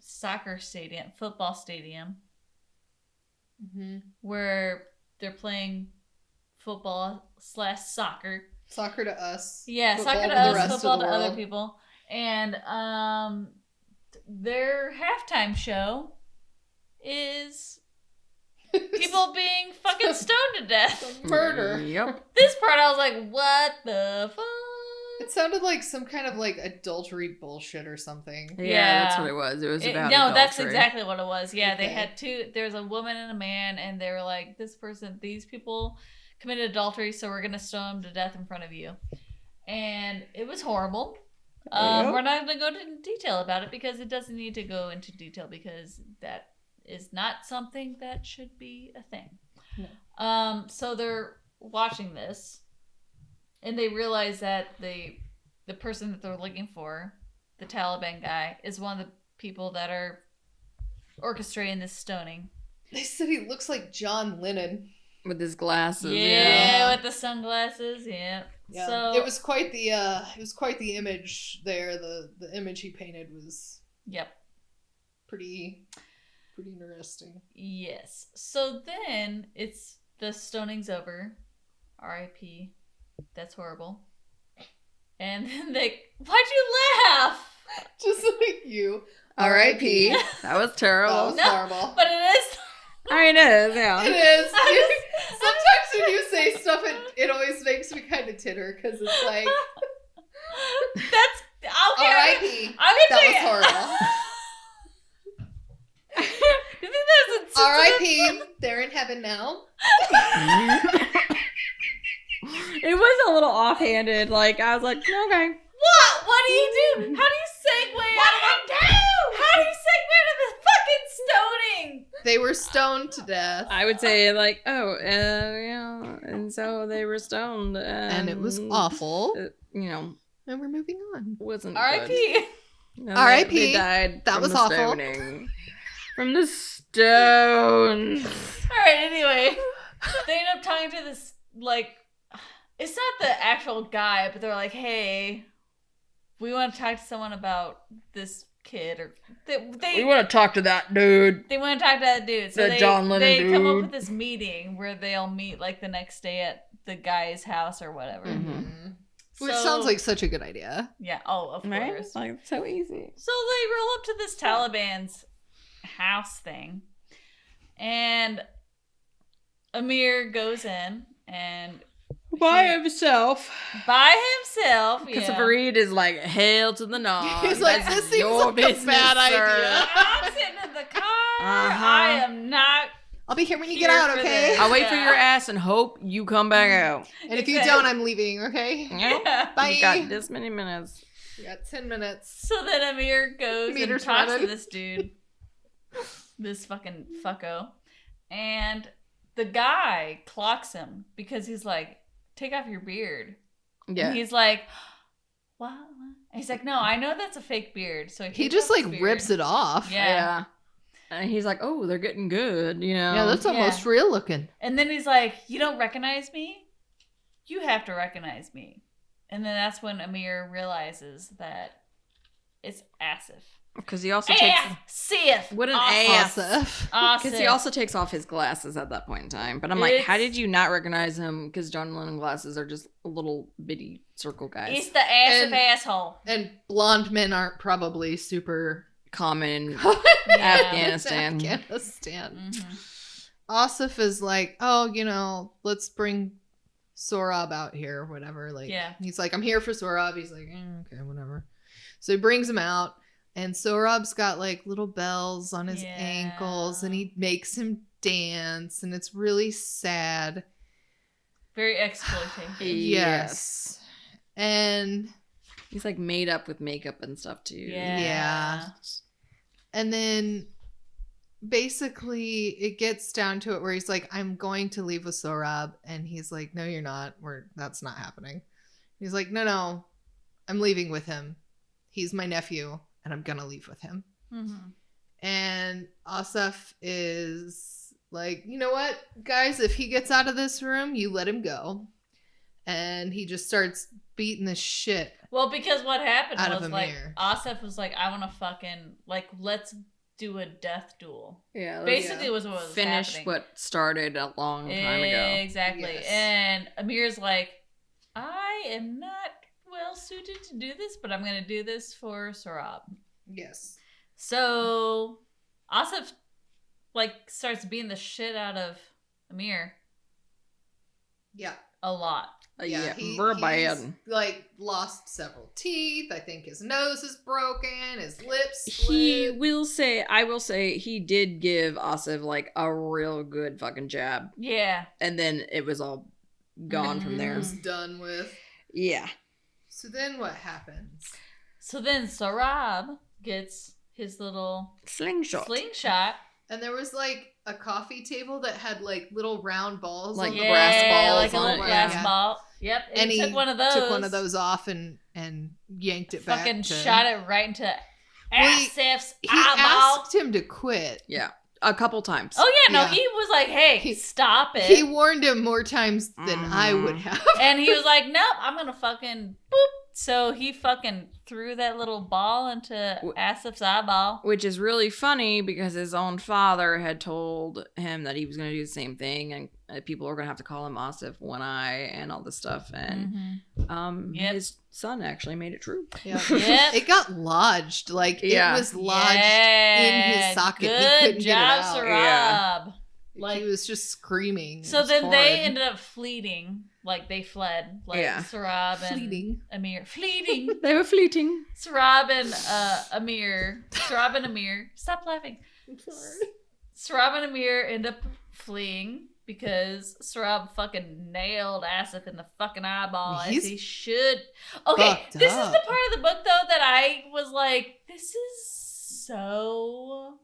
football stadium. Mm-hmm. Where they're playing football/soccer. Soccer to us. Yeah, soccer to us, football to other people. And their halftime show is people being fucking stoned to death. Murder. Yep. This part I was like, what the fuck? It sounded like some kind of like adultery bullshit or something. Yeah, that's what it was. It was about no, that's adultery. exactly what it was. Yeah, they had there's a woman and a man, and they were like, these people committed adultery, so we're going to stone them to death in front of you. And it was horrible. We're not going to go into detail about it because it doesn't need to go into detail because that is not something that should be a thing. No. So they're watching this. And they realize that the person that they're looking for, the Taliban guy, is one of the people that are orchestrating this stoning. They said he looks like John Lennon. With his glasses. Yeah, with the sunglasses, yeah. So it was quite the image there. The image he painted was pretty interesting. Yes. So then the stoning's over. R.I.P. That's horrible. And then why'd you laugh? Just like you. R.I.P. That was terrible. That was horrible. But it is. I mean, it is, yeah. It is. Sometimes when you say stuff, it always makes me kind of titter because it's like. That's okay. R.I.P. That was horrible. You think that's R.I.P. They're in heaven now. It was a little offhanded. Like, I was like, okay. What? What do you do? How do you segue How do you segue to the fucking stoning? They were stoned to death. I would say, like, yeah. And so they were stoned. And it was awful. And we're moving on. Wasn't R.I.P. No, R.I.P. They died that from was the awful. Stoning. From the stones. Alright, anyway. They end up talking to this, like, it's not the actual guy, but they're like, hey, we want to talk to someone about this kid. Or we want to talk to that dude. They want to talk to that dude. So John Lennon they dude. come up with this meeting where they'll meet, like, the next day at the guy's house or whatever. Mm-hmm. Which sounds like such a good idea. Yeah, of right? course. Like, it's so easy. So they roll up to this Taliban's house thing. And Amir goes in and... By himself. Yeah. Fareed is like, hail to the Nog. He's like, this seems like a bad idea. I'm sitting in the car. I am not. I'll be here when you get out, okay? I'll wait for your ass and hope you come back out. And if you don't, I'm leaving, okay? Yeah. Bye. You got this many minutes. You got 10 minutes. So then Amir goes and talks running. to this dude. This fucking fucko. And the guy clocks him because he's like, take off your beard Yeah. And he's like, what? And he's like, no, I know that's a fake beard. So He just like rips it off. Yeah. And he's like, oh, they're getting good, you know? Yeah, that's almost real looking. And then he's like, you don't recognize me? You have to recognize me. And then that's when Amir realizes that it's Asif. Because he also takes... Asif! What an ass. Because he also takes off his glasses at that point in time. But I'm like, how did you not recognize him? Because John Lennon glasses are just little bitty circle guys. He's the Asif asshole. And blonde men aren't probably super... common in Yeah. Afghanistan. Mm-hmm. Asif is like, oh, you know, let's bring Sorab out here or whatever. Like, he's like, I'm here for Sorab. He's like, okay, whatever. So he brings him out, and Sorab's got like little bells on his ankles, and he makes him dance, and it's really sad. Very exploitative. Yes. And he's like made up with makeup and stuff too. Yeah. And then basically it gets down to it where he's like, I'm going to leave with Sorab. And he's like, no, you're not. That's not happening. He's like, no, I'm leaving with him. He's my nephew and I'm going to leave with him. Mm-hmm. And Asif is like, you know what, guys, if he gets out of this room, you let him go. And he just starts beating the shit. Well, because what happened was like Amir. Asif was like, I want to fucking like let's do a death duel. Yeah, basically was what was finish happening. what started a long time ago. Exactly. Yes. And Amir's like, I am not well suited to do this, but I'm going to do this for Sorab. Yes. So Asif like starts beating the shit out of Amir. Yeah. A lot. Yeah, he's like lost several teeth. I think his nose is broken. His lips split. I will say, he did give Asif like a real good fucking jab. Yeah. And then it was all gone from there. It was done with. Yeah. So then what happens? So then Sorab gets his little slingshot. And there was like a coffee table that had like little round balls, like brass balls, like a little brass ball. Yep, and he took one of those. Took one of those off and yanked it back. Fucking shot it right into Asif's he eyeball. asked him to quit. Yeah, a couple times. Oh yeah, no, he was like, "Hey, stop it." He warned him more times than I would have. And he was like, "Nope, I'm gonna fucking boop." So he fucking threw that little ball into Asif's eyeball. Which is really funny because his own father had told him that he was going to do the same thing, and people were going to have to call him Asif One Eye and all this stuff. And his son actually made it true. Yep. It got lodged. Like, it was lodged in his socket. Good job, Sorab. Yeah. Like, he was just screaming. So then they ended up fleeing. Like, they fled. Like, Sorab and Amir. Fleeting. They were fleeting. Sorab and Amir. Stop laughing. I'm sorry. Sorab and Amir end up fleeing because Sorab fucking nailed Asif in the fucking eyeball as he should. Okay, this is the part of the book, though, that I was like, this is so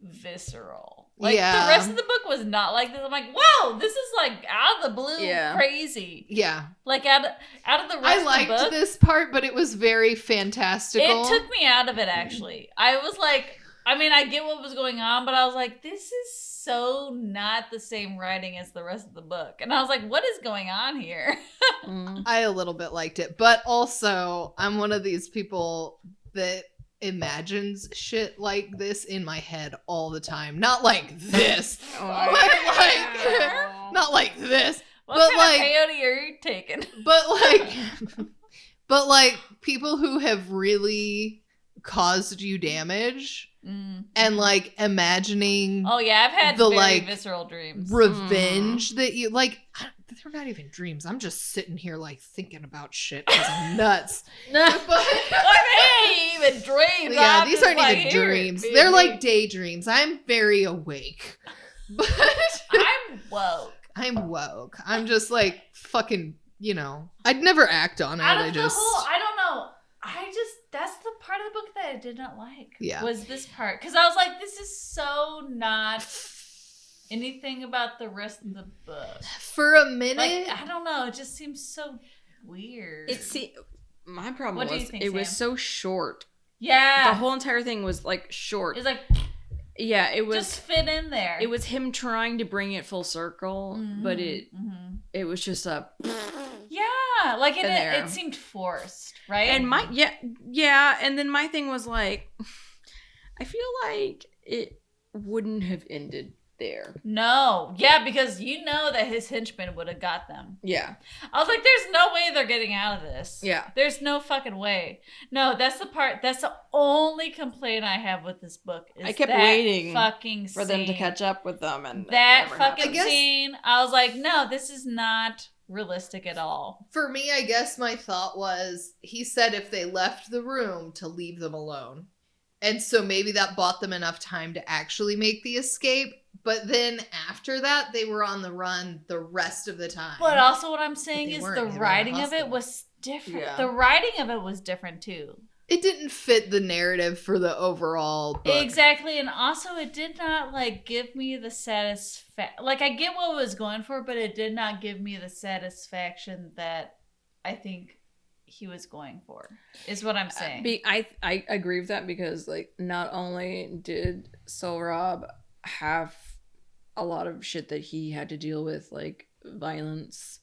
visceral. Like, the rest of the book was not like this. I'm like, wow, this is like out of the blue crazy. Yeah. Like, out of the rest of the book. I liked this part, but it was very fantastical. It took me out of it, actually. I was like, I mean, I get what was going on, but I was like, this is so not the same writing as the rest of the book. And I was like, what is going on here? I a little bit liked it, but also I'm one of these people that imagines shit like this in my head all the time. Not like this. Not like this. What but kind like of peyote are you taking? But like people who have really caused you damage and like imagining I've had the very like visceral dreams. Revenge that you like. They're not even dreams. I'm just sitting here like thinking about shit because I'm nuts. But hey, even dreams. Yeah, these aren't even dreams. They're like daydreams. I'm very awake. But I'm woke. I'm just like fucking, I'd never act on it. I don't know. That's the part of the book that I did not like. Yeah. Was this part. Because I was like, this is so not anything about the rest of the book. For a minute. Like, I don't know. It just seems so weird. My problem What do you was think, it was Sam? so short. Yeah. The whole entire thing was like short. It's like, yeah, it was just fit in there. It was him trying to bring it full circle, but it was just a yeah, like there. it seemed forced, right? And and then my thing was like, I feel like it wouldn't have ended there. No, yeah, because you know that his henchmen would have got them. Yeah, I was like, there's no way they're getting out of this. Yeah, there's no fucking way. No, that's the only complaint I have with this book. Is I kept that waiting fucking for them to catch up with them, and that fucking scene. I was like, no, this is not realistic at all. For me, I guess my thought was, he said if they left the room to leave them alone. And so maybe that bought them enough time to actually make the escape. But then after that, they were on the run the rest of the time. But also what I'm saying is the in a writing of it hospital. was different. Yeah. The writing of it was different too. It didn't fit the narrative for the overall book. Exactly. And also it did not like give me the satisfaction. Like I get what it was going for, but it did not give me the satisfaction that I think he was going for, is what I'm saying. I agree with that, because like not only did Sohrab have a lot of shit that he had to deal with, like violence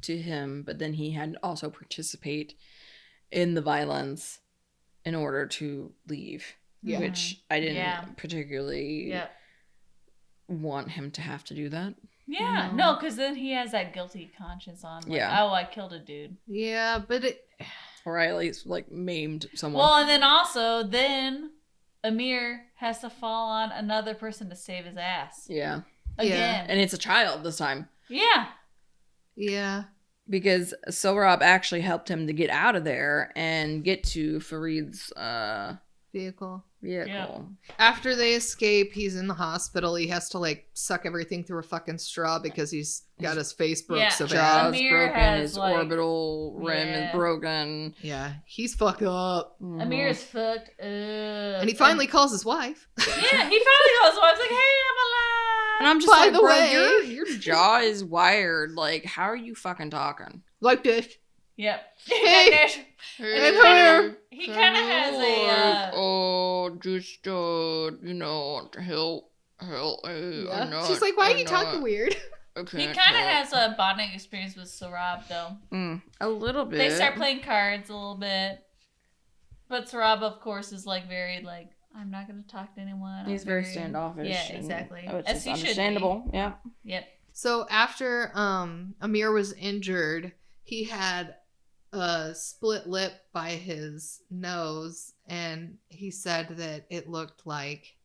to him, but then he had to also participate in the violence in order to leave, which I didn't particularly want him to have to do that. Yeah, no, because then he has that guilty conscience on. Like, oh, I killed a dude. Yeah, but or I at least like maimed someone. Well, and then also, Amir has to fall on another person to save his ass. Yeah. Again. And it's a child this time. Yeah. Yeah. Because Sohrab actually helped him to get out of there and get to Farid's vehicle. Yeah. After they escape, he's in the hospital. He has to like suck everything through a fucking straw because he's got his face broke so bad. Jaw's broken, his orbital rim is broken. Yeah, he's fucked up. Amir is fucked up. And he finally calls his wife. Yeah, he finally calls his wife. He's like, hey, I'm alive. And I'm just like, bro, your jaw is wired. Like, how are you fucking talking? Like this. Yep. Hey. He kind of has a. Just help. Yeah. She's like, why are you talking weird? He kind of has a bonding experience with Sohrab, though. A little bit. They start playing cards a little bit, but Sohrab, of course, is like very like, I'm not going to talk to anyone. He's very standoffish. Yeah, exactly. As he understandable. Should be. Yeah. Yep. So after Amir was injured, he had a split lip by his nose, and he said that it looked like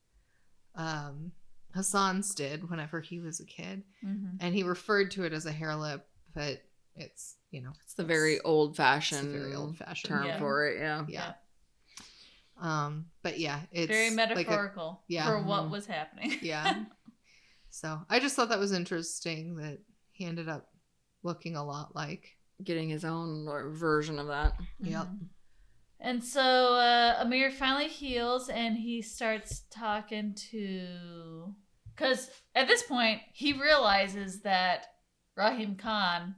Hassan's did whenever he was a kid. Mm-hmm. And he referred to it as a hair lip, but it's, it's the very old-fashioned term for it. Yeah. But yeah, it's very metaphorical like for what was happening. Yeah. So I just thought that was interesting that he ended up looking a lot like getting his own version of that. Yep. And so Amir finally heals, and he starts talking to, because at this point he realizes that Rahim Khan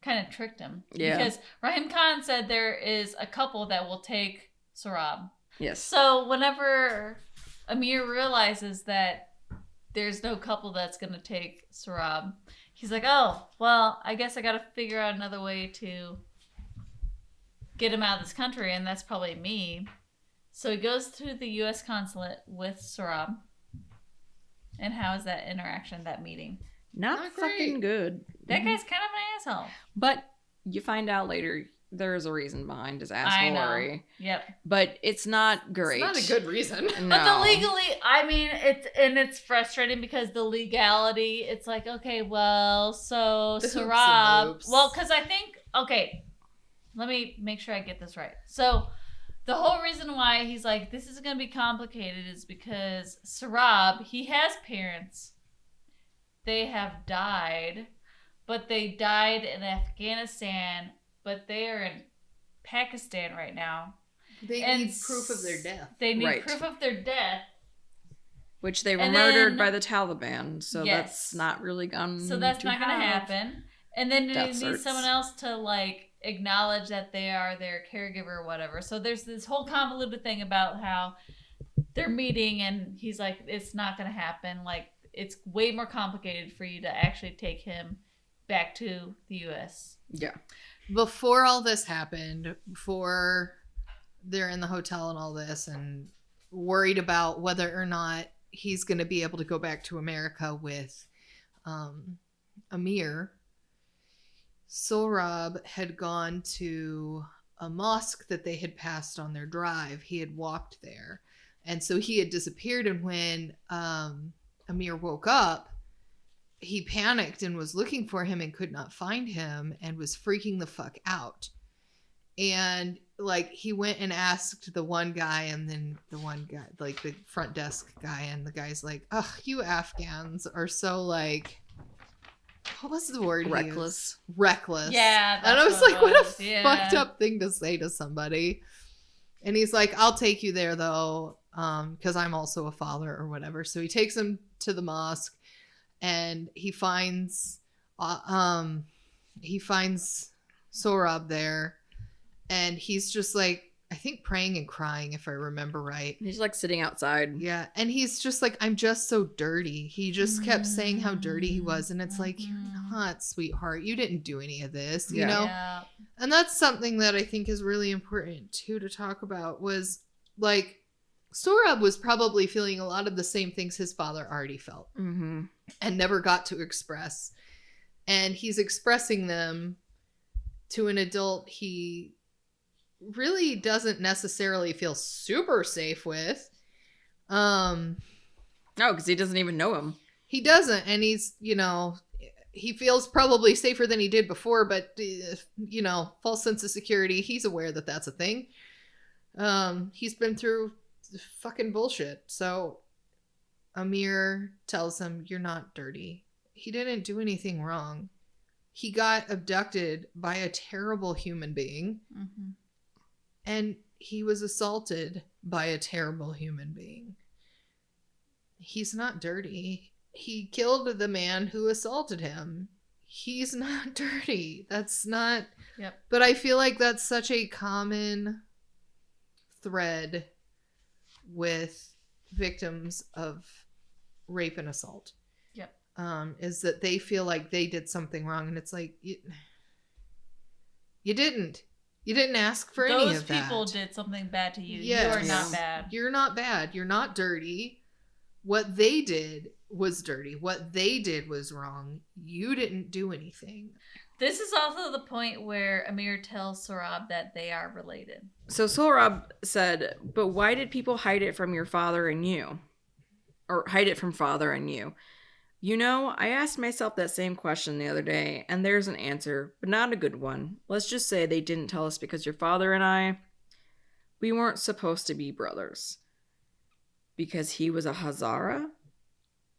kind of tricked him. Yeah. Because Rahim Khan said there is a couple that will take Sohrab. Yes. So whenever Amir realizes that there's no couple that's going to take Sohrab, he's like, oh, well, I guess I got to figure out another way to get him out of this country, and that's probably me. So he goes to the U.S. consulate with Sohrab. And how is that interaction, that meeting? Not fucking good. That guy's kind of an asshole. But you find out later there is a reason behind his assholery. I know. Yep. But it's not great. It's not a good reason. No. But the legally, I mean, it's frustrating because the legality, it's like, okay, well, so Sohrab, well, because I think, okay, let me make sure I get this right. So the whole reason why he's like, this is going to be complicated is because Sohrab, he has parents. They have died, but they died in Afghanistan, but they are in Pakistan right now. They need proof of their death. They need proof of their death. Which they were murdered by the Taliban, so that's not really gone. So that's not going to happen. And then Death it needs certs. someone else to like acknowledge that they are their caregiver or whatever. So there's this whole convoluted thing about how they're meeting and he's like, it's not going to happen. Like, it's way more complicated for you to actually take him back to the U.S. Yeah. Before all this happened, before they're in the hotel and all this and worried about whether or not he's going to be able to go back to America with Amir, Sohrab had gone to a mosque that they had passed on their drive. He had walked there. And so he had disappeared. And when Amir woke up, he panicked and was looking for him and could not find him and was freaking the fuck out. And like he went and asked the one guy, and then the one guy, like the front desk guy, and the guy's like, "Ugh, you Afghans are so like, what was the word? Reckless. Reckless." Yeah, and I was that's like, what a yeah. fucked up thing to say to somebody. And he's like, "I'll take you there though, because I'm also a father or whatever." So he takes him to the mosque, and he finds Sohrab there. And he's just like, I think praying and crying, if I remember right. He's like sitting outside. Yeah. And he's just like, I'm just so dirty. He just kept saying how dirty he was. And it's like, you're not, sweetheart. You didn't do any of this, you know? Yeah. And that's something that I think is really important too to talk about was like, Sohrab was probably feeling a lot of the same things his father already felt Mm-hmm. and never got to express. And he's expressing them to an adult he really doesn't necessarily feel super safe with. No, because he doesn't even know him. He doesn't, and he's, you know, he feels probably safer than he did before, but you know, false sense of security, he's aware that that's a thing. He's been through fucking bullshit. So Amir tells him, "You're not dirty. He didn't do anything wrong. He got abducted by a terrible human being." Mm-hmm. And he was assaulted by a terrible human being. He's not dirty. He killed the man who assaulted him. He's not dirty. That's not... Yep. But I feel like that's such a common thread with victims of rape and assault. Yep. Is that they feel like they did something wrong. And it's like, you didn't. You didn't ask for any of that. Those people did something bad to you. Yes. You are not bad. You're not bad. You're not dirty. What they did was dirty. What they did was wrong. You didn't do anything. This is also the point where Amir tells Sohrab that they are related. So Sohrab said, "But why did people hide it from your father and you? Or hide it from father and you? You know, I asked myself that same question the other day, and there's an answer, but not a good one. Let's just say they didn't tell us because your father and I, we weren't supposed to be brothers. Because he was a Hazara?"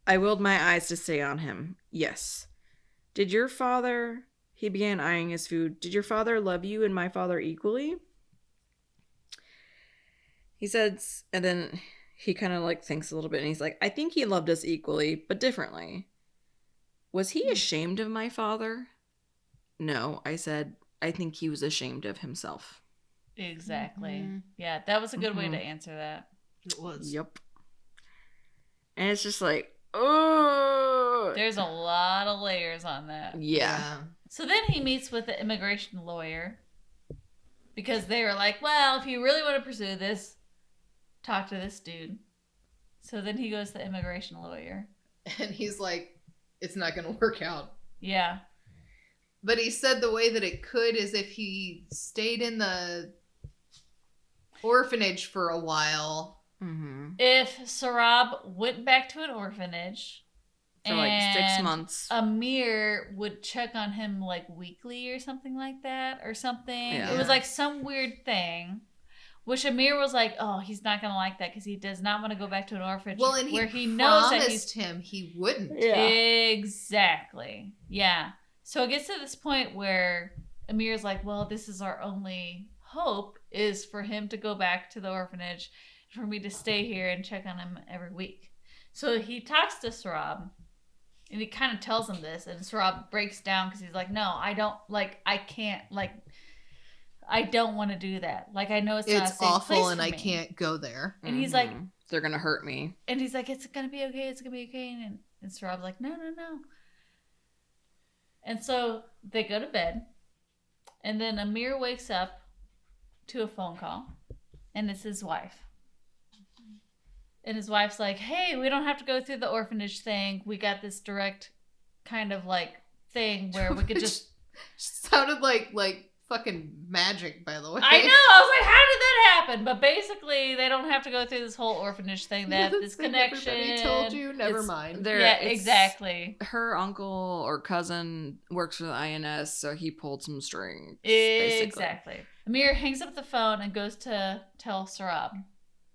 I willed my eyes to stay on him. "Yes. Did your father..." He began eyeing his food. "Did your father love you and my father equally?" He said, and then he kind of like thinks a little bit, and he's like, "I think he loved us equally, but differently." "Was he ashamed of my father?" "No," I said. "I think he was ashamed of himself." Exactly. Mm-hmm. Yeah, that was a good way Mhm. to answer that. It was. Yep. And it's just like, oh. There's a lot of layers on that. Yeah. So then he meets with the immigration lawyer because they were like, well, if you really want to pursue this, talk to this dude. So then he goes to the immigration lawyer. And he's like, it's not going to work out. Yeah. But he said the way that it could is if he stayed in the orphanage for a while. Mm-hmm. If Sohrab went back to an orphanage For like 6 and months. Amir would check on him like weekly or something like that or something. Yeah. It was like some weird thing. Which Amir was like, oh, he's not going to like that because he does not want to go back to an orphanage Well, and where he knows that promised him he wouldn't. Yeah. Exactly. Yeah. So it gets to this point where Amir's like, well, this is our only hope is for him to go back to the orphanage, for me to stay here and check on him every week. So he talks to Sohrab And he kind of tells him this, and Sarab breaks down because he's like, no, I don't, like, I can't, like, I don't want to do that. Like, I know it's not a safe awful place and for I me. can't go there. And he's like, they're going to hurt me. And he's like, it's going to be okay. It's going to be okay. And Sarab's like, no. And so they go to bed. And then Amir wakes up to a phone call. And it's his wife. And his wife's like, hey, we don't have to go through the orphanage thing. We got this direct kind of like thing where we could just... Sounded like fucking magic, by the way. I know. I was like, how did that happen? But basically, they don't have to go through this whole orphanage thing. They have this connection. Everybody told you, never mind. Yeah, exactly. Her uncle or cousin works for the INS, so he pulled some strings. Exactly. Amir hangs up the phone and goes to tell Sarab,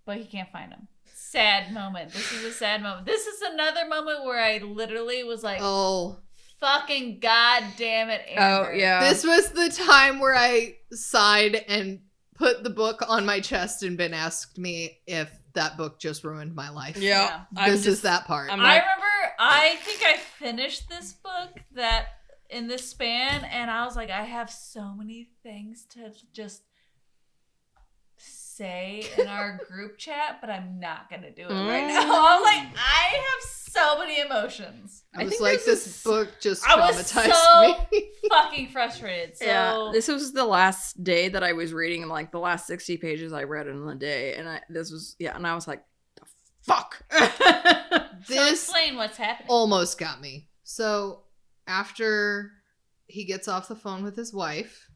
but he can't find him. Sad moment. This is a sad moment. This is another moment where I literally was like, oh, fucking goddamn it, Amber. Oh, yeah. This was the time where I sighed and put the book on my chest and Ben asked me if that book just ruined my life. Yeah. This is that part. I remember, I think I finished this book that in this span, and I was like, I have so many things to just say in our group chat, but I'm not gonna do it right now. I was like, I have so many emotions. I was like, this book just I was traumatized so me. fucking frustrated. So yeah, this was the last day that I was reading, like the last 60 pages I read in the day, and I was like, the fuck. So explain what's happening. Almost got me. So after he gets off the phone with his wife,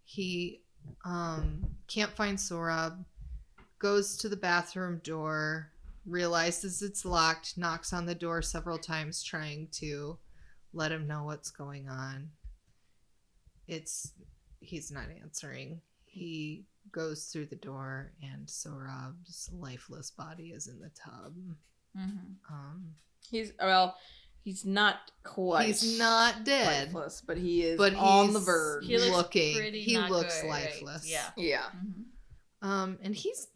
he can't find Sorab, goes to the bathroom door, realizes it's locked, knocks on the door several times trying to let him know what's going on. He's not answering. He goes through the door and Sorab's lifeless body is in the tub. Mm-hmm. He's not quite. He's not dead, lifeless, but he is but on the verge. He looks looking. pretty He not looks good, lifeless. right? Yeah. Mm-hmm. And he's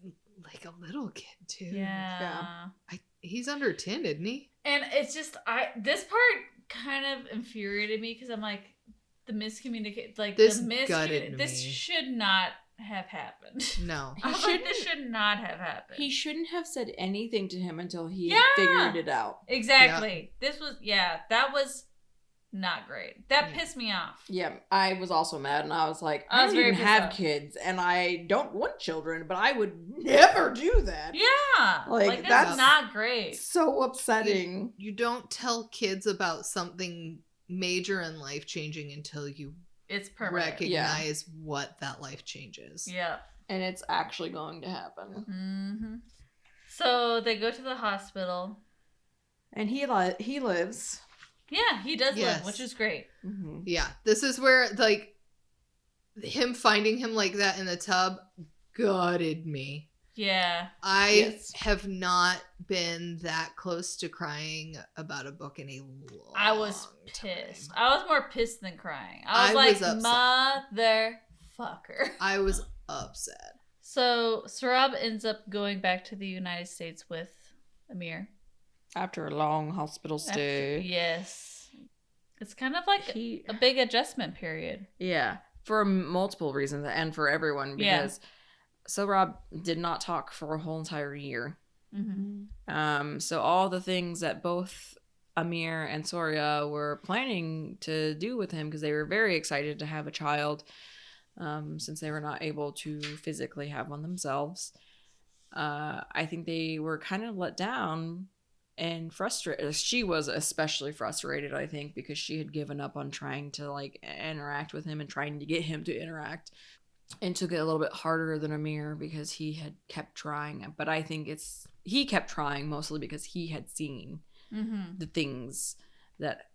like a little kid too. Yeah. He's under 10, isn't he? And it's just this part kind of infuriated me because I'm like, the miscommunication, like This this gutted me. should not have happened. No. I was like, this should not have happened. He shouldn't have said anything to him until he Yeah. figured it out. Exactly. This was that was not great. That pissed me off. Yeah, I was also mad, and I was like, I I was don't very even pissed have off. kids, and I don't want children, but I would never do that. Yeah. Like, that's that's not great. It's so upsetting. You don't tell kids about something major and life-changing until you It's permanent. recognize what that life change is. Yeah. And it's actually going to happen. Mm-hmm. So they go to the hospital. And he lives. Yeah, he does Yes. live, which is great. Mm-hmm. Yeah. This is where, like, him finding him like that in the tub gutted me. Yeah. I have not been that close to crying about a book in a long I was pissed. time. I was more pissed than crying. I was I like, was upset. motherfucker. I was upset. So Sarab ends up going back to the United States with Amir. After a long hospital stay. Yes. It's kind of like a big adjustment period. Yeah. For multiple reasons and for everyone, because Sohrab did not talk for a whole entire year. Mm-hmm. So all the things that both Amir and Soria were planning to do with him, because they were very excited to have a child, since they were not able to physically have one themselves. I think they were kind of let down and frustrated. She was especially frustrated, I think, because she had given up on trying to like interact with him and trying to get him to interact, and took it a little bit harder than Amir because he had kept trying. But I think he kept trying mostly because he had seen the things that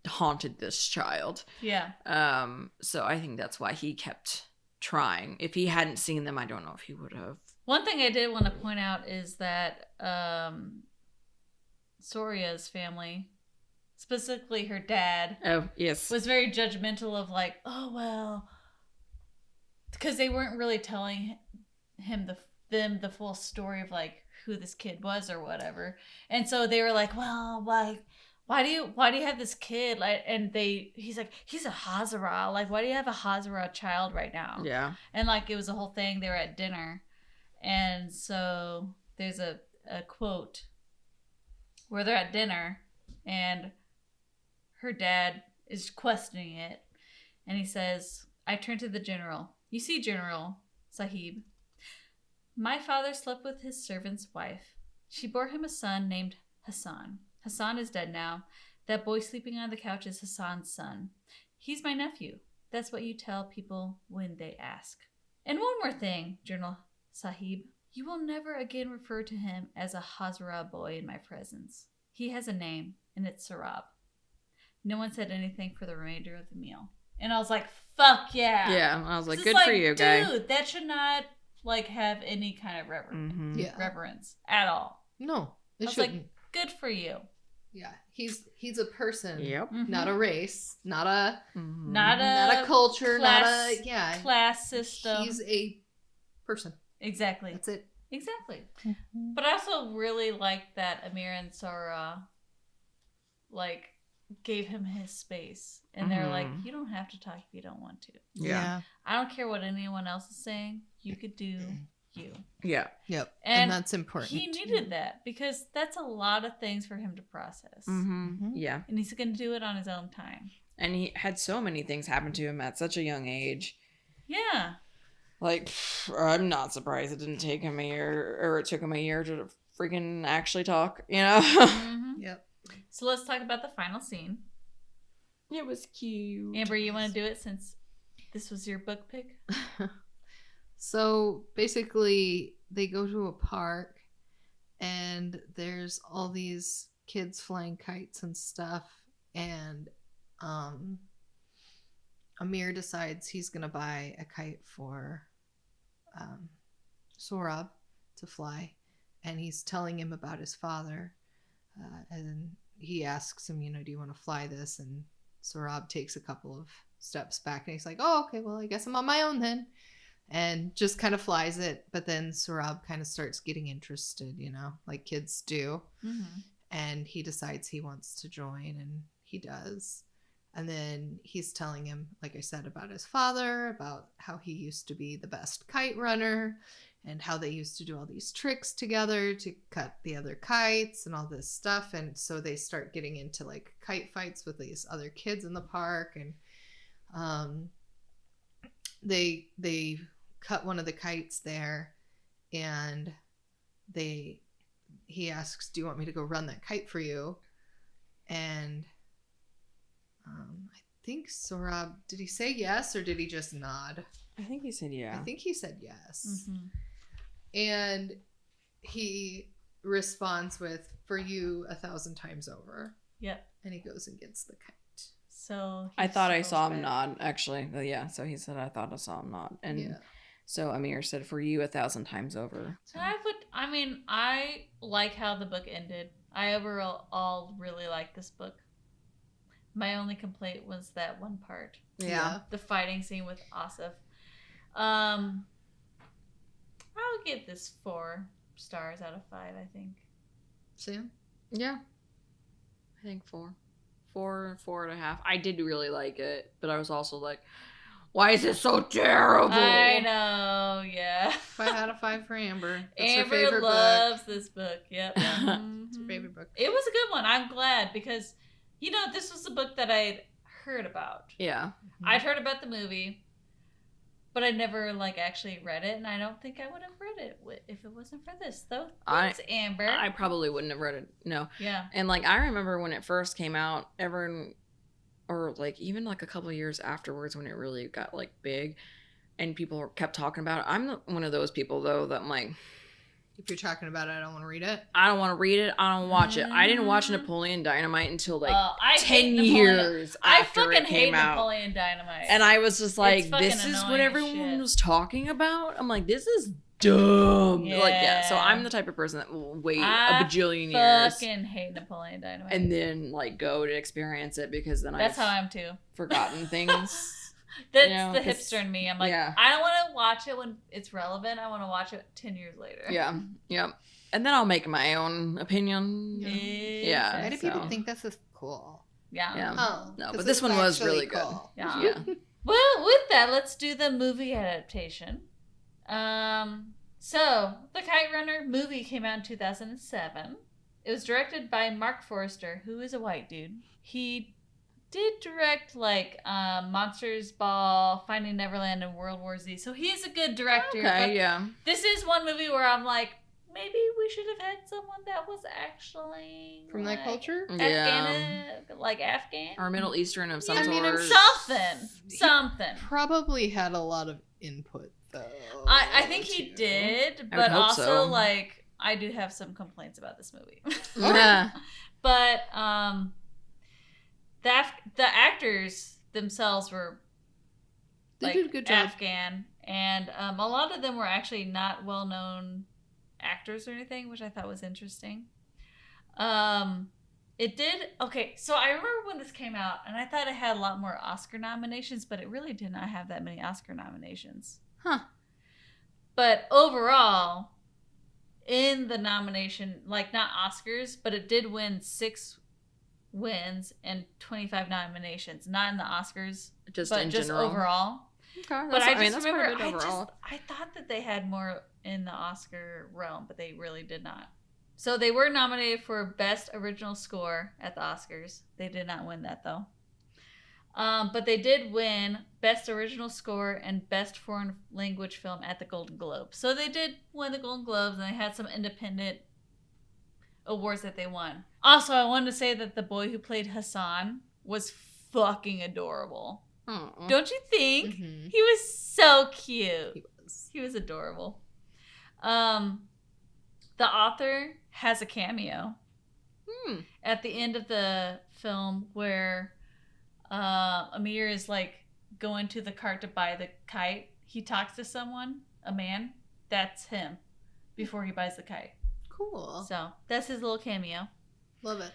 haunted this child. Yeah. So I think that's why he kept trying. If he hadn't seen them, I don't know if he would have. One thing I did want to point out is that Soria's family, specifically her dad, was very judgmental of like, oh well, because they weren't really telling them the full story of like who this kid was or whatever, and so they were like, well, like, why do you have this kid? Like, and he's like, he's a Hazara. Like, why do you have a Hazara child right now? Yeah. And like, it was a whole thing. They were at dinner, and so there's a quote where they're at dinner, and her dad is questioning it, and he says, I turn to the general. You see, General Sahib, my father slept with his servant's wife. She bore him a son named Hassan. Hassan is dead now. That boy sleeping on the couch is Hassan's son. He's my nephew. That's what you tell people when they ask. And one more thing, General Sahib. You will never again refer to him as a Hazara boy in my presence. He has a name, and it's Sarab. No one said anything for the remainder of the meal. And I was like, fuck yeah. Yeah, I was like, This good is for you, guy. Dude, that should not like have any kind of reverence at all. No, it I was shouldn't. like, good for you. Yeah, he's a person. Yep. Not a race. Not a Not not a culture. class, not a class system. He's a person. Exactly. That's it. Exactly. But I also really liked that Amir and Sora like gave him his space. And they're like, you don't have to talk if you don't want to. Yeah. I don't care what anyone else is saying. You could do you. Yeah. Yep. And that's important. He needed that because that's a lot of things for him to process. Yeah. And he's going to do it on his own time. And he had so many things happen to him at such a young age. Yeah. Like, I'm not surprised it didn't take him a year, or it took him a year to freaking actually talk, you know? Yep. So let's talk about the final scene. It was cute. Amber, you want to do it since this was your book pick? So basically, they go to a park, and there's all these kids flying kites and stuff, and Amir decides he's gonna buy a kite for Sorab to fly, and he's telling him about his father, and he asks him, do you want to fly this? And Sorab takes a couple of steps back, and he's like, oh, okay, well, I guess I'm on my own then. And just kind of flies it, but then Sorab kind of starts getting interested, like kids do. And he decides he wants to join, and he does. And then he's telling him, like I said, about his father, about how he used to be the best kite runner, and how they used to do all these tricks together to cut the other kites and all this stuff. And so they start getting into like kite fights with these other kids in the park, and they cut one of the kites there, and he asks, do you want me to go run that kite for you? And I think Sorab, did he say yes, or did he just nod? I think he said yeah. I think he said yes. And he responds with, for you 1,000 times over. Yep. And he goes and gets the kite. So I thought I saw him nod, actually. Yeah, so he said I thought I saw him nod. And so Amir said, for you 1,000 times over. I like how the book ended. I overall really like this book. My only complaint was that one part. Yeah. The fighting scene with Asif. I'll give this 4 stars out of 5, I think. Sam? Yeah. I think 4. 4.5. I did really like it, but I was also like, why is it so terrible? I know, yeah. 5 out of 5 for Amber. That's Amber her favorite loves book. this book. Yep. It's her favorite book. It was a good one. I'm glad because, this was a book that I'd heard about. Yeah. I'd heard about the movie, but I never actually read it, and I don't think I would have read it if it wasn't for this, though. Thanks, Amber. I probably wouldn't have read it. No. Yeah. And I remember when it first came out, everyone, or even a couple of years afterwards when it really got big, and people kept talking about it. I'm one of those people though that I'm like, if you're talking about it, I don't want to read it. I don't want to read it. I don't watch it. I didn't watch Napoleon Dynamite until 10 years after it came out. Napoleon Dynamite. And I was just like, this is what everyone was talking about? I'm like, this is dumb. Yeah. So I'm the type of person that will wait a bajillion years. I fucking hate Napoleon Dynamite. And then go to experience it, because then That's how I'm too. Forgotten things. That's the hipster in me. I'm like, I don't want to watch it when it's relevant. I want to watch it 10 years later. Yeah. Yep. And then I'll make my own opinion. Yeah. Why do people think that's a cool. Yeah. Yeah. Oh, No, 'cause but this it's one was actually really good. cool. Yeah. Yeah. Well, with that, let's do the movie adaptation. So the Kite Runner movie came out in 2007. It was directed by Mark Forrester, who is a white dude. He did direct like Monsters Ball, Finding Neverland, and World War Z. So he is a good director. Okay, but yeah. this is one movie where I'm like, maybe we should have had someone that was actually From that culture? Afghan Or Middle Eastern of some Yeah, I sort. mean, something. Probably had a lot of input, though. I think he too. did, I would but hope also so. like I do have some complaints about this movie. Yeah. But the actors themselves were They like did a good job. Afghan, and a lot of them were actually not well-known actors or anything, which I thought was interesting. It did okay. So I remember when this came out, and I thought it had a lot more Oscar nominations, but it really did not have that many Oscar nominations. Huh. But overall, in the nomination, like not Oscars, but it did win 6 wins and 25 nominations. Not in the Oscars, Just but in just general. overall. Okay. But I just that's remember, quite a bit overall. I thought that they had more in the Oscar realm, but they really did not. So they were nominated for Best Original Score at the Oscars. They did not win that, though. But they did win Best Original Score and Best Foreign Language Film at the Golden Globes. So they did win the Golden Globes, and they had some independent awards that they won. Also, I wanted to say that the boy who played Hassan was fucking adorable. Aw. Don't you think? Mm-hmm. He was so cute. He was. Adorable. The author has a cameo at the end of the film where Amir is like going to the cart to buy the kite. He talks to someone, a man. That's him before he buys the kite. Cool. So that's his little cameo. Love it.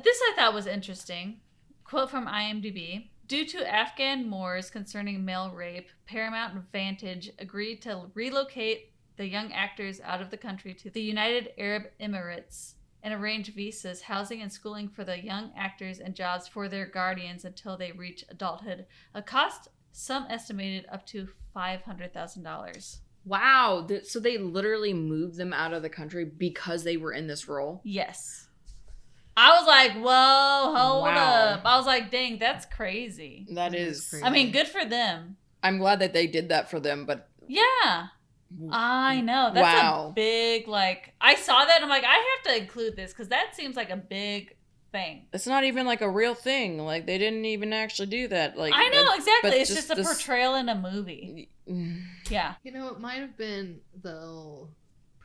This I thought was interesting. Quote from IMDb. Due to Afghan mores concerning male rape, Paramount Vantage agreed to relocate the young actors out of the country to the United Arab Emirates and arrange visas, housing, and schooling for the young actors and jobs for their guardians until they reach adulthood. A cost some estimated up to $500,000. Wow. So they literally moved them out of the country because they were in this role? Yes. I was like, whoa, hold Wow. up. I was like, dang, that's crazy. That That is is crazy. I mean, good for them. I'm glad that they did that for them, but Yeah. I know. That's Wow. a big, like, I saw that and I'm like, I have to include this because that seems like a big thing. it's not even like a real thing. Like they didn't even actually do that. Like I know, exactly. but It's just a this- portrayal in a movie. Yeah. You know, it might have been, though,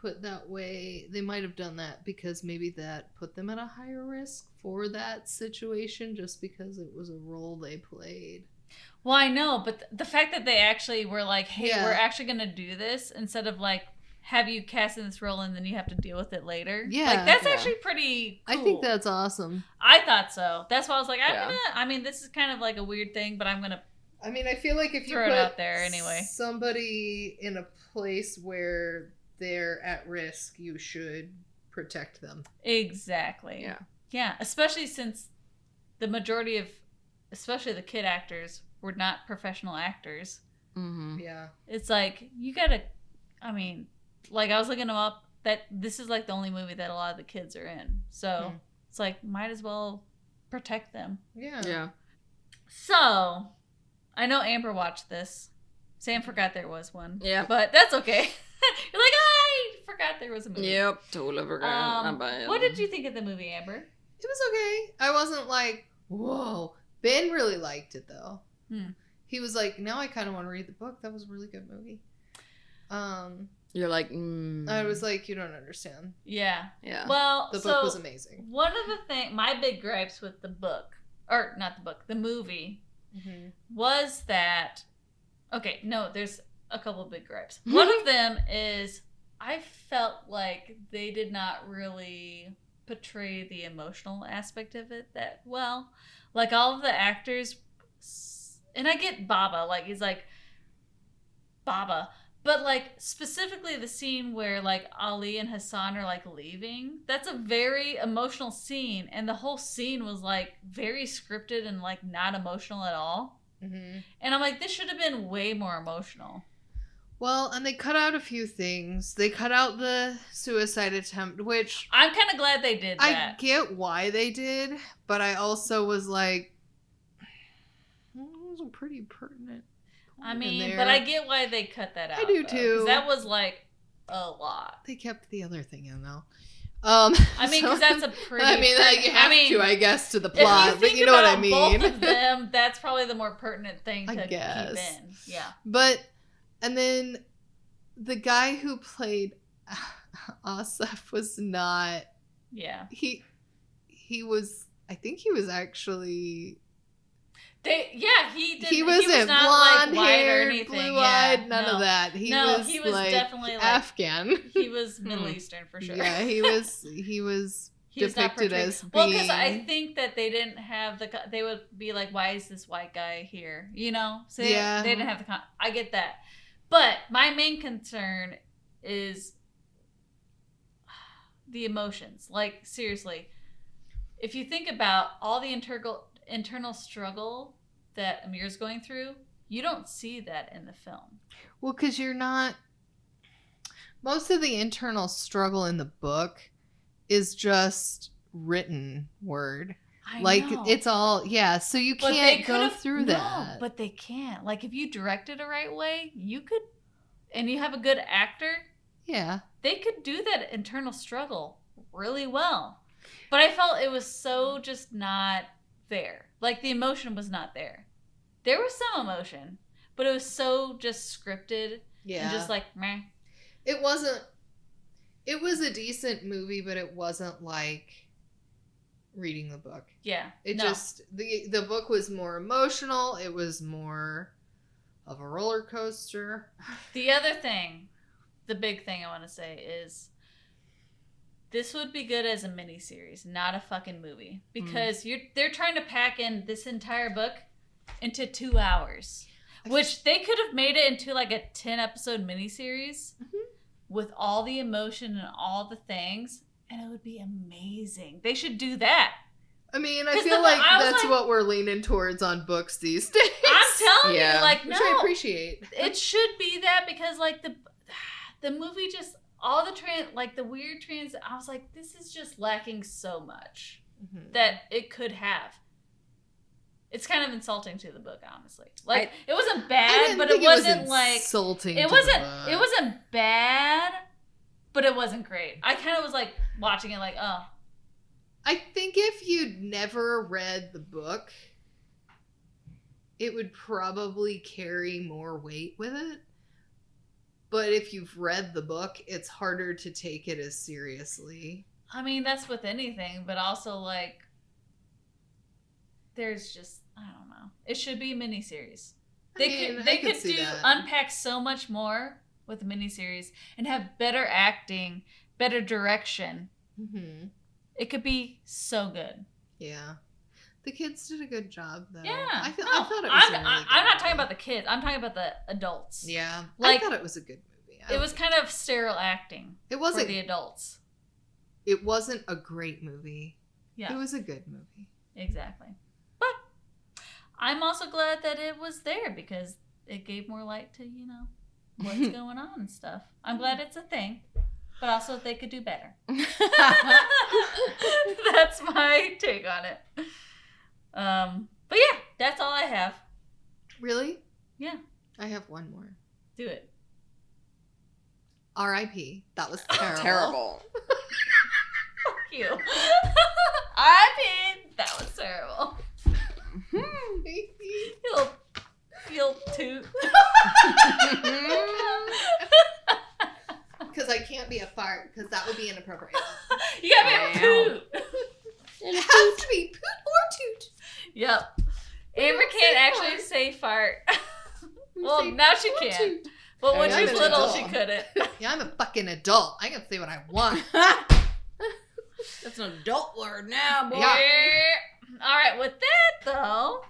put that way. They might have done that because maybe that put them at a higher risk for that situation just because it was a role they played. Well, I know, but the fact that they actually were like, hey, Yeah. we're actually going to do this instead of like, have you cast in this role and then you have to deal with it later. Yeah. Like, that's Yeah. actually pretty cool. I think that's awesome. I thought so. That's why I was like, Yeah. I mean, this is kind of like a weird thing, but I'm going to. I mean, I feel like if you Throw it put out there anyway. somebody in a place where they're at risk, you should protect them. Exactly. Yeah. Yeah. Especially since the majority of, especially the kid actors, were not professional actors. Mhm. Yeah. It's like, you gotta, I mean, like I was looking them up, that this is like the only movie that a lot of the kids are in. So it's like, might as well protect them. Yeah. Yeah. So, I know Amber watched this. Sam forgot there was one. Yeah. But that's okay. You're like, I forgot there was a movie. Yep. Totally forgot. Not bad. What did you think of the movie, Amber? It was okay. I wasn't like, whoa. Ben really liked it though. He was like, now I kind of want to read the book. That was a really good movie. You're like, I was like, you don't understand. Yeah. yeah. Well, The book was amazing. One of the things, my big gripes with the book, or not the book, the movie, was that, okay, no, there's a couple of big gripes. One of them is I felt like they did not really portray the emotional aspect of it that well. Like all of the actors, and I get Baba, like he's like Baba, But, like, specifically the scene where, like, Ali and Hassan are, like, leaving, that's a very emotional scene. And the whole scene was, like, very scripted and, like, not emotional at all. Mm-hmm. And I'm like, this should have been way more emotional. Well, and they cut out a few things. They cut out the suicide attempt, which I'm kind of glad they did that. I get why they did, but I also was like, it was a pretty pertinent. I mean, but I get why they cut that out. I do too. 'Cause that was like a lot. They kept the other thing in though. I mean, because that's a pretty. I mean, you have to, I guess, to the plot, but you know what I mean. Both of them, that's probably the more pertinent thing to keep in. Yeah. But, and then the guy who played Asif was not. Yeah. He was. I think he was actually. He did. He wasn't not blonde like haired, or anything. blue-eyed, none of that. He was like definitely like, Afghan. He was Middle Eastern for sure. Yeah, he was depicted as being. Well, because I think that they didn't have they would be like, why is this white guy here? You know, so they didn't have I get that, but my main concern is the emotions. Like, seriously, if you think about all the internal struggle that Amir's going through, you don't see that in the film. Well, because you're not. Most of the internal struggle in the book is just written word. I know. It's all, so you can't go through that. But they can't. Like, if you direct it the right way, you could, and you have a good actor, they could do that internal struggle really well. But I felt it was so just not there. Like, the emotion was not there. There was some emotion, but it was so just scripted and just like, meh. It was a decent movie, but it wasn't like reading the book. Yeah. The book was more emotional. It was more of a roller coaster. The other thing, the big thing I want to say is, this would be good as a miniseries, not a fucking movie. Because they're trying to pack in this entire book into 2 hours. Which they could have made it into like a 10-episode miniseries with all the emotion and all the things. And it would be amazing. They should do that. I mean, I feel like that's what we're leaning towards on books these days. I'm telling you, like, no. Which I appreciate. It should be that because, like, the movie just... all the weird I was like, this is just lacking so much that it could have. It's kind of insulting to the book, honestly. Like, it wasn't bad, but it wasn't like insulting. It wasn't bad, but it wasn't great. I kind of was like watching it, like, oh. I think if you'd never read the book, it would probably carry more weight with it. But if you've read the book, it's harder to take it as seriously. I mean, that's with anything, but also, like, there's just, I don't know. It should be a miniseries. They could unpack so much more with a miniseries and have better acting, better direction. Mm-hmm. It could be so good. Yeah. The kids did a good job, though. Yeah. I thought it was really good. I'm not talking about the kids. I'm talking about the adults. Yeah. Like, I thought it was a good movie. It was kind of sterile acting for the adults. It wasn't a great movie. Yeah. It was a good movie. Exactly. But I'm also glad that it was there because it gave more light to, what's going on and stuff. I'm glad it's a thing. But also they could do better. That's my take on it. But yeah, that's all I have. Really? Yeah. I have one more. Do it. R.I.P. That was terrible. Terrible. Fuck you. R.I.P. That was terrible. You'll toot. Because I can't be a fart, because that would be inappropriate. You gotta be a toot. It has to be poot or toot. Yep. Amber can't actually say fart. Well, now she can. Toot. But when she was little, she couldn't. Yeah, I'm a fucking adult. I can say what I want. That's an adult word now, boy. Yeah. All right, with that, though,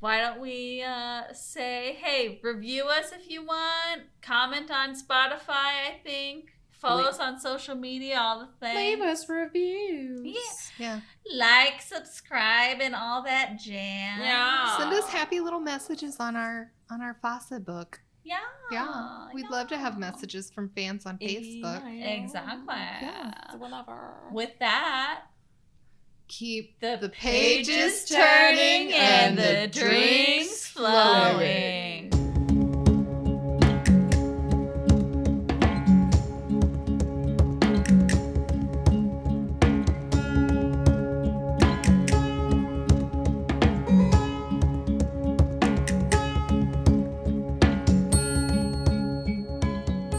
why don't we say, hey, review us if you want, comment on Spotify, I think, follow us on social media, all the things. Leave us reviews. Yeah. Like, subscribe, and all that jazz. Yeah. Send us happy little messages on our faucet book. Yeah. Yeah. We'd love to have messages from fans on Facebook. Exactly. Yeah. Whatever. With that, Keep the pages turning and the drinks flowing.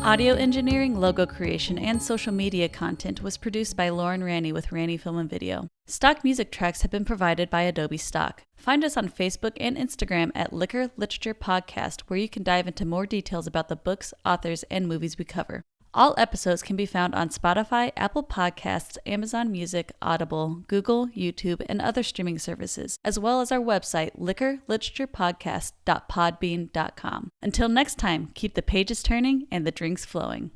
Audio engineering, logo creation, and social media content was produced by Lauren Ranney with Ranney Film and Video. Stock music tracks have been provided by Adobe Stock. Find us on Facebook and Instagram at Liquor&Literature Podcast, where you can dive into more details about the books, authors, and movies we cover. All episodes can be found on Spotify, Apple Podcasts, Amazon Music, Audible, Google, YouTube, and other streaming services, as well as our website, liquorliteraturepodcast.podbean.com. Until next time, keep the pages turning and the drinks flowing.